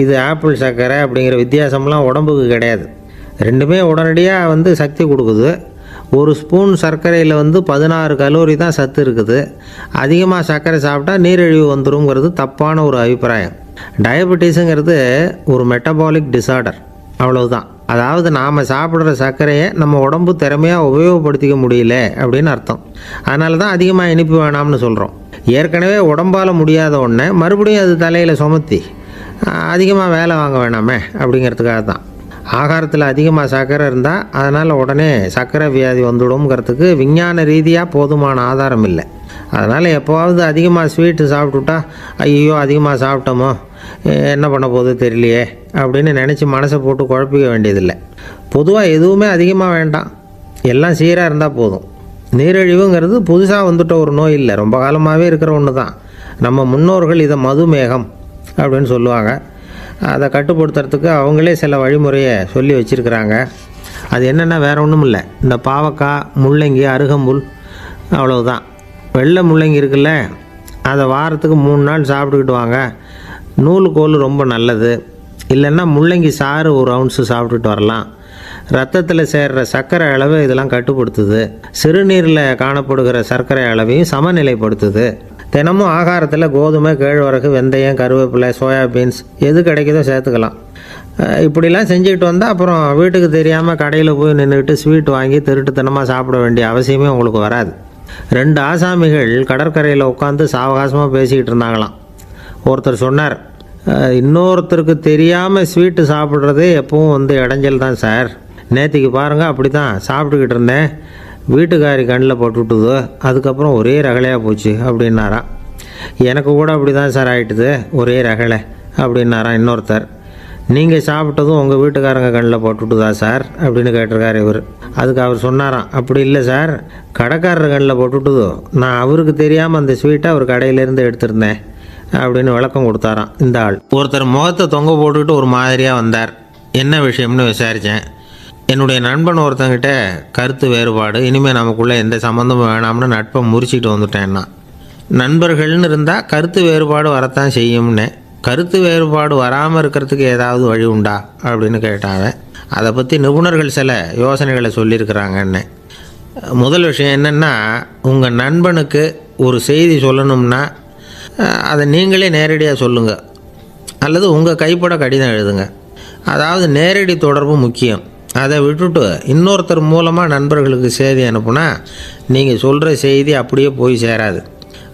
இது ஆப்பிள் சர்க்கரை அப்படிங்கிற வித்தியாசம்லாம் உடம்புக்கு கிடையாது. ரெண்டுமே உடனடியாக சக்தி கொடுக்குது. ஒரு ஸ்பூன் சர்க்கரையில் 16 கலோரி தான் சத்து இருக்குது. அதிகமாக சர்க்கரை சாப்பிட்டா நீரிழிவு வந்துருங்கிறது தப்பான ஒரு அபிப்பிராயம். டயபெட்டிஸுங்கிறது ஒரு மெட்டபாலிக் டிசார்டர், அவ்வளவுதான். அதாவது நாம் சாப்பிட்ற சர்க்கரையை நம்ம உடம்பு திறமையாக உபயோகப்படுத்திக்க முடியல அப்படின்னு அர்த்தம். அதனால தான் அதிகமாக இனிப்பு வேணாம்னு சொல்கிறோம். ஏற்கனவே உடம்பால் முடியாத ஒன்றை மறுபடியும் அது தலையில் சுமத்தி அதிகமாக வேலை வாங்க வேணாமே அப்படிங்கிறதுக்காக தான். ஆகாரத்தில் அதிகமாக சர்க்கரை இருந்தால் அதனால் உடனே சர்க்கரை வியாதி வந்துடும்ங்கிறதுக்கு விஞ்ஞான ரீதியாக போதுமான ஆதாரம் இல்லை. அதனால் எப்போவாவது அதிகமாக ஸ்வீட்டு சாப்பிட்டுட்டா, ஐயோ அதிகமாக சாப்பிட்டோமோ, என்ன பண்ண போகுது தெரியலையே அப்படின்னு நினச்சி மனசை போட்டு குழப்பிக்க வேண்டியதில்லை. பொதுவாக எதுவுமே அதிகமாக வேண்டாம், எல்லாம் சீராக இருந்தால் போதும். நீரிழிவுங்கிறது புதுசாக வந்துட்ட ஒரு நோய் இல்லை, ரொம்ப காலமாகவே இருக்கிற ஒன்று தான். நம்ம முன்னோர்கள் இதை மதுமேகம் அப்படின்னு சொல்லுவாங்க. அதை கட்டுப்படுத்துறதுக்கு அவங்களே சில வழிமுறையை சொல்லி வச்சுருக்கிறாங்க. அது என்னென்னா வேறு ஒன்றும் இல்லை, இந்த பாவக்காய், முள்ளங்கி, அருகம்புல், அவ்வளவுதான். வெள்ளை முள்ளங்கி இருக்குல்ல, அதை வாரத்துக்கு 3 நாள் சாப்பிட்டுக்கிட்டு வாங்க. நூலுக்கோல் ரொம்ப நல்லது. இல்லைன்னா முள்ளங்கி சாறு 1 ounce சாப்பிட்டுட்டு வரலாம். ரத்தத்தில் சேர்கிற சர்க்கரை அளவை இதெல்லாம் கட்டுப்படுத்துது. சிறுநீரில் காணப்படுகிற சர்க்கரை அளவையும் சமநிலைப்படுத்துது. தினமும் ஆகாரத்தில் கோதுமை, கேழ்வரகு, வெந்தயம், கருவேப்பிலை, சோயாபீன்ஸ் எது கிடைக்குதோ சேர்த்துக்கலாம். இப்படிலாம் செஞ்சுக்கிட்டு வந்தால் அப்புறம் வீட்டுக்கு தெரியாமல் கடையில் போய் நின்றுக்கிட்டு ஸ்வீட் வாங்கி திருட்டுத்தனமாக சாப்பிட வேண்டிய அவசியமே உங்களுக்கு வராது. 2 ஆசாமிகள் கடற்கரையில் உட்காந்து சாவகாசமாக பேசிக்கிட்டு இருந்தாங்களாம். ஒருத்தர் சொன்னார், இன்னொருத்தருக்கு தெரியாமல் ஸ்வீட்டு சாப்பிட்றதே எப்பவும் இடைஞ்சல் தான் சார். நேற்றுக்கு பாருங்கள், அப்படி தான் சாப்பிட்டுக்கிட்டு இருந்தேன், வீட்டுக்காரி கண்ணில் போட்டுவிட்டுது, அதுக்கப்புறம் ஒரே ரகலையாக போச்சு அப்படின்னாராம். எனக்கு கூட அப்படி தான் சார் ஆகிட்டுது, ஒரே ரகலை அப்படின்னாராம் இன்னொருத்தர். நீங்கள் சாப்பிட்டதும் உங்கள் வீட்டுக்காரங்க கண்ணில் போட்டுவிட்டுதா சார் அப்படின்னு கேட்டிருக்காரு இவர். அதுக்கு அவர் சொன்னாராம், அப்படி இல்லை சார், கடைக்காரர் கண்ணில் போட்டுவிட்டுதோ, நான் அவருக்கு தெரியாமல் அந்த ஸ்வீட்டை அவர் கடையிலேருந்து எடுத்திருந்தேன் அப்படின்னு விளக்கம் கொடுத்தாராம் இந்த ஆள். ஒருத்தர் முகத்தை தொங்க போட்டுக்கிட்டு ஒரு மாதிரியாக வந்தார். என்ன விஷயம்னு விசாரித்தேன். என்னுடைய நண்பன் ஒருத்தங்கிட்ட கருத்து வேறுபாடு, இனிமேல் நமக்குள்ளே எந்த சம்மந்தமும் வேணாம்னு நட்பை முறிச்சிட்டு வந்துட்டேன்னா. நண்பர்கள்னு இருந்தால் கருத்து வேறுபாடு வரத்தான் செய்யும்னு. கருத்து வேறுபாடு வராமல் இருக்கிறதுக்கு ஏதாவது வழி உண்டா அப்படின்னு கேட்டாங்க. அதை பற்றி நிபுணர்கள் சில யோசனைகளை சொல்லியிருக்கிறாங்கன்னு. முதல் விஷயம் என்னென்னா, உங்கள் நண்பனுக்கு ஒரு செய்தி சொல்லணும்னா அதை நீங்களே நேரடியாக சொல்லுங்கள், அல்லது உங்கள் கைப்பட கடிதம் எழுதுங்க. அதாவது நேரடி தொடர்பு முக்கியம். அதை விட்டுட்டு இன்னொருத்தர் மூலமாக நண்பர்களுக்கு செய்தி அனுப்புனா நீங்கள் சொல்கிற செய்தி அப்படியே போய் சேராது,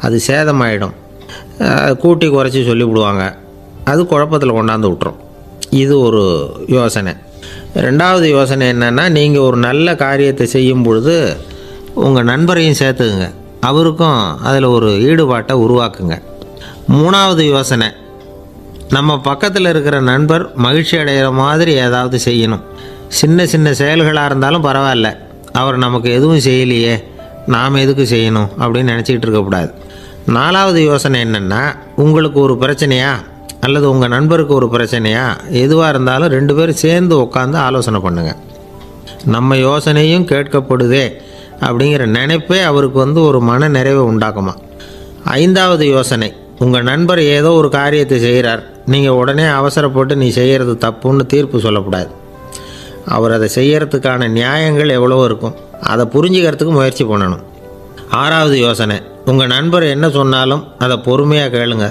அது சேதமாயிடும். கூட்டி குறைச்சி சொல்லிவிடுவாங்க, அது குழப்பத்தில் கொண்டாந்து விட்டுரும். இது ஒரு யோசனை. ரெண்டாவது யோசனை என்னென்னா, நீங்கள் ஒரு நல்ல காரியத்தை செய்யும் பொழுது உங்கள் நண்பரையும் சேர்த்துக்குங்க, அவருக்கும் அதில் ஒரு ஈடுபாட்டை உருவாக்குங்க. மூணாவது யோசனை, நம்ம பக்கத்தில் இருக்கிற நண்பர் மகிழ்ச்சி அடைகிற மாதிரி ஏதாவது செய்யணும். சின்ன சின்ன செயல்களாக இருந்தாலும் பரவாயில்ல, அவர் நமக்கு எதுவும் செய்யலையே, நாம் எதுக்கு செய்யணும் அப்படின்னு நினச்சிக்கிட்டு இருக்கக்கூடாது. நாலாவது யோசனை என்னென்னா, உங்களுக்கு ஒரு பிரச்சனையா அல்லது உங்கள் நண்பருக்கு ஒரு பிரச்சனையா, எதுவாக இருந்தாலும் 2 பேரும் சேர்ந்து உட்காந்து ஆலோசனை பண்ணுங்கள். நம்ம யோசனையும் கேட்கப்படுதே அப்படிங்கிற நினைப்பே அவருக்கு ஒரு மன நிறைவை உண்டாக்குமா. 5வது யோசனை, உங்கள் நண்பர் ஏதோ ஒரு காரியத்தை செய்கிறார், நீங்கள் உடனே அவசரப்பட்டு நீ செய்கிறது தப்புன்னு தீர்ப்பு சொல்லக்கூடாது. அவர் அதை செய்யறதுக்கான நியாயங்கள் எவ்வளோ இருக்கும், அதை புரிஞ்சுக்கிறதுக்கு முயற்சி பண்ணணும். 6வது யோசனை, உங்கள் நண்பர் என்ன சொன்னாலும் அதை பொறுமையாக கேளுங்க.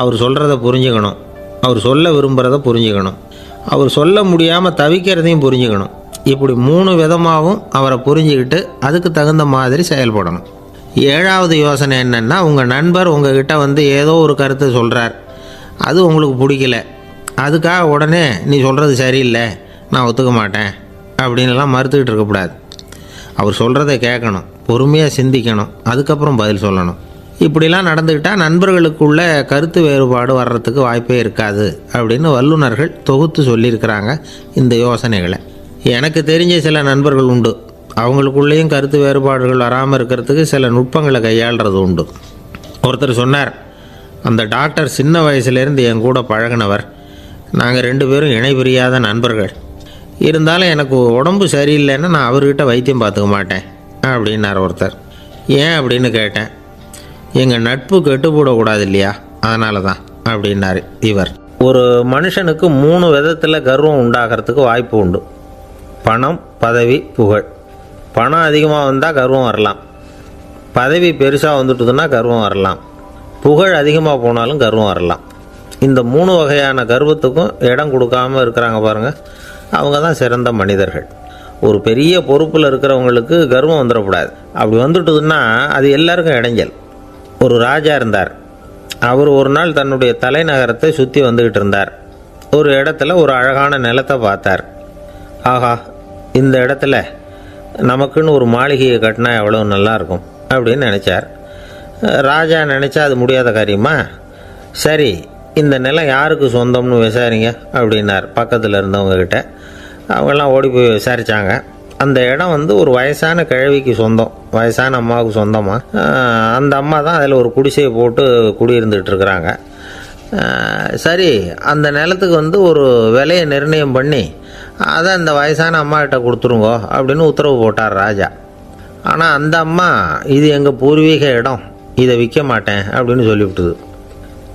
அவர் சொல்கிறத புரிஞ்சுக்கணும், அவர் சொல்ல விரும்புகிறத புரிஞ்சுக்கணும், அவர் சொல்ல முடியாமல் தவிக்கிறதையும் புரிஞ்சுக்கணும். இப்படி 3 விதமாகவும் அவரை புரிஞ்சுக்கிட்டு அதுக்கு தகுந்த மாதிரி செயல்படணும். 7வது யோசனை என்னென்னா, உங்கள் நண்பர் உங்ககிட்ட ஏதோ ஒரு கருத்தை சொல்கிறார், அது உங்களுக்கு பிடிக்கல, அதுக்காக உடனே நீ சொல்கிறது சரியில்லை, நான் ஒத்துக்க மாட்டேன் அப்படின்லாம் மறுத்துக்கிட்டு இருக்கக்கூடாது. அவர் சொல்கிறத கேட்கணும், பொறுமையாக சிந்திக்கணும், அதுக்கப்புறம் பதில் சொல்லணும். இப்படிலாம் நடந்துக்கிட்டால் நண்பர்களுக்குள்ள கருத்து வேறுபாடு வர்றதுக்கு வாய்ப்பே இருக்காது அப்படின்னு வல்லுநர்கள் தொகுத்து சொல்லியிருக்கிறாங்க இந்த யோசனைகளை. எனக்கு தெரிஞ்ச சில நண்பர்கள் உண்டு, அவங்களுக்குள்ளேயும் கருத்து வேறுபாடுகள் வராமல் இருக்கிறதுக்கு சில நுட்பங்களை கையாளுறது உண்டு. ஒருத்தர் சொன்னார், அந்த டாக்டர் சின்ன வயசுலேருந்து என் கூட பழகினவர், நாங்கள் 2 பேரும் இணை பிரியாத நண்பர்கள். இருந்தாலும் எனக்கு உடம்பு சரியில்லைன்னா நான் அவர்கிட்ட வைத்தியம் பார்த்துக்க மாட்டேன் அப்படின்னார் ஒருத்தர். ஏன் அப்படின்னு கேட்டேன். எங்கள் நட்பு கெட்டுப்படக்கூடாது இல்லையா, அதனால தான் அப்படின்னார் இவர். ஒரு மனுஷனுக்கு 3 விதத்தில் கர்வம் உண்டாகிறதுக்கு வாய்ப்பு உண்டு. பணம், பதவி, புகழ். பணம் அதிகமாக வந்தால் கர்வம் வரலாம், பதவி பெருசாக வந்துட்டுதுன்னா கர்வம் வரலாம், புகழ் அதிகமாக போனாலும் கர்வம் வரலாம். இந்த 3 வகையான கர்வத்துக்கும் இடம் கொடுக்காமல் இருக்கிறாங்க பாருங்கள், அவங்க தான் சிறந்த மனிதர்கள். ஒரு பெரிய பொறுப்பில் இருக்கிறவங்களுக்கு கர்வம் வந்துடக்கூடாது. அப்படி வந்துட்டுதுன்னா அது எல்லாருக்கும் இடைஞ்சல். ஒரு ராஜா இருந்தார். அவர் ஒரு நாள் தன்னுடைய தலைநகரத்தை சுற்றி வந்துக்கிட்டு இருந்தார். ஒரு இடத்துல ஒரு அழகான நிலத்தை பார்த்தார். ஆஹா, இந்த இடத்துல நமக்குன்னு ஒரு மாளிகையை கட்டினா எவ்வளோ நல்லாயிருக்கும் அப்படின்னு நினச்சார். ராஜா நினச்சா அது முடியாத காரியமா? சரி, இந்த நிலம் யாருக்கு சொந்தம்னு விசாரிங்க அப்படின்னார் பக்கத்தில் இருந்தவங்கக்கிட்ட. அவங்கெல்லாம் ஓடி போய் விசாரித்தாங்க. அந்த இடம் ஒரு வயசான கிழவிக்கு சொந்தம், வயசான அம்மாவுக்கு சொந்தமாக. அந்த அம்மா தான் அதில் ஒரு குடிசையை போட்டு குடியிருந்துகிட்டு இருக்கிறாங்க. சரி, அந்த நிலத்துக்கு ஒரு விலையை நிர்ணயம் பண்ணி அதை அந்த வயசான அம்மாக்கிட்ட கொடுத்துருங்கோ அப்படின்னு உத்தரவு போட்டார் ராஜா. ஆனால் அந்த அம்மா, இது எங்கள் பூர்வீக இடம், இதை விற்க மாட்டேன் அப்படின்னு சொல்லிவிட்டுது.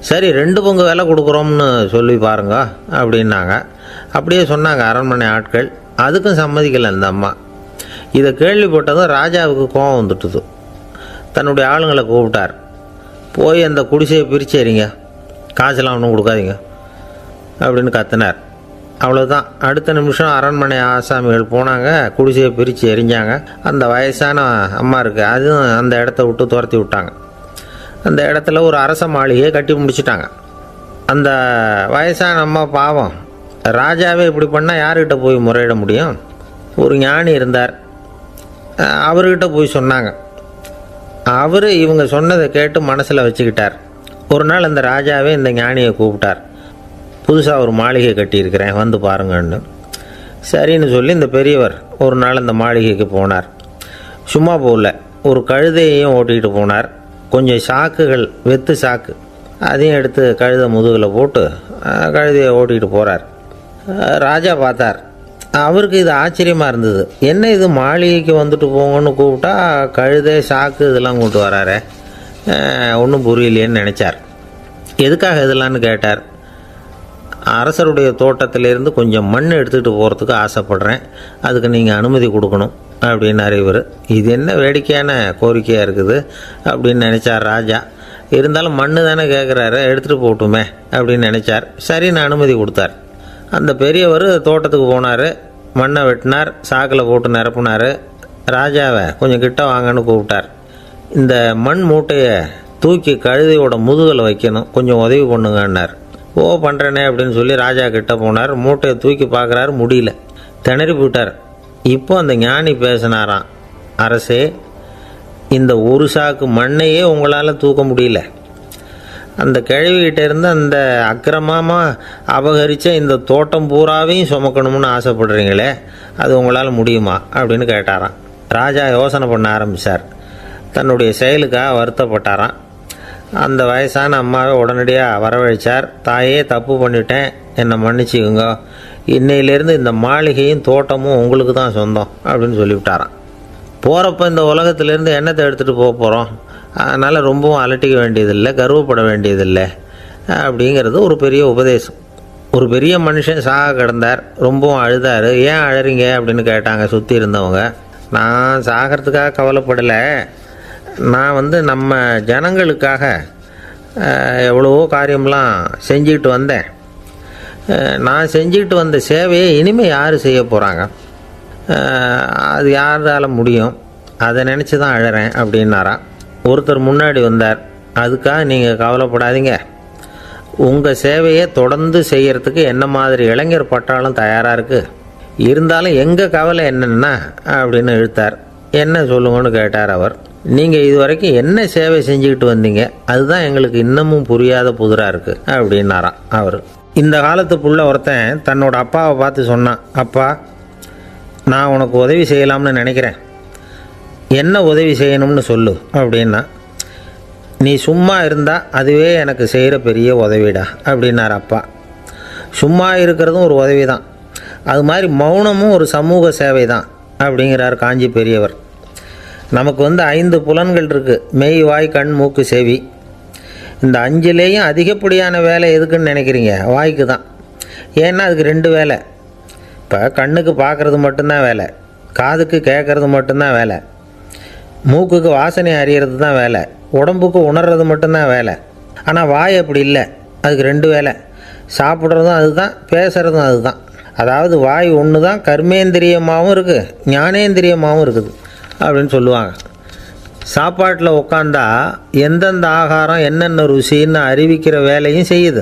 சரி, 2 பங்கு விலை கொடுக்குறோம்னு சொல்லி பாருங்க அப்படின்னாங்க. அப்படியே சொன்னாங்க அரண்மனை ஆட்கள். அதுக்கும் சம்மதிக்கலை அந்த அம்மா. இதை கேள்விப்பட்டதும் ராஜாவுக்கு கோபம் வந்துட்டுது. தன்னுடைய ஆளுங்களை கூப்பிட்டார். போய் அந்த குடிசையை பிரித்து எறிங்க, காசெல்லாம் ஒன்றும் கொடுக்காதீங்க அப்படின்னு கத்தினார். அவ்வளோதான். அடுத்த நிமிஷம் அரண்மனை ஆசாமிகள் போனாங்க, குடிசையை பிரித்து எறிஞ்சாங்க. அந்த வயசான அம்மா இருக்குது, அதுவும் அந்த இடத்த விட்டு துரத்தி விட்டாங்க. அந்த இடத்துல ஒரு அரச மாளிகையை கட்டி முடிச்சிட்டாங்க. அந்த வயசான அம்மா பாவம், ராஜாவே இப்படி பண்ணால் யார்கிட்ட போய் முறையிட முடியும்? ஒரு ஞானி இருந்தார், அவர்கிட்ட போய் சொன்னாங்க. அவர் இவங்க சொன்னதை கேட்டு மனசில் வச்சுக்கிட்டார். ஒரு நாள் அந்த ராஜாவே இந்த ஞானியை கூப்பிட்டார். புதுசாக ஒரு மாளிகை கட்டியிருக்கிறேன், வந்து பாருங்கன்னு. சரின்னு சொல்லி இந்த பெரியவர் ஒரு நாள் அந்த மாளிகைக்கு போனார். சும்மா போகல, ஒரு கழுதையையும் ஓட்டிகிட்டு போனார். கொஞ்சம் சாக்குகள், வெத்து சாக்கு, அதையும் எடுத்து கழுதை முதுகில் போட்டு கழுதையை ஓட்டிகிட்டு போகிறார். ராஜா பார்த்தார். அவருக்கு இது ஆச்சரியமாக இருந்தது. என்ன இது, மாளிகைக்கு வந்துட்டு போங்கன்னு கூப்பிட்டா கழுதை, சாக்கு இதெல்லாம் கூப்பிட்டு வராரு, ஒன்றும் புரியலையேன்னு நினச்சார். எதுக்காக இதெல்லாம்னு கேட்டார். அரசருடைய தோட்டத்திலேருந்து கொஞ்சம் மண் எடுத்துகிட்டு போகிறதுக்கு ஆசைப்படுறேன், அதுக்கு நீங்கள் அனுமதி கொடுக்கணும் அப்படின்னாரு இவர். இது என்ன வேடிக்கையான கோரிக்கையாக இருக்குது அப்படின்னு நினச்சார் ராஜா. இருந்தாலும் மண் தானே கேட்குறாரு, எடுத்துகிட்டு போகட்டுமே அப்படின்னு நினச்சார். சரி, நான் அனுமதி கொடுத்தார். அந்த பெரியவர் தோட்டத்துக்கு போனார். மண்ணை வெட்டினார், சாக்கில் போட்டு நிரப்புனார். ராஜாவை கொஞ்சம் கிட்ட வாங்கன்னு கூப்பிட்டார். இந்த மண் மூட்டையை தூக்கி கழுதையோட முதுகில் வைக்கணும், கொஞ்சம் உதவி பண்ணுங்கன்னார். ஓ பண்ணுறேனே அப்படின்னு சொல்லி ராஜா கிட்ட போனார். மூட்டையை தூக்கி பார்க்குறாரு, முடியல, திணறி போயிட்டார். இப்போ அந்த ஞானி பேசினாராம், அரசே, இந்த ஒரு சாக்கு மண்ணையே உங்களால் தூக்க முடியல, அந்த கிழவிகிட்ட இருந்து அந்த அக்கிரமமாக அபகரித்த இந்த தோட்டம் பூராவையும் சுமக்கணும்னு ஆசைப்படுறீங்களே, அது உங்களால் முடியுமா அப்படின்னு கேட்டாராம். ராஜா யோசனை பண்ண ஆரம்பித்தார். தன்னுடைய செயலுக்காக வருத்தப்பட்டாராம். அந்த வயசான அம்மாவை உடனடியாக வரவழைச்சார். தாயே, தப்பு பண்ணிட்டேன், என்னை மன்னிச்சுக்குங்க, இன்னையிலேருந்து இந்த மாளிகையும் தோட்டமும் உங்களுக்கு தான் சொந்தம் அப்படின்னு சொல்லிவிட்டாராம். போகிறப்ப இந்த உலகத்திலேருந்து எண்ணத்தை எடுத்துகிட்டு போக போகிறோம், அதனால் ரொம்பவும் அலட்டிக்க வேண்டியதில்லை, கர்வப்பட வேண்டியதில்லை அப்படிங்கிறது ஒரு பெரிய உபதேசம். ஒரு பெரிய மனுஷன் சாக கிடந்தார், ரொம்பவும் அழுதார். ஏன் அழறீங்க அப்படின்னு கேட்டாங்க சுற்றி இருந்தவங்க. நான் சாகிறதுக்காக கவலைப்படலை, நான் நம்ம ஜனங்களுக்காக எவ்வளவோ காரியம்லாம் செஞ்சுக்கிட்டு வந்தேன். நான் செஞ்சுக்கிட்டு வந்த சேவையை இனிமேல் யார் செய்ய போகிறாங்க, அது யாரால் முடியும், அதை நினச்சி தான் அழறேன் அப்படின்னாராம். ஒருத்தர் முன்னாடி வந்தார். அதுக்காக நீங்கள் கவலைப்படாதீங்க, உங்கள் சேவையை தொடர்ந்து செய்கிறதுக்கு என்ன மாதிரி இளைஞர் பட்டாலும் தயாராக இருக்குது, இருந்தாலும் எங்கள் கவலை என்னென்னா அப்படின்னு இழுத்தார். என்ன சொல்லுங்கன்னு கேட்டார் அவர். நீங்கள் இது வரைக்கும் என்ன சேவை செஞ்சுக்கிட்டு வந்தீங்க, அதுதான் எங்களுக்கு இன்னமும் புரியாத புதிராக இருக்குது அப்படின்னாராம் அவர். இந்த காலத்து புள்ள ஒருத்தன் தன்னோட அப்பாவை பார்த்து சொன்னான், அப்பா, நான் உனக்கு உதவி செய்யலாம்னு நினைக்கிறேன், என்ன உதவி செய்யணும்னு சொல்லு அப்படின்னா. நீ சும்மா இருந்தால் அதுவே எனக்கு செய்கிற பெரிய உதவிடா அப்படின்னார் அப்பா. சும்மா இருக்கிறதும் ஒரு உதவி தான், அது மாதிரி மௌனமும் ஒரு சமூக சேவை தான் அப்படிங்கிறார் காஞ்சி பெரியவர். நமக்கு 5 புலன்கள் இருக்குது, மெய், வாய், கண், மூக்கு, செவி. இந்த 5லேயும் அதிகப்படியான வேலை எதுக்குன்னு நினைக்கிறீங்க? வாய்க்கு தான். ஏன்னா அதுக்கு 2 வேலை. இப்போ கண்ணுக்கு பார்க்குறது மட்டும்தான் வேலை, காதுக்கு கேட்குறது மட்டும்தான் வேலை, மூக்குக்கு வாசனை அறியறது தான் வேலை, உடம்புக்கு உணர்றது மட்டும்தான் வேலை. ஆனால் வாய் அப்படி இல்லை, அதுக்கு 2 வேலை, சாப்பிட்றதும் அதுதான், பேசுகிறதும் அதுதான். அதாவது வாய் ஒன்று தான் கர்மேந்திரியமாகவும் இருக்குது, ஞானேந்திரியமாகவும் இருக்குது அப்படின்னு சொல்லுவாங்க. சாப்பாட்டில் உட்காந்தா எந்தெந்த ஆகாரம் என்னென்ன ருசின்னு அறிவிக்கிற வேலையும் செய்யுது.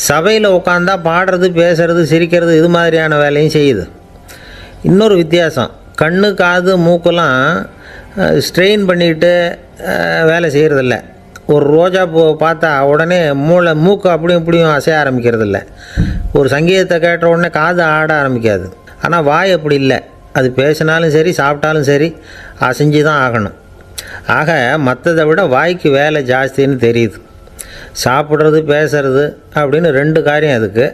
சபையில் உட்காந்தா பாடுறது, பேசுறது, சிரிக்கிறது, இது மாதிரியான வேலையும் செய்யுது. இன்னொரு வித்தியாசம், கண்ணு, காது, மூக்கெல்லாம் ஸ்ட்ரெயின் பண்ணிக்கிட்டு வேலை செய்கிறதில்ல. ஒரு ரோஜா பூ பார்த்தா உடனே மூக்கு அப்படியும் இப்படியும் அசைய ஆரம்பிக்கிறதில்ல. ஒரு சங்கீதத்தை கேட்ட உடனே காது ஆட ஆரம்பிக்காது. ஆனால் வாய் அப்படி இல்லை, அது பேசினாலும் சரி சாப்பிட்டாலும் சரி அசைஞ்சு தான் ஆகணும். ஆக மற்றதை விட வாய்க்கு வேலை ஜாஸ்தின்னு தெரியுது. சாப்பிட்றது, பேசுறது அப்படின்னு 2 காரியம் அதுக்கு.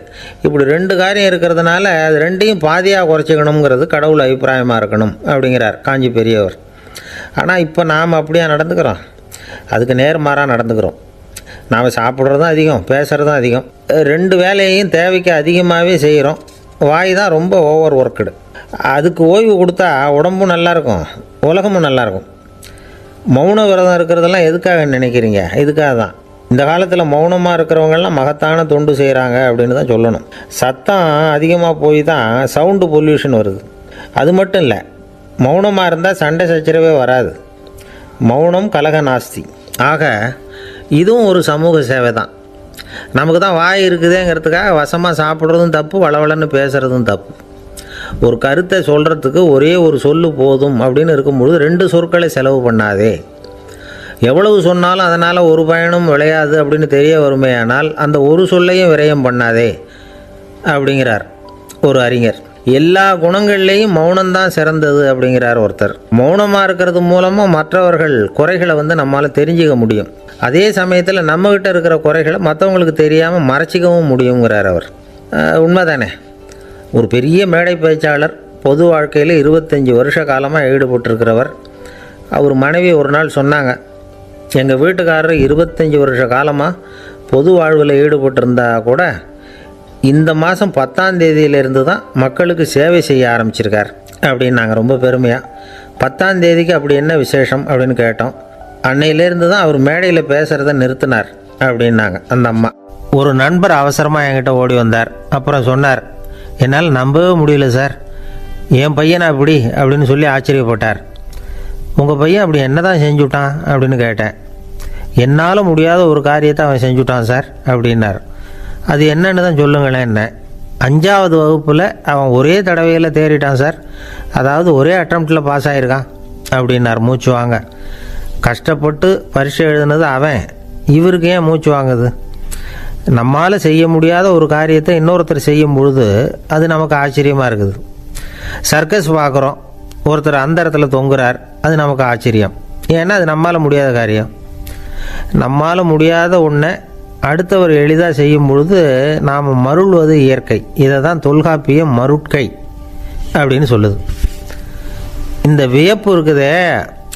இப்படி 2 காரியம் இருக்கிறதுனால அது 2ஐயும் பாதியாக குறைச்சிக்கணுங்கிறது கடவுள் அபிப்பிராயமாக இருக்கணும் அப்படிங்கிறார் காஞ்சி பெரியவர். ஆனால் இப்போ நாம் அப்படியே நடந்துக்கிறோம், அதுக்கு நேர்மாறாக நடந்துக்கிறோம். நாம் சாப்பிட்றதும் அதிகம், பேசுகிறதும் அதிகம், 2 வேலையையும் தேவைக்கு அதிகமாகவே செய்கிறோம். வாய் தான் ரொம்ப ஓவர் ஒர்க்குடு. அதுக்கு ஓய்வு கொடுத்தா உடம்பும் நல்லாயிருக்கும், உலகமும் நல்லாயிருக்கும். மௌன விரதம் இருக்கிறதெல்லாம் எதுக்காக நினைக்கிறீங்க? இதுக்காக தான். இந்த காலத்தில் மௌனமாக இருக்கிறவங்கெல்லாம் மகத்தான தொண்டு செய்கிறாங்க அப்படின்னு தான் சொல்லணும். சத்தம் அதிகமாக போய் தான் சவுண்டு பொல்யூஷன் வருது. அது மட்டும் இல்லை, மௌனமாக இருந்தால் சண்டை சச்சரவே வராது. மௌனம் கலக நாஸ்தி. ஆக இதுவும் ஒரு சமூக சேவை தான். நமக்கு தான் வாய் இருக்குதேங்கிறதுக்காக வசமாக சாப்பிட்றதும் தப்பு, வளவளன்னு பேசுகிறதும் தப்பு. ஒரு கருத்தை சொல்கிறதுக்கு ஒரே ஒரு சொல்லு போதும் அப்படின்னு இருக்கும்பொழுது 2 சொற்களை செலவு பண்ணாதே. எவ்வளவு சொன்னாலும் அதனால் ஒரு பயனும் விளையாது அப்படின்னு தெரிய வருமேயானால் அந்த ஒரு சொல்லையும் விரயம் பண்ணாதே அப்படிங்கிறார் ஒரு அறிஞர். எல்லா குணங்கள்லேயும் மௌனம்தான் சிறந்தது அப்படிங்கிறார் ஒருத்தர். மௌனமாக இருக்கிறது மூலமாக மற்றவர்கள் குறைகளை நம்மால் தெரிஞ்சிக்க முடியும். அதே சமயத்தில் நம்மகிட்ட இருக்கிற குறைகளை மற்றவங்களுக்கு தெரியாமல் மறைச்சிக்கவும் முடியுங்கிறார் அவர். உண்மைதானே? ஒரு பெரிய மேடை பேச்சாளர், பொது வாழ்க்கையில் 25 வருஷ காலமாக ஈடுபட்டிருக்கிறவர். அவர் மனைவி ஒரு நாள் சொன்னாங்க, எங்கள் வீட்டுக்காரர் 25 வருஷ காலமாக பொது வாழ்வில் ஈடுபட்டிருந்தா கூட இந்த மாதம் 10ஆம் தேதியிலிருந்து தான் மக்களுக்கு சேவை செய்ய ஆரம்பிச்சிருக்கார் அப்படின்னாங்க ரொம்ப பெருமையாக. 10ஆம் தேதிக்கு அப்படி என்ன விசேஷம் அப்படின்னு கேட்டோம். அன்னையிலேருந்து தான் அவர் மேடையில் பேசுகிறத நிறுத்தினார் அப்படின்னாங்க அந்த அம்மா. ஒரு நண்பர் அவசரமாக என்கிட்ட ஓடி வந்தார். அப்புறம் சொன்னார், என்னால் நம்பவே முடியல சார், என் பையனை அப்படி அப்படின்னு சொல்லி ஆச்சரியப்பட்டார். உங்கள் பையன் அப்படி என்ன தான் செஞ்சுட்டான் அப்படின்னு கேட்டேன். என்னால் முடியாத ஒரு காரியத்தை அவன் செஞ்சுட்டான் சார் அப்படின்னார். அது என்னன்னு தான் சொல்லுங்களேன். என்ன 5வது வகுப்பில் அவன் ஒரே தடவையில் தேறிட்டான் சார், அதாவது ஒரே அட்டம்ப்டில் பாஸ் ஆகிருக்கான் அப்படின்னார் மூச்சு வாங்க. கஷ்டப்பட்டு பரீட்சை எழுதுனது அவன், இவருக்கு ஏன் மூச்சு வாங்குது? நம்மால் செய்ய முடியாத ஒரு காரியத்தை இன்னொருத்தர் செய்யும் பொழுது அது நமக்கு ஆச்சரியமாக இருக்குது. சர்க்கஸ் பார்க்குறோம், ஒருத்தர் அந்த இடத்துல தொங்குறார், அது நமக்கு ஆச்சரியம். ஏன்னா அது நம்மால் முடியாத காரியம். நம்மால் முடியாத ஒன்றை அடுத்தவர் எளிதாக செய்யும் பொழுது நாம் மருள்வது இயற்கை. இதை தான் தொல்காப்பியம் மருட்கை அப்படின்னு சொல்லுது. இந்த வியப்பு இருக்குதே,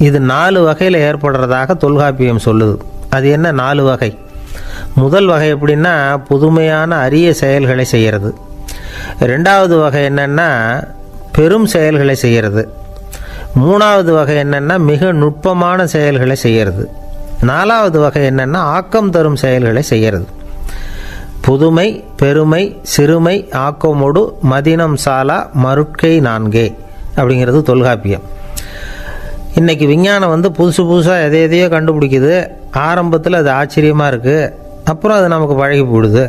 இது 4 வகையில் ஏற்படுறதாக தொல்காப்பியம் சொல்லுது. அது என்ன 4 வகை? முதல் வகை எப்படின்னா புதுமையான அரிய செயல்களை செய்கிறது. 2வது வகை என்னென்னா பெரும் செயல்களை செய்கிறது. 3வது வகை என்னென்னா மிக நுட்பமான செயல்களை செய்கிறது. 4வது வகை என்னென்னா ஆக்கம் தரும் செயல்களை செய்கிறது. புதுமை, பெருமை, சிறுமை, ஆக்கமோடு மதினம் சாலா மருட்கை 4 அப்படிங்கிறது தொல்காப்பியம். இன்றைக்கி விஞ்ஞானம் புதுசு புதுசாக எதையோ கண்டுபிடிக்குது. ஆரம்பத்தில் அது ஆச்சரியமாக இருக்குது, அப்புறம் அது நமக்கு பழகி போடுது.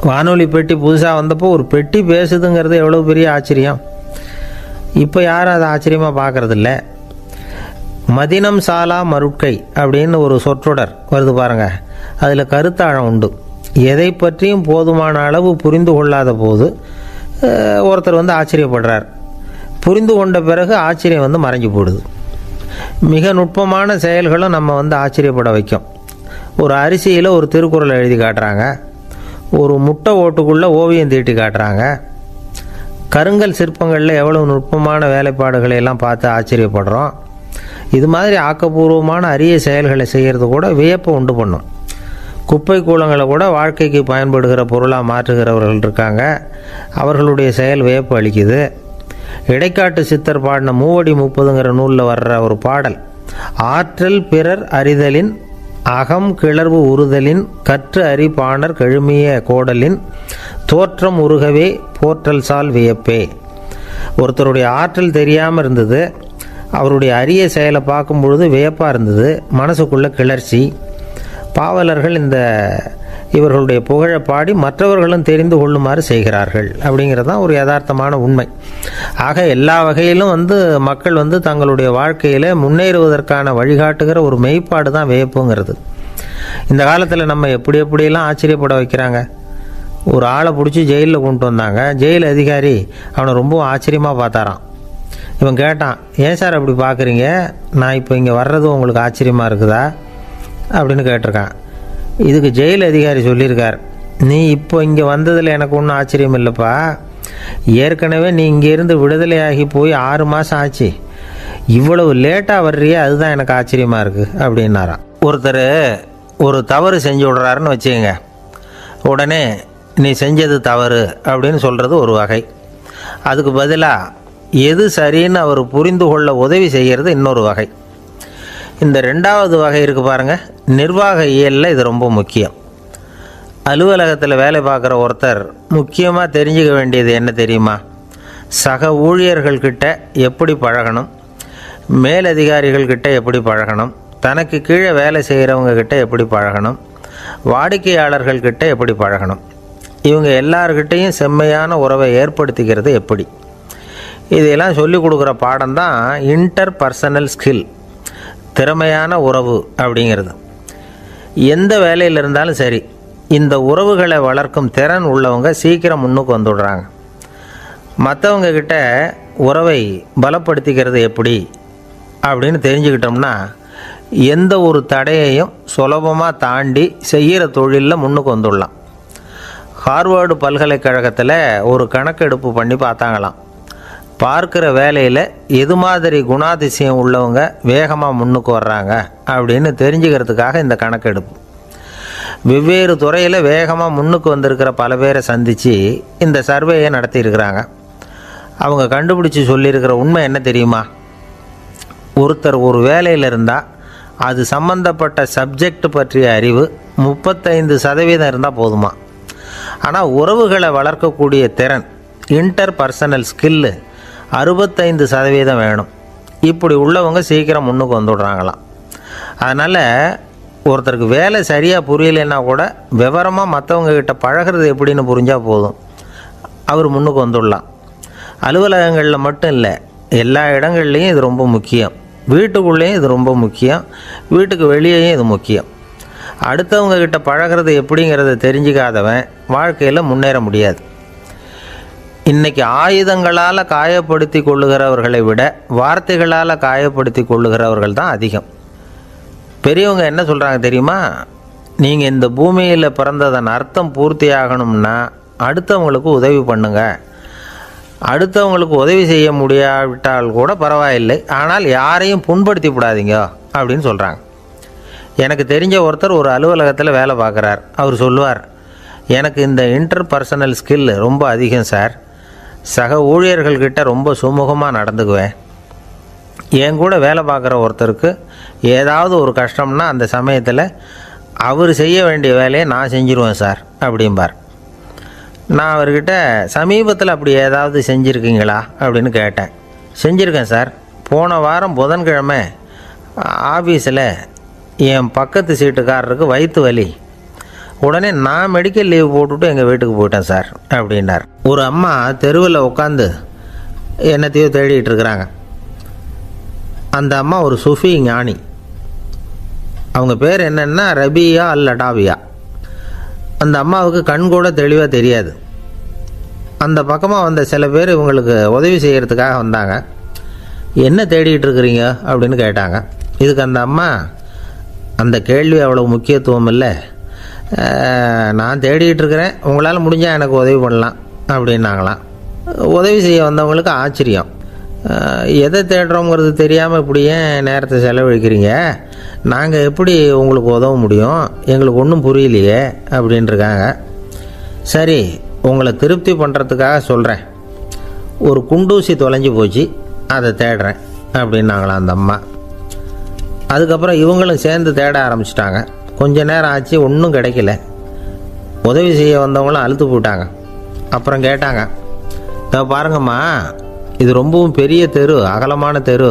வானொலி பெட்டி புதுசாக வந்தப்போ ஒரு பெட்டி பேசுதுங்கிறது எவ்வளோ பெரிய ஆச்சரியம். இப்போ யாரும் அதை ஆச்சரியமாக பார்க்குறதில்ல. மதினம் சாலா மருட்கை அப்படின்னு ஒரு சொற்றொடர் வருது பாருங்கள், அதில் கருத்தாழம் உண்டு. எதை பற்றியும் போதுமான அளவு புரிந்து கொள்ளாத போது ஒருத்தர் ஆச்சரியப்படுறார். புரிந்து கொண்ட பிறகு ஆச்சரியம் மறைஞ்சு போடுது. மிக நுட்பமான செயல்களும் நம்ம ஆச்சரியப்பட வைக்கும். ஒரு அரிசியில் ஒரு திருக்குறள் எழுதி காட்டுறாங்க, ஒரு முட்டை ஓட்டுக்குள்ளே ஓவியம் தீட்டி காட்டுறாங்க. கருங்கல் சிற்பங்களில் எவ்வளவு நுட்பமான வேலைப்பாடுகளை எல்லாம் பார்த்து ஆச்சரியப்படுறோம். இது மாதிரி ஆக்கப்பூர்வமான அரிய செயல்களை செய்கிறது கூட வியப்பை உண்டு பண்ணும். குப்பை கூலங்களை கூட வாழ்க்கைக்கு பயன்படுகிற பொருளாக மாற்றுகிறவர்கள் இருக்காங்க, அவர்களுடைய செயல் வியப்பு அளிக்குது. இடைக்காட்டு சித்தர் பாடின 30 நூலில் வர்ற ஒரு பாடல், ஆற்றல் பிறர் அறிதலின் அகம் கிளர்வு உறுதலின் கற்று அறி பாணர் கழுமிய கோடலின் தோற்றம் உருகவே போற்றல் சால் வியப்பே. ஒருத்தருடைய ஆற்றல் தெரியாமல் இருந்தது, அவருடைய அரிய செயலை பார்க்கும் பொழுது வியப்பாக இருந்தது, மனசுக்குள்ள கிளர்ச்சி. பாவலர்கள் இவர்களுடைய புகழை பாடி மற்றவர்களும் தெரிந்து கொள்ளுமாறு செய்கிறார்கள் அப்படிங்கிறது தான் ஒரு யதார்த்தமான உண்மை. ஆக எல்லா வகையிலும் மக்கள் தங்களுடைய வாழ்க்கையில் முன்னேறுவதற்கான வழிகாட்டுகிற ஒரு மெய்ப்பாடு தான் வியப்புங்கிறது. இந்த காலத்தில் நம்ம எப்படியெல்லாம் ஆச்சரியப்பட வைக்கிறாங்க. ஒரு ஆளை பிடிச்சி ஜெயிலில் கொண்டு வந்தாங்க. ஜெயில் அதிகாரி அவனை ரொம்ப ஆச்சரியமாக பார்த்தாராம். இவன் கேட்டான், ஏன் சார் அப்படி பார்க்குறீங்க, நான் இப்போ இங்கே வர்றது உங்களுக்கு ஆச்சரியமாக இருக்குதா அப்படின்னு கேட்டிருக்கான். இதுக்கு ஜெயில் அதிகாரி சொல்லியிருக்கார், நீ இப்போ இங்கே வந்ததில் எனக்கு ஒன்றும் ஆச்சரியம் இல்லைப்பா, ஏற்கனவே நீ இங்கேருந்து விடுதலையாகி போய் 6 மாதம் ஆச்சு, இவ்வளவு லேட்டாக வர்றியே அதுதான் எனக்கு ஆச்சரியமாக இருக்குது அப்படின்னாராம். ஒருத்தர் ஒரு தவறு செஞ்சு விடுறாருன்னு வச்சுக்கோங்க, உடனே நீ செஞ்சது தவறு அப்படின்னு சொல்கிறது ஒரு வகை. அதுக்கு பதிலாக எது சரின்னு அவர் புரிந்து கொள்ள உதவி செய்கிறது இன்னொரு வகை. இந்த 2வது வகை இருக்குது பாருங்கள், நிர்வாக இயலில் இது ரொம்ப முக்கியம். அலுவலகத்தில் வேலை பார்க்குற ஒருத்தர் முக்கியமாக தெரிஞ்சுக்க வேண்டியது என்ன தெரியுமா? சக ஊழியர்கள்கிட்ட எப்படி பழகணும், மேலதிகாரிகள்கிட்ட எப்படி பழகணும், தனக்கு கீழே வேலை செய்கிறவங்கக்கிட்ட எப்படி பழகணும், வாடிக்கையாளர்கள்கிட்ட எப்படி பழகணும், இவங்க எல்லார்கிட்டையும் செம்மையான உறவை ஏற்படுத்திக்கிறது எப்படி. இதையெல்லாம் சொல்லிக் கொடுக்குற பாடம் தான் இன்டர் பர்சனல் ஸ்கில், திறமையான உறவு அப்படிங்கிறது. எந்த வேலையில் இருந்தாலும் சரி, இந்த உறவுகளை வளர்க்கும் திறன் உள்ளவங்க சீக்கிரம் முன்னுக்கு வந்துடுறாங்க. மற்றவங்க கிட்ட உறவை பலப்படுத்திக்கிறது எப்படி அப்படின்னு தெரிஞ்சுக்கிட்டோம்னா எந்த ஒரு தடையையும் சுலபமாக தாண்டி செய்கிற தொழிலில் முன்னுக்கு வந்துடலாம். ஹார்வர்டு பல்கலைக்கழகத்தில் ஒரு கணக்கெடுப்பு பண்ணி பார்த்தாங்களாம். பார்க்குற வேலையில் எது மாதிரி குணாதிசயம் உள்ளவங்க வேகமாக முன்னுக்கு வர்றாங்க அப்படின்னு தெரிஞ்சுக்கிறதுக்காக இந்த கணக்கெடுப்பு. வெவ்வேறு துறையில் வேகமாக முன்னுக்கு வந்திருக்கிற பல பேரை சந்தித்து இந்த சர்வேயை நடத்தியிருக்கிறாங்க. அவங்க கண்டுபிடிச்சி சொல்லியிருக்கிற உண்மை என்ன தெரியுமா? ஒருத்தர் ஒரு வேலையில் இருந்தால் அது சம்பந்தப்பட்ட சப்ஜெக்ட் பற்றிய அறிவு 35% இருந்தால் போதுமா. ஆனால் உறவுகளை வளர்க்கக்கூடிய திறன், இன்டர் பர்சனல் ஸ்கில்லு 65% வேணும். இப்படி உள்ளவங்க சீக்கிரம் முன்னுக்கு வந்துடுறாங்களாம். அதனால் ஒருத்தருக்கு வேலை சரியாக புரியலைன்னா கூட விவரமாக மற்றவங்கக்கிட்ட பழகிறது எப்படின்னு புரிஞ்சால் போதும், அவர் முன்னுக்கு வந்துடலாம். அலுவலகங்களில் மட்டும் இல்லை, எல்லா இடங்கள்லேயும் இது ரொம்ப முக்கியம். வீட்டுக்குள்ளேயும் இது ரொம்ப முக்கியம், வீட்டுக்கு வெளியேயும் இது முக்கியம். அடுத்தவங்கக்கிட்ட பழகிறது எப்படிங்கிறத தெரிஞ்சிக்காதவன் வாழ்க்கையில் முன்னேற முடியாது. இன்றைக்கி ஆயுதங்களால் காயப்படுத்தி கொள்ளுகிறவர்களை விட வார்த்தைகளால் காயப்படுத்தி கொள்ளுகிறவர்கள் தான் அதிகம். பெரியவங்க என்ன சொல்கிறாங்க தெரியுமா? நீங்கள் இந்த பூமியில் பிறந்ததன் அர்த்தம் பூர்த்தி ஆகணும்னா அடுத்தவங்களுக்கு உதவி பண்ணுங்க. அடுத்தவங்களுக்கு உதவி செய்ய முடியாவிட்டால் கூட பரவாயில்லை, ஆனால் யாரையும் புண்படுத்தி விடாதீங்க அப்படின்னு சொல்கிறாங்க. எனக்கு தெரிஞ்ச ஒருத்தர் ஒரு அலுவலகத்தில் வேலை பார்க்குறார். அவர் சொல்லுவார், எனக்கு இந்த இன்டர்பர்சனல் ஸ்கில் ரொம்ப அதிகம் சார். சக ஊழியர்கள்கிட்ட ரொம்ப சுமூகமாக நடந்துக்குவேன். என் கூட வேலை பார்க்குற ஒருத்தருக்கு ஏதாவது ஒரு கஷ்டம்னா அந்த சமயத்தில் அவர் செய்ய வேண்டிய வேலையை நான் செஞ்சுருவேன் சார் அப்படிம்பார். நான் அவர்கிட்ட சமீபத்தில் அப்படி ஏதாவது செஞ்சுருக்கீங்களா அப்படின்னு கேட்டேன். செஞ்சுருக்கேன் சார். போன வாரம் புதன்கிழமை ஆஃபீஸில் என் பக்கத்து சீட்டுக்காரருக்கு வயிற்று வலி. உடனே நான் மெடிக்கல் லீவ் போட்டுவிட்டு எங்கள் வீட்டுக்கு போயிட்டேன் சார் அப்படின்னார். ஒரு அம்மா தெருவில் உட்காந்து என்னத்தையோ தேடிட்டு இருக்கிறாங்க. அந்த அம்மா ஒரு சுஃபி ஞானி. அவங்க பேர் என்னென்னா ரபியா அல் அடாவியா. அந்த அம்மாவுக்கு கண் கூட தெளிவாக தெரியாது. அந்த பக்கமாக வந்த சில பேர் இவங்களுக்கு உதவி செய்கிறதுக்காக வந்தாங்க. என்ன தேடிட்டு இருக்கிறீங்க அப்படின்னு கேட்டாங்க. இதுக்கு அந்த அம்மா, அந்த கேள்வி அவ்வளோ முக்கியத்துவம் இல்லை, நான் தேடிகிட்டு இருக்கிறேன், உங்களால் முடிஞ்சால் எனக்கு உதவி பண்ணலாம் அப்படின்னாங்களாம். உதவி செய்ய வந்தவங்களுக்கு ஆச்சரியம். எதை தேடுறோங்கிறது தெரியாமல் இப்படி ஏன் நேரத்தை செலவழிக்கிறீங்க? நாங்கள் எப்படி உங்களுக்கு உதவ முடியும்? எங்களுக்கு ஒன்றும் புரியலையே அப்படின்ட்டுருக்காங்க. சரி, உங்களை திருப்தி பண்ணுறதுக்காக சொல்கிறேன். ஒரு குண்டூசி தொலைஞ்சி போச்சு, அதை தேடுறேன் அப்படின்னாங்களாம் அந்த அம்மா. அதுக்கப்புறம் இவங்களும் சேர்ந்து தேட ஆரம்பிச்சிட்டாங்க. கொஞ்ச நேரம் ஆச்சு, ஒன்றும் கிடைக்கல. உதவி செய்ய வந்தவங்களும் அழுத்து போட்டாங்க. அப்புறம் கேட்டாங்க, பாருங்கம்மா, இது ரொம்பவும் பெரிய தெரு, அகலமான தெரு.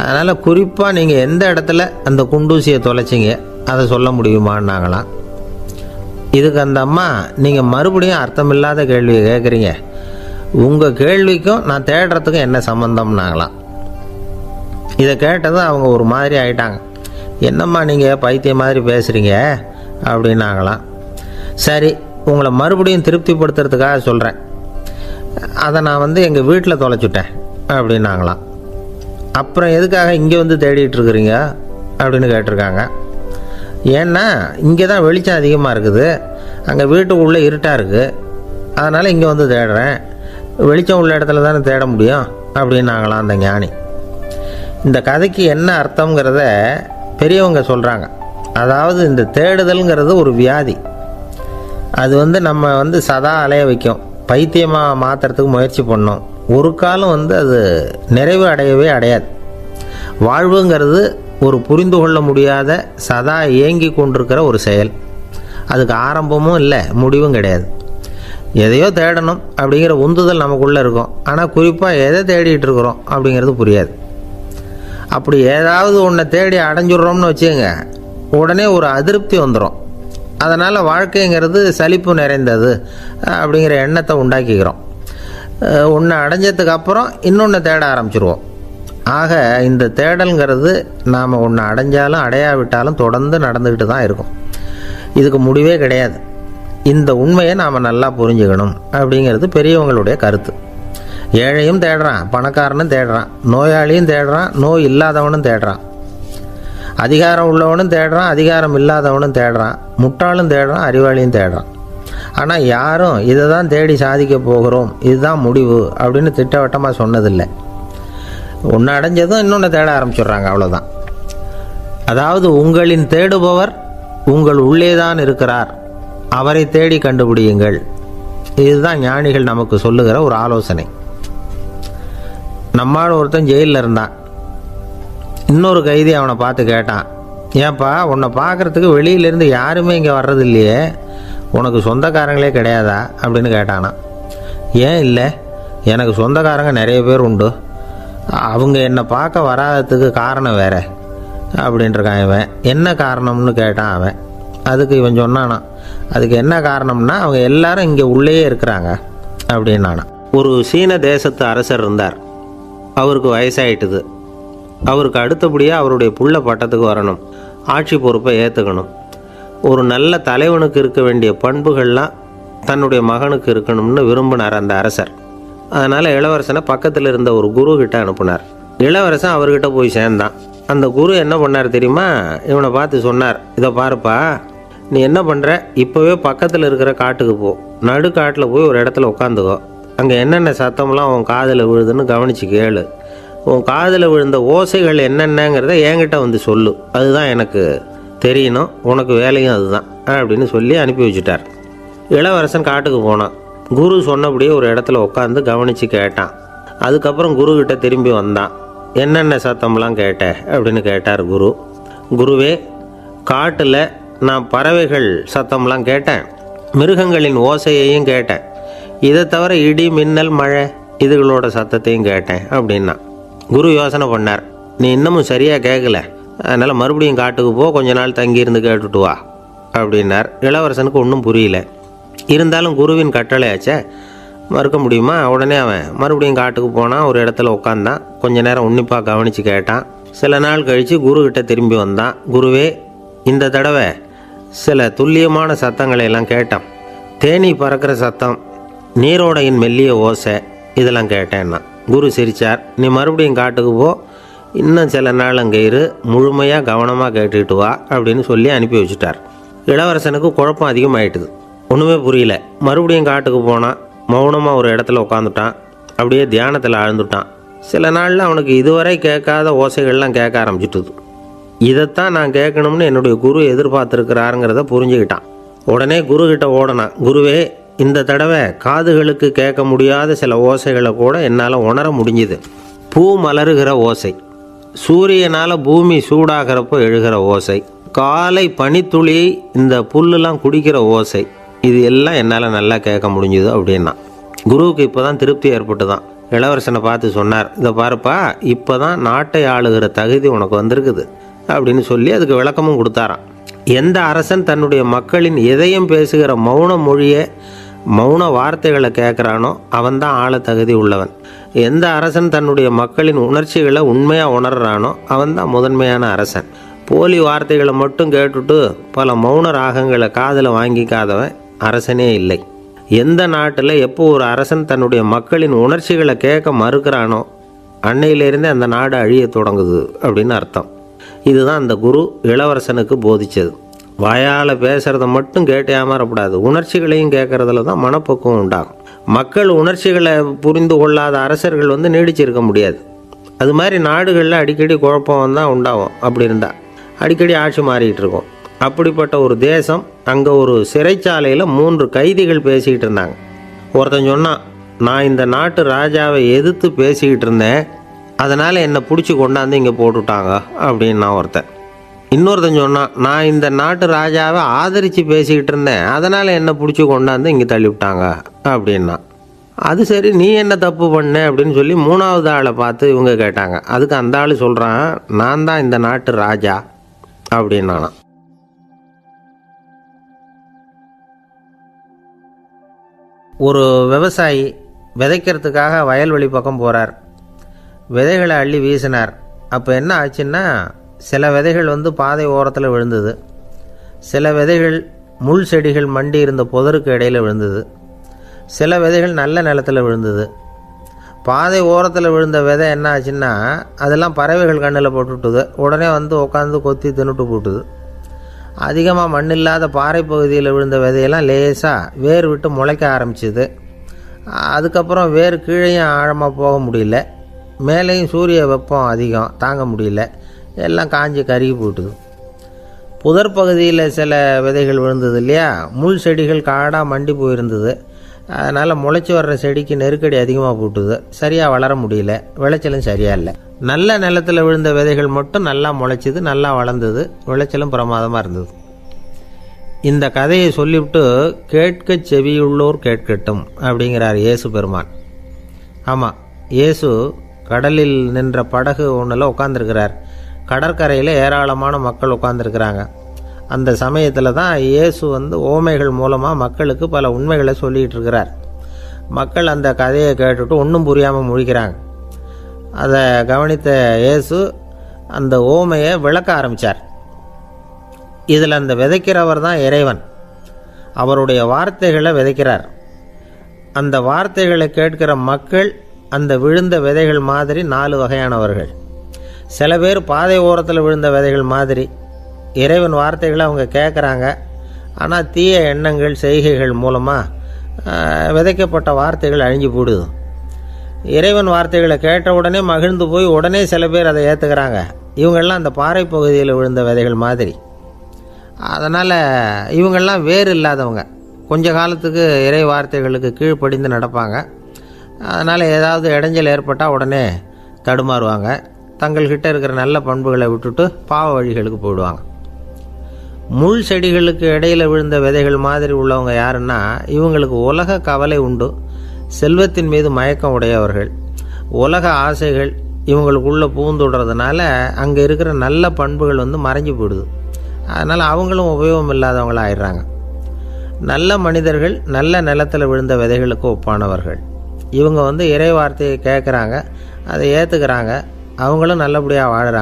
அதனால் குறிப்பாக நீங்கள் எந்த இடத்துல அந்த குண்டூசியை தொலைச்சிங்க அதை சொல்ல முடியுமான்னாங்களாம். இதுக்கு அந்த அம்மா, நீங்கள் மறுபடியும் அர்த்தமில்லாத கேள்வியை கேட்குறீங்க, உங்கள் கேள்விக்கும் நான் தேடுறதுக்கும் என்ன சம்மந்தம்னாங்களாம். இதை கேட்டதும் அவங்க ஒரு மாதிரி ஆகிட்டாங்க. என்னம்மா நீங்கள் பைத்திய மாதிரி பேசுகிறீங்க அப்படின்னாங்களாம். சரி, உங்களை மறுபடியும் திருப்திப்படுத்துறதுக்காக சொல்கிறேன். அதை நான் எங்கள் வீட்டில் தொலைச்சுட்டேன் அப்படின்னாங்களாம். அப்புறம் எதுக்காக இங்கே தேடிட்டு இருக்கிறீங்க அப்படின்னு கேட்டிருக்காங்க. ஏன்னா இங்கே தான் வெளிச்சம் அதிகமாக இருக்குது, அங்கே வீட்டுக்குள்ளே இருட்டாக இருக்குது, அதனால் இங்கே தேடுறேன். வெளிச்சம் உள்ள இடத்துல தானே தேட முடியும் அப்படின்னாங்களாம் அந்த ஞானி. இந்த கதைக்கு என்ன அர்த்தங்கிறத பெரியவங்க சொல்கிறாங்க. அதாவது இந்த தேடுதல்ங்கிறது ஒரு வியாதி. அது நம்ம சதா அலைய வைக்கும், பைத்தியமாக மாற்றுறதுக்கு முயற்சி பண்ணோம். ஒரு காலம் அது நிறைவு அடையவே அடையாது. வாழ்வுங்கிறது ஒரு புரிந்து கொள்ள முடியாத சதா ஏங்கி கொண்டிருக்கிற ஒரு செயல். அதுக்கு ஆரம்பமும் இல்லை, முடிவும் கிடையாது. எதையோ தேடணும் அப்படிங்கிற உந்துதல் நமக்குள்ளே இருக்கும், ஆனால் குறிப்பாக எதை தேடிட்டு இருக்கிறோம் அப்படிங்கிறது புரியாது. அப்படி ஏதாவது ஒன்றை தேடி அடைஞ்சிடுறோம்னு வச்சுங்க, உடனே ஒரு அதிருப்தி வந்துடும். அதனால் வாழ்க்கைங்கிறது சலிப்பு நிறைந்தது அப்படிங்கிற எண்ணத்தை உண்டாக்கிக்கிறோம். ஒன்று அடைஞ்சதுக்கு அப்புறம் இன்னொன்று தேட ஆரம்பிச்சிருவோம். ஆக இந்த தேடல்ங்கிறது நாம் ஒன்று அடைஞ்சாலும் அடையாவிட்டாலும் தொடர்ந்து நடந்துக்கிட்டு தான் இருக்கும். இதுக்கு முடிவே கிடையாது. இந்த உண்மையை நாம் நல்லா புரிஞ்சுக்கணும் அப்படிங்கிறது பெரியவங்களுடைய கருத்து. ஏழையும் தேடுறான், பணக்காரனும் தேடுறான், நோயாளியும் தேடுறான், நோய் இல்லாதவனும் தேடுறான், அதிகாரம் உள்ளவனும் தேடுறான், அதிகாரம் இல்லாதவனும் தேடுறான், முட்டாளும் தேடுறான், அறிவாளியும் தேடுறான். ஆனால் யாரும் இதை தான் தேடி சாதிக்க போகிறோம், இதுதான் முடிவு அப்படின்னு திட்டவட்டமாக சொன்னதில்லை. ஒன்று அடைஞ்சதும் இன்னொன்று தேட ஆரம்பிச்சிடுறாங்க, அவ்வளோதான். அதாவது உங்களின் தேடுபவர் உங்கள் உள்ளேதான் இருக்கிறார், அவரை தேடி கண்டுபிடியுங்கள். இதுதான் ஞானிகள் நமக்கு சொல்லுகிற ஒரு ஆலோசனை. நம்மால் ஒருத்தன் ஜெயிலில் இருந்தான். இன்னொரு கைதி அவனை பார்த்து கேட்டான், ஏன்பா உன்னை பார்க்குறதுக்கு வெளியிலேருந்து யாருமே இங்கே வர்றது இல்லையே, உனக்கு சொந்தக்காரங்களே கிடையாதா அப்படின்னு கேட்டானா. ஏன் இல்லை, எனக்கு சொந்தக்காரங்க நிறைய பேர் உண்டு, அவங்க என்னை பார்க்க வராததுக்கு காரணம் வேற அப்படின்ட்டுருக்கான் இவன். என்ன காரணம்னு கேட்டான் அவன். அதுக்கு இவன் சொன்னானா, அதுக்கு என்ன காரணம்னா அவங்க எல்லாரும் இங்கே உள்ளேயே இருக்கிறாங்க அப்படின்னானா. ஒரு சீன தேசத்து அரசர் இருந்தார். அவருக்கு வயசாயிட்டுது. அவருக்கு அடுத்தபடியாக அவருடைய புள்ள பட்டத்துக்கு வரணும், ஆட்சி பொறுப்பை ஏற்றுக்கணும். ஒரு நல்ல தலைவனுக்கு இருக்க வேண்டிய பண்புகள்லாம் தன்னுடைய மகனுக்கு இருக்கணும்னு விரும்பினார் அந்த அரசர். அதனால் இளவரசனை பக்கத்தில் இருந்த ஒரு குரு கிட்ட அனுப்புனார். இளவரசன் அவர்கிட்ட போய் சேர்ந்தான். அந்த குரு என்ன பண்ணார் தெரியுமா, இவனை பார்த்து சொன்னார், இதை பாருப்பா, நீ என்ன பண்ணுற, இப்போவே பக்கத்தில் இருக்கிற காட்டுக்கு போ, நடு காட்டில் போய் ஒரு இடத்துல உட்காந்துக்கோ. அங்கே என்னென்ன சத்தம்லாம் உன் காதில் விழுதுன்னு கவனித்து கேளு. உன் காதில் விழுந்த ஓசைகள் என்னென்னங்கிறத என்கிட்ட வந்து சொல்லு, அதுதான் எனக்கு தெரியணும், உனக்கு வேலையும் அதுதான் அப்படின்னு சொல்லி அனுப்பி வச்சுட்டார். இளவரசன் காட்டுக்கு போனான். குரு சொன்னபடியே ஒரு இடத்துல உட்காந்து கவனித்து கேட்டான். அதுக்கப்புறம் குருக்கிட்ட திரும்பி வந்தான். என்னென்ன சத்தம்லாம் கேட்ட அப்படின்னு கேட்டார் குரு. குருவே, காட்டில் நான் பறவைகள் சத்தம்லாம் கேட்டேன், மிருகங்களின் ஓசையையும் கேட்டேன், இதை தவிர இடி மின்னல் மழை இதுகளோட சத்தத்தையும் கேட்டேன் அப்படின்னா. குரு யோசனை பண்ணார், நீ இன்னமும் சரியாக கேட்கல, அதனால் மறுபடியும் காட்டுக்கு போ, கொஞ்ச நாள் தங்கியிருந்து கேட்டுட்டு வா அப்படின்னார். இளவரசனுக்கு ஒன்றும் புரியல. இருந்தாலும் குருவின் கட்டளையாச்சே, மறுக்க முடியுமா? உடனே அவன் மறுபடியும் காட்டுக்கு போனான். ஒரு இடத்துல உட்காந்தான். கொஞ்ச நேரம் உன்னிப்பாக கவனித்து கேட்டான். சில நாள் கழித்து குருக்கிட்ட திரும்பி வந்தான். குருவே, இந்த தடவை சில துல்லியமான சத்தங்களை எல்லாம் கேட்டான். தேனி பறக்கிற சத்தம், நீரோடையின் மெல்லிய ஓசை, இதெல்லாம் கேட்டேன்னா. குரு சிரித்தார். நீ மறுபடியும் காட்டுக்கு போ, இன்னும் சில நாள் அங்கே இரு, முழுமையாக கவனமாக கேட்டுக்கிட்டு வா அப்படின்னு சொல்லி அனுப்பி வச்சுட்டார். இளவரசனுக்கு குழப்பம் அதிகமாயிட்டுது. ஒன்றுமே புரியல. மறுபடியும் காட்டுக்கு போனான். மௌனமாக ஒரு இடத்துல உட்காந்துட்டான். அப்படியே தியானத்தில் ஆழ்ந்துட்டான். சில நாளில் அவனுக்கு இதுவரை கேட்காத ஓசைகள்லாம் கேட்க ஆரம்பிச்சிட்டுது. இதைத்தான் நான் கேட்கணும்னு என்னுடைய குரு எதிர்பார்த்துருக்கிறாருங்கிறத புரிஞ்சுக்கிட்டான். உடனே குருக்கிட்ட ஓடனான். குருவே, இந்த தடவை காதுகளுக்கு கேட்க முடியாத சில ஓசைகளை கூட என்னால் உணர முடிஞ்சுது. பூ மலருகிற ஓசை, சூரியனால் பூமி சூடாகிறப்போ எழுகிற ஓசை, காலை பனித்துளி இந்த புல்லுலாம் குடிக்கிற ஓசை, இது எல்லாம் என்னால் நல்லா கேட்க முடிஞ்சுது அப்படின்னா. குருவுக்கு இப்போ தான் திருப்தி ஏற்பட்டு தான். இளவரசனை பார்த்து சொன்னார், இதை பாருப்பா, இப்போ தான் நாட்டை ஆளுகிற தகுதி உனக்கு வந்திருக்குது அப்படின்னு சொல்லி அதுக்கு விளக்கமும் கொடுத்தாராம். எந்த அரசன் தன்னுடைய மக்களின் எதையும் பேசுகிற மௌன மொழியை, மௌன வார்த்தைகளை கேட்குறானோ அவன்தான் ஆள தகுதி உள்ளவன். எந்த அரசன் தன்னுடைய மக்களின் உணர்ச்சிகளை உண்மையாக உணர்றானோ அவன்தான் முதன்மையான அரசன். போலி வார்த்தைகளை மட்டும் கேட்டுட்டு பல மௌன ராகங்களை காதில் வாங்கிக்காதவன் அரசனே இல்லை. எந்த நாட்டில் எப்போ ஒரு அரசன் தன்னுடைய மக்களின் உணர்ச்சிகளை கேட்க மறுக்கிறானோ அன்னையிலேருந்தே அந்த நாடு அழிய தொடங்குது அப்படின்னு அர்த்தம். இதுதான் அந்த குரு இளவரசனுக்கு போதிச்சது. வாயால் பேசுகிறத மட்டும் கேட்டு ஏமாறக்கூடாது, உணர்ச்சிகளையும் கேட்குறதுல தான் மனப்பக்குவம் உண்டாகும். மக்கள் உணர்ச்சிகளை புரிந்து கொள்ளாத அரசர்கள் நீடிச்சிருக்க முடியாது. அது மாதிரி நாடுகளில் அடிக்கடி குழப்பம் தான் உண்டாகும். அப்படி இருந்தால் அடிக்கடி ஆட்சி மாறிக்கிட்டு இருக்கும். அப்படிப்பட்ட ஒரு தேசம், அங்கே ஒரு சிறைச்சாலையில் 3 கைதிகள் பேசிக்கிட்டு இருந்தாங்க. ஒருத்தன் சொன்னான், நான் இந்த நாட்டு ராஜாவை எதிர்த்து பேசிக்கிட்டு இருந்தேன், அதனால் என்னை பிடிச்சி கொண்டாந்து இங்கே போட்டுவிட்டாங்க அப்படின்னா ஒருத்தன். இன்னொருத்தன் சொன்னான், நான் இந்த நாட்டு ராஜாவை ஆதரித்து பேசிக்கிட்டு இருந்தேன், அதனால் என்னை பிடிச்சி கொண்டாந்து இங்கே தள்ளிவிட்டாங்க அப்படின்னா. அது சரி, நீ என்ன தப்பு பண்ண அப்படின்னு சொல்லி 3வது ஆளை பார்த்து இவங்க கேட்டாங்க. அதுக்கு அந்த ஆள் சொல்கிறான், நான் தான் இந்த நாட்டு ராஜா அப்படின்னானா. ஒரு விவசாயி விதைக்கிறதுக்காக வயல்வெளி பக்கம் போகிறார். விதைகளை அள்ளி வீசினார். அப்போ என்ன ஆச்சுன்னா, சில விதைகள் பாதை ஓரத்தில் விழுந்தது, சில விதைகள் முள் செடிகள் மண்டி இருந்த புதருக்கு இடையில் விழுந்தது, சில விதைகள் நல்ல நிலத்தில் விழுந்தது. பாதை ஓரத்தில் விழுந்த விதை என்ன ஆச்சுன்னா, அதெல்லாம் பறவைகள் கண்ணில் போட்டுவிட்டுது. உடனே உட்காந்து கொத்தி தின்னுட்டு போட்டுது. அதிகமாக மண் இல்லாத பாறை பகுதியில் விழுந்த விதையெல்லாம் லேசாக வேர் விட்டு முளைக்க ஆரம்பிச்சிது. அதுக்கப்புறம் வேர் கீழேயும் ஆழமாக போக முடியல, மேலேயும் சூரிய வெப்பம் அதிகம் தாங்க முடியல, எல்லாம் காஞ்சி கருகி போட்டுது. புதர் பகுதியில் சில விதைகள் விழுந்தது இல்லையா, முள் செடிகள் காடாக மண்டி போயிருந்தது. அதனால் முளைச்சி வர்ற செடிக்கு நெருக்கடி அதிகமாக போட்டுது, சரியாக வளர முடியல, விளைச்சலும் சரியாக இல்லை. நல்ல நிலத்தில் விழுந்த விதைகள் மட்டும் நல்லா முளைச்சிது, நல்லா வளர்ந்தது, விளைச்சலும் பிரமாதமாக இருந்தது. இந்த கதையை சொல்லிவிட்டு கேட்க செவியுள்ளோர் கேட்கட்டும் அப்படிங்கிறார் இயேசு பெருமான். ஆமாம், இயேசு கடலில் நின்ற படகு ஒன்றில் உட்காந்துருக்கிறார். கடற்கரையில் ஏராளமான மக்கள் உட்காந்துருக்கிறாங்க. அந்த சமயத்தில் தான் இயேசு ஓமைகள் மூலமாக மக்களுக்கு பல உண்மைகளை சொல்லிகிட்டு இருக்கிறார். மக்கள் அந்த கதையை கேட்டுட்டு ஒன்றும் புரியாமல் முழிக்கிறாங்க. அதை கவனித்த இயேசு அந்த ஓமையை விளக்க ஆரம்பித்தார். இதில் அந்த விதைக்கிறவர் தான் இறைவன். அவருடைய வார்த்தைகளை விதைக்கிறார். அந்த வார்த்தைகளை கேட்கிற மக்கள் அந்த விழுந்த விதைகள் மாதிரி 4 வகையானவர்கள். சில பேர் பாதை ஓரத்தில் விழுந்த விதைகள் மாதிரி. இறைவன் வார்த்தைகளை அவங்க கேட்குறாங்க, ஆனால் தீய எண்ணங்கள் செய்கைகள் மூலமாக விதைக்கப்பட்ட வார்த்தைகள் அழிஞ்சு போடுது. இறைவன் வார்த்தைகளை கேட்ட உடனே மகிழ்ந்து போய் உடனே சில பேர் அதை ஏற்றுக்கிறாங்க. இவங்கெல்லாம் அந்த பாறை பகுதியில் விழுந்த விதைகள் மாதிரி. அதனால் இவங்கெல்லாம் வேறு இல்லாதவங்க. கொஞ்ச காலத்துக்கு இறை வார்த்தைகளுக்கு கீழ்ப்படிந்து நடப்பாங்க. அதனால் ஏதாவது இடைஞ்சல் ஏற்பட்டால் உடனே தடுமாறுவாங்க. தங்கள்கிட்ட இருக்கிற நல்ல பண்புகளை விட்டுட்டு பாவ வழிகளுக்கு போயிடுவாங்க. முள் செடிகளுக்கு இடையில் விழுந்த விதைகள் மாதிரி உள்ளவங்க யாருன்னா, இவங்களுக்கு உலக கவலை உண்டு, செல்வத்தின் மீது மயக்கம் உடையவர்கள். உலக ஆசைகள் இவங்களுக்குள்ளே பூந்துடுறதுனால அங்கே இருக்கிற நல்ல பண்புகள் மறைஞ்சு போயிடுது. அதனால் அவங்களும் உபயோகம் இல்லாதவங்களாக ஆயிடுறாங்க. நல்ல மனிதர்கள் நல்ல நிலத்தில் விழுந்த விதைகளுக்கு ஒப்பானவர்கள். இவங்க இறை வார்த்தையை கேட்குறாங்க, அதை ஏற்றுக்கிறாங்க, அவங்களும் நல்லபடியாக வாழுறாங்க.